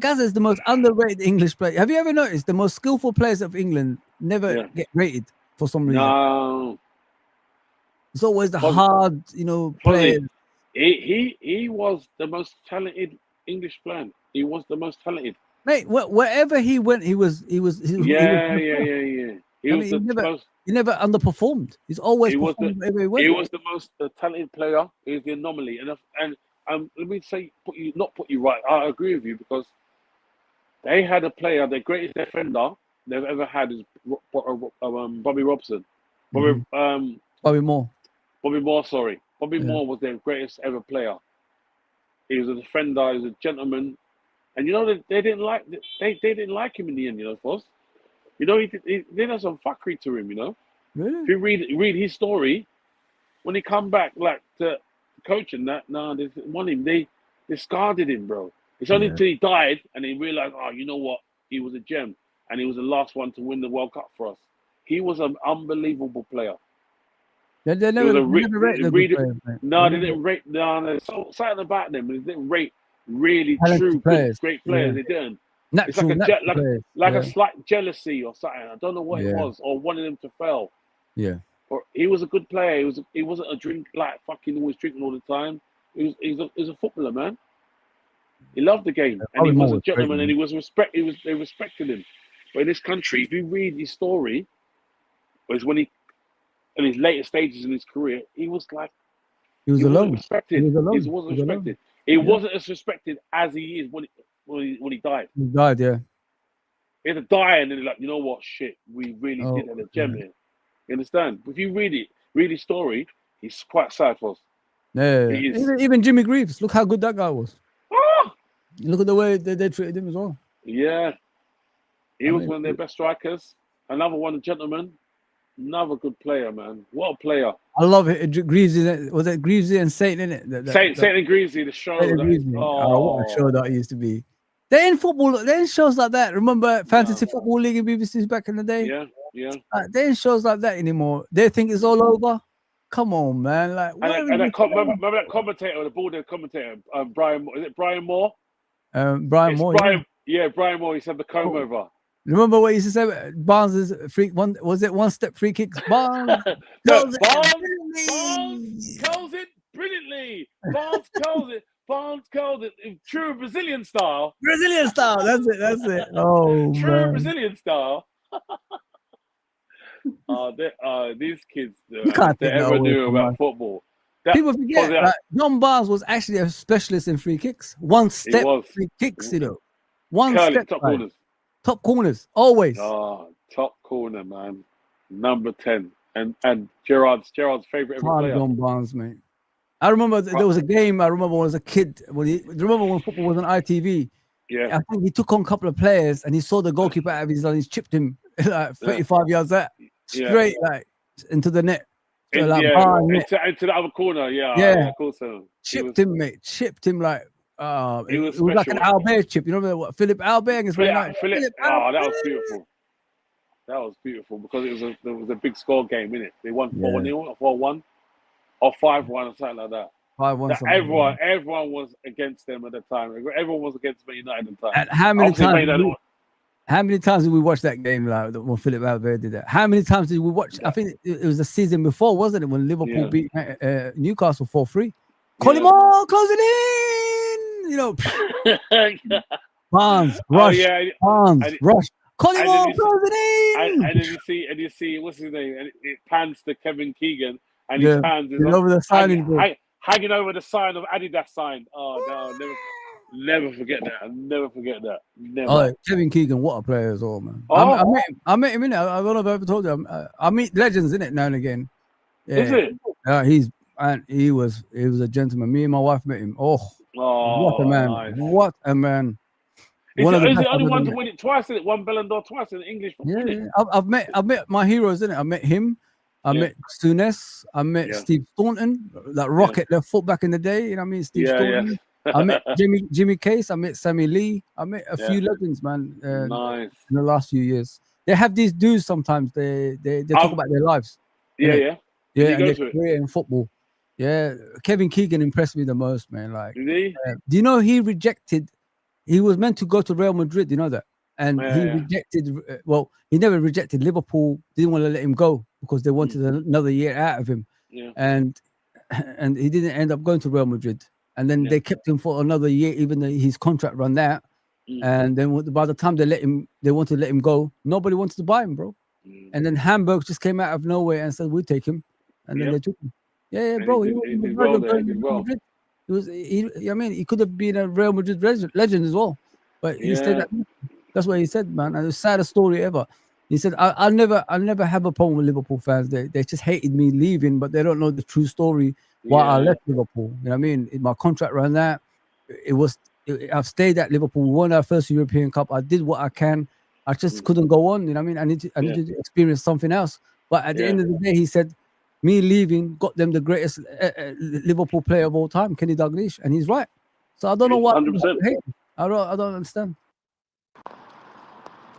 Gaza is the most underrated English player. Have you ever noticed the most skillful players of England never get rated for some reason? No. It's always the hard, players. He was the most talented English player. He was the most talented. Mate, wherever he went, he was. He never underperformed. He's always performed wherever he went. He was the most talented player. He was the anomaly. And let me say, put you right. I agree with you because they had a player, the greatest defender they've ever had is Bobby Robson. Bobby Moore. Sorry, Bobby Moore was their greatest ever player. He was a defender. He was a gentleman. And they didn't like him in the end, Foss. He did have some fuckery to him, Really? If you read his story, when he come back to coaching they want him. They discarded him, bro. It's only until he died and he realized, you know what? He was a gem and he was the last one to win the World Cup for us. He was an unbelievable player. They never rated players, no, they didn't rate. No, there's something about them. They didn't rate really true great players. They didn't. It's like a slight jealousy or something. I don't know what it was, or wanting them to fail. Yeah. Or he was a good player. He wasn't a drink fucking always drinking all the time. He was a footballer, man. He loved the game, and he was a gentleman, and they respected him. But in this country, if you read his story, was when he, in his later stages in his career, he was alone. Respected. He wasn't respected. He wasn't as respected as he is when he died. He died, yeah. He had to die, and then like, you know what? Shit, we really did have a gem here. You understand? If you read his story, he's quite sad for us. Yeah. Even Jimmy Greaves, look how good that guy was. Look at the way they treated him as well. Yeah. He was one of their best strikers. Another one, a gentleman. Another good player, man. What a player. I love it. Greavesy, was it Greavesy and Satan, innit? Satan and Greavesy, the show. What a show that used to be. They're in football. They're in shows like that. Remember Fantasy Football League in BBC's back in the day? Yeah. They're in shows like that anymore. They think it's all over. Come on, man. Remember that commentator, the bald-headed commentator, Brian. Is it Brian Moore? Brian Moore. Brian Moore. He said the comb over. Remember what he used to say? Barnes' one-step free kicks. Barnes curls it brilliantly. Barnes curls it in true Brazilian style. That's it. Oh, true man. Brazilian style. These kids, they ever knew about football. People forget that John Barnes was actually a specialist in free kicks. One-step free kicks, One step. Top corners, always. Top corner, man. Number 10. And Gerard's favourite ever player. John Barnes, mate. I remember there was a game, I remember when I was a kid. Remember when football was on ITV? Yeah. I think he took on a couple of players and he saw the goalkeeper out of his line, he chipped him like 35 yards out, straight like into the net. So, into the other corner. Yeah, of course. Chipped him, mate. Chipped him like it was like an Albert chip. You know what? Philip Albert against Man United. That was beautiful. That was beautiful because there was a big score game, innit? They won 4-0 or 4-1 or 5-1 or something like that. 5-1. Everyone was against them at the time. Everyone was against Man United at the time. And how many times did we watch that game like when Philip Albert did that? How many times did we watch? I think it was the season before, wasn't it? When Liverpool beat Newcastle 4-3. Call him on, close it in. You know, Barnes, Rush, Rush. Call him on, close it in. And you see, what's his name? And it pans to Kevin Keegan, and his hands is over the signing board. Hanging over the sign of Adidas sign. Oh no, never forget that. I'll never forget that. Never. Oh, Kevin Keegan, what a player as well, man. I met him in it. I don't know if I ever told you. I meet legends in it now and again. Yeah. Is it? He was a gentleman. Me and my wife met him. Oh what a man! Nice. What a man! He's the only one to win it twice. In it, won Ballon d'Or twice in English. Yeah. I've met my heroes in it. I met him. I met Souness. I met Steve Staunton, that rocket left foot back in the day. You know what I mean? Steve Staunton. I met Jimmy Case. I met Sammy Lee. I met a few legends, man. Nice. In the last few years, they have these dudes. Sometimes they talk about their lives. Yeah. And their career in football. Yeah, Kevin Keegan impressed me the most, man. Like, did he? Do you know he rejected? He was meant to go to Real Madrid. You know that, and he rejected. Well, he never rejected. Liverpool didn't want to let him go because they wanted another year out of him. Yeah. And he didn't end up going to Real Madrid. And then they kept him for another year, even though his contract ran out. And then by the time they wanted to let him go, nobody wanted to buy him, bro. And then Hamburg just came out of nowhere and said, "We'll take him," and then they took him. Yeah, bro. He did well. He could have been a Real Madrid legend as well, but he stayed at. That's what he said, man. And the saddest story ever. He said, "I'll never have a problem with Liverpool fans. They just hated me leaving, but they don't know the true story why I left Liverpool. You know what I mean? My contract ran out. I've stayed at Liverpool. We won our first European Cup. I did what I can. I just couldn't go on. You know what I mean? I need to experience something else. But at the end of the day, he said, me leaving got them the greatest Liverpool player of all time, Kenny Dalglish, and he's right. So I don't know what 100%. I don't understand.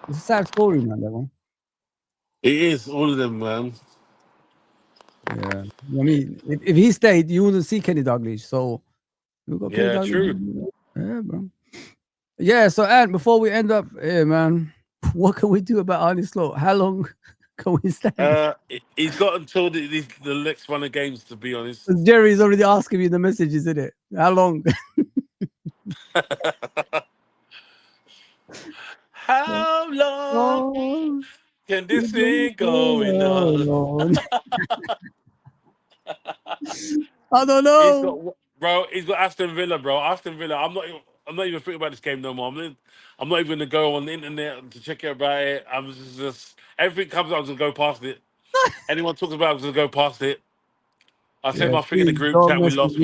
It's a sad story, man. That one. It is all of them, man. Yeah, I mean, if he stayed, you wouldn't see Kenny Dalglish. So we got Kenny Dalglish. True. Yeah, bro. Yeah. So, and before we end up, man, what can we do about Arne Slot? How long can we stay? He's got until the next run of games, to be honest. Jerry's already asking me the messages, isn't it? How long? How long can this thing going on? I don't know. He's got Aston Villa, bro. Aston Villa. I'm not even thinking about this game no more. I'm not even gonna go on the internet to check about it. I'm just everything comes up, I'm gonna go past it. Anyone talks about it, I'm gonna go past it. I sent my thing in the group chat. We lost.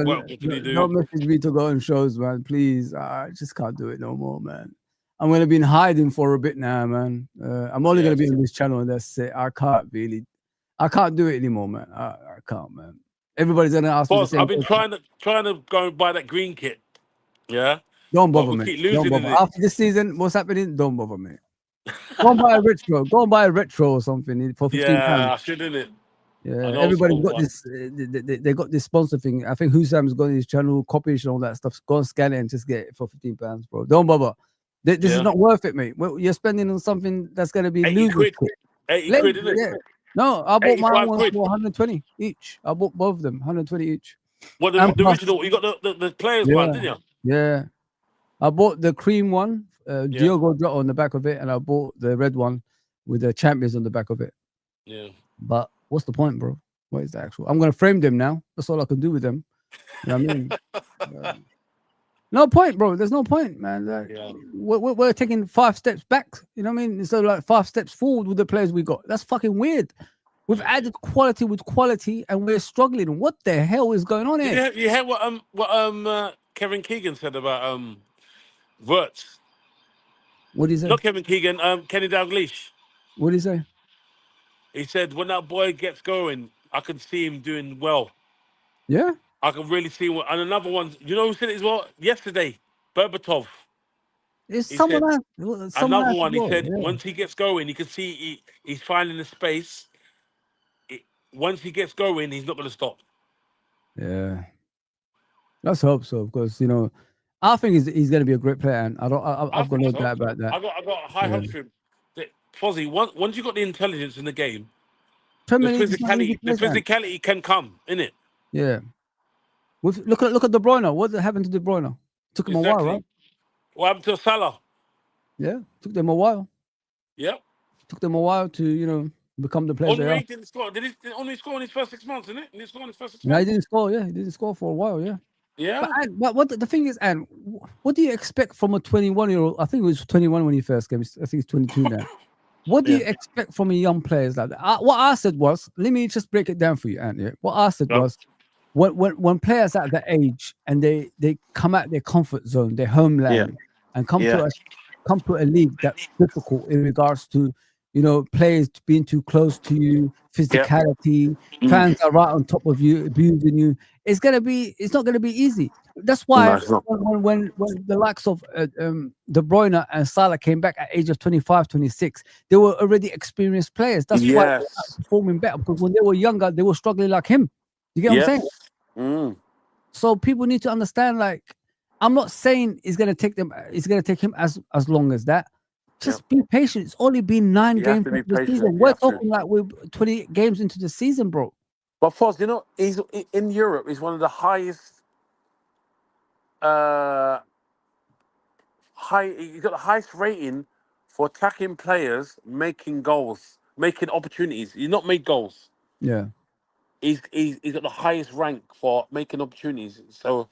What can you do? Don't message me to go on shows, man. Please. I just can't do it no more, man. I'm going to be in hiding for a bit now, man. I'm only going to be on this channel and that's it. I can't do it anymore, man. I can't, man. Everybody's going to ask me the same I've been trying to go and buy that green kit. Yeah? Don't bother me. Don't bother. After this season, what's happening? Don't bother me. Go and buy a retro. Go and buy a retro or something for £15. Yeah, I should, innit? Yeah, everybody's got this. They got this sponsor thing. I think Husam's got his channel, copyish and all that stuff. Go and scan it and just get it for £15, bro. Don't bother. This is not worth it, mate. You're spending on something that's going to be 80 quid. 80 quid, isn't it? Yeah. No, I bought my one for 120 each. I bought both of them, 120 each. What the original? You got the players one, didn't you? Yeah. I bought the cream one, Diogo Jota on the back of it, and I bought the red one with the champions on the back of it. Yeah. But what's the point, bro? What is the actual? I'm going to frame them now. That's all I can do with them. You know what I mean? No point, bro. There's no point, man. We're taking 5 steps back. You know what I mean? So like 5 steps forward with the players we got. That's fucking weird. We've added quality with quality, and we're struggling. What the hell is going on here? You heard what Kevin Keegan said about Wirtz? What is it? Not Kevin Keegan. Kenny Dalglish. What did he say? He said, when that boy gets going, I can see him doing well. Yeah. I can really see him. And another one, you know who said it as well? Yesterday, Berbatov. It's He someone said, else. another one, he well, said, yeah. once he gets going, he can see he's finding the space. Once he gets going, he's not going to stop. Yeah. Let's hope so, because, I think he's going to be a great player, and I've got no doubt about that. I got high hopes for him. Fozzie, once you got the intelligence in the game, the physicality can come, innit? Yeah. Look at De Bruyne. What happened to De Bruyne? Took him a while, right? What happened to Salah? Yeah, took them a while. Yep. Took them a while to become the players they are. Didn't score. Did he only score in his first 6 months, innit? Did he score in his first 6 No, months? he didn't score. Yeah, he didn't score for a while. Yeah. Yeah. But what the thing is, and what do you expect from a 21-year-old? I think it was 21 when he first came. I think he's 22 now. What do you expect from a young player like that? What I said was, let me just break it down for you, Andy. What I said was, when players at that age and they come out their comfort zone, their homeland, and come to a league that's difficult in regards to players being too close to you, physicality, fans are right on top of you, abusing you. It's not gonna be easy. That's why when the likes of De Bruyne and Salah came back at age of 25, 26, they were already experienced players. That's why they were performing better, because when they were younger, they were struggling like him. You get what I'm saying? So people need to understand, like, I'm not saying it's gonna take him as long as that. Just be patient. It's only been 9 games into the season. We're talking like we're 28 games into the season, bro. But Foz, he's in Europe. He's one of the highest. He's got the highest rating for attacking players, making goals, making opportunities. He's not made goals. Yeah. He's got the highest rank for making opportunities. So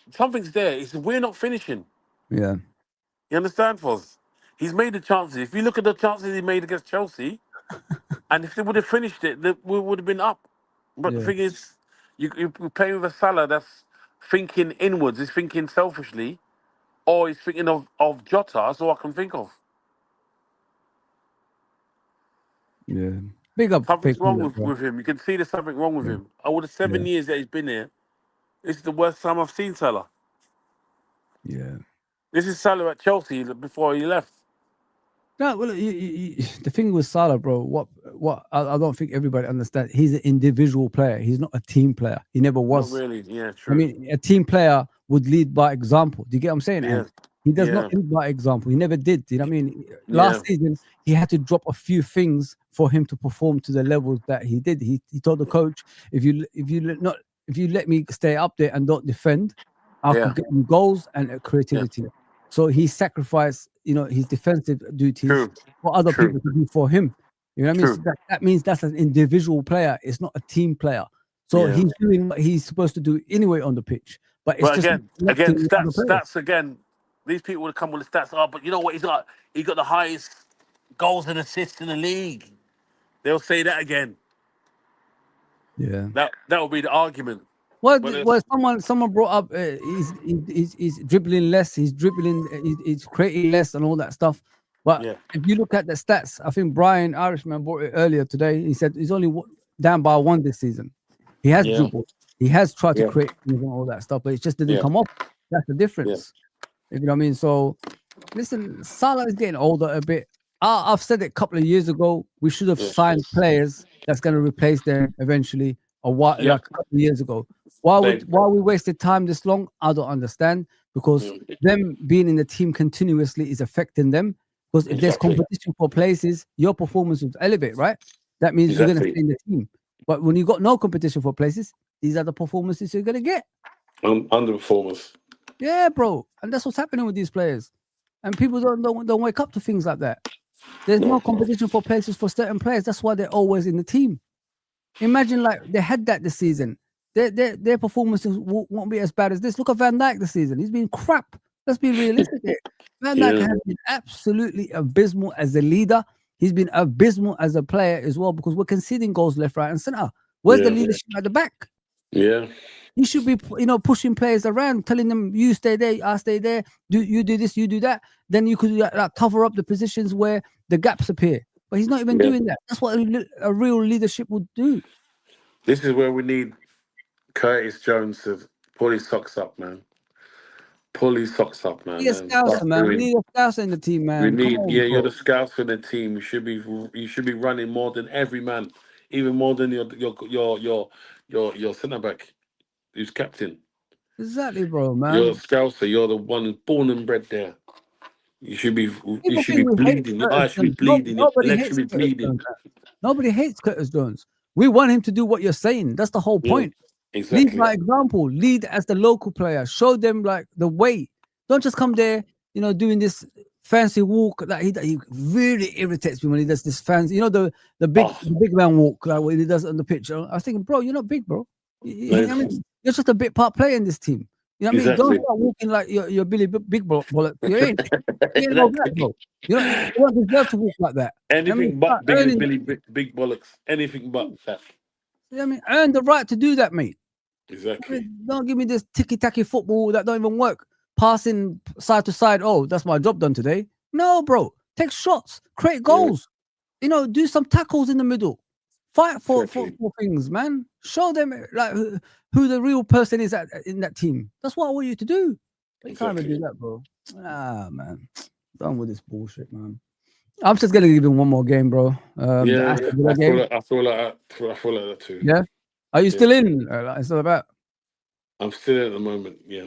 something's there. We're not finishing. Yeah. You understand, Foz? He's made the chances. If you look at the chances he made against Chelsea, and if they would have finished it, we would have been up. But the thing is, you're playing with a Salah that's thinking inwards. He's thinking selfishly, or he's thinking of Jota. That's all I can think of. Yeah. Big up. Something's wrong with him. You can see there's something wrong with him. Over the 7 years that he's been here, this is the worst time I've seen Salah. Yeah. This is Salah at Chelsea before he left. No, well, the thing with Salah, bro, what I don't think everybody understands. He's an individual player. He's not a team player. He never was. Not really. Yeah, true. I mean, a team player would lead by example. Do you get what I'm saying? Yeah. He does not lead by example. He never did. You know what I mean? Last season, he had to drop a few things for him to perform to the levels that he did. He told the coach, if you let me stay up there and don't defend, I could get you goals and creativity. Yeah. So he sacrificed, his defensive duties for other people to do for him. You know what I mean? So that means that's an individual player. It's not a team player. So he's doing what he's supposed to do anyway on the pitch. But it's again, stats again. These people would come with the stats. Oh, but you know what? He got the highest goals and assists in the league. They'll say that again. Yeah. That will be the argument. Well, someone brought up he's dribbling less, he's creating less and all that stuff. But if you look at the stats, I think Brian Irishman brought it earlier today. He said he's only down by 1 this season. He has dribbled, he has tried to create things and all that stuff, but it just didn't come off. That's the difference. You know what I mean? So listen, Salah is getting older a bit. I've said it a couple of years ago. We should have signed players that's going to replace them eventually. Like a couple of years ago. Why we wasted time this long? I don't understand, because them being in the team continuously is affecting them. Because if there's competition for places, your performance will elevate, right? That means you're going to stay in the team. But when you got no competition for places, these are the performances you're going to get. Underperformers. Yeah, bro, and that's what's happening with these players. And people don't wake up to things like that. There's no competition for places for certain players. That's why they're always in the team. Imagine like they had that this season. Their performances won't be as bad as this. Look at Van Dijk this season. He's been crap. Let's be realistic here. Van Dijk has been absolutely abysmal as a leader. He's been abysmal as a player as well, because we're conceding goals left, right, and center. Where's the leadership at the back? Yeah. You should be, pushing players around, telling them, you stay there, I stay there, you do this, you do that. Then you could cover up the positions where the gaps appear. but he's not even doing that. That's what a real leadership would do. This is where we need Curtis Jones to pull his socks up, man. Pull his socks up, man. We need a scouser, man. We need a scouser in the team, man. You're the scouts for the team. You should be running more than every man, even more than your centre back, who's captain. Exactly, bro, man. You're a scouser. You're the one born and bred there. You should be bleeding. Your eyes should be bleeding. Your legs should be bleeding. Nobody hates Curtis Jones. We want him to do what you're saying. That's the whole point. Exactly. Lead by example. Lead as the local player. Show them like the way. Don't just come there, doing this fancy walk. Like he really irritates me when he does this fancy, the big man walk, like what he does on the pitch. I was thinking, bro, you're not big, bro. You're just a bit part player in this team. You know what I mean? Don't start walking like you're Billy Big Bullet. You ain't no black, bro. You don't deserve to walk like that. Anything but Billy Big Bollocks. Anything but that. You know what I mean? Earn the right to do that, mate. Exactly. Don't give me this ticky-tacky football that don't even work. Passing side to side. Oh, that's my job done today. No, bro. Take shots. Create goals. Do some tackles in the middle. Fight for things, man. Show them like who the real person is in that team. That's what I want you to do. You can't even do that, bro. Man. Done with this bullshit, man. I'm just gonna give him one more game, bro. I feel like that too. Yeah. Are you still in? It's all about. I'm still at the moment. Yeah.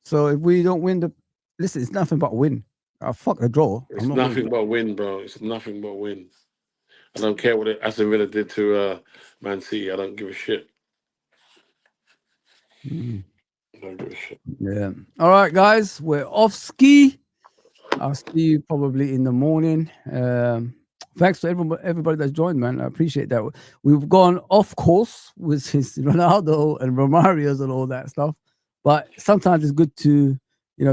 So if we don't win listen, it's nothing but win. Fuck the draw. It's nothing but win, bro. It's nothing but win. I don't care what Aston Villa did to Man City. I don't give a shit. I don't give a shit. Yeah. All right, guys. We're off ski. I'll see you probably in the morning. Thanks to everybody that's joined, man. I appreciate that. We've gone off course with his Ronaldo and Romarios and all that stuff. But sometimes it's good to,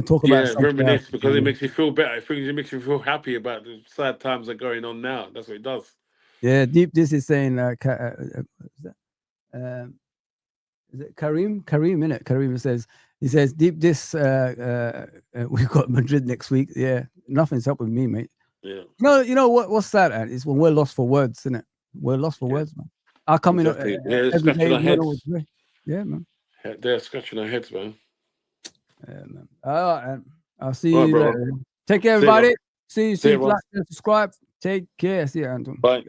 talk about reminisce because it makes you feel better. It makes you feel happy about the sad times that are going on now. That's what it does. Yeah, Deep This is saying is it Kareem? Kareem, innit? Kareem says Deep This we've got Madrid next week. Yeah, nothing's helping me, mate. Yeah. What's sad at? It's when we're lost for words, isn't it? We're lost for words, man. I come in every day. Yeah, man. They're scratching our heads, man. Yeah, man. All right, I'll see you later. Take care, everybody. See you. Like and subscribe. Take care. See you, Anton. Bye.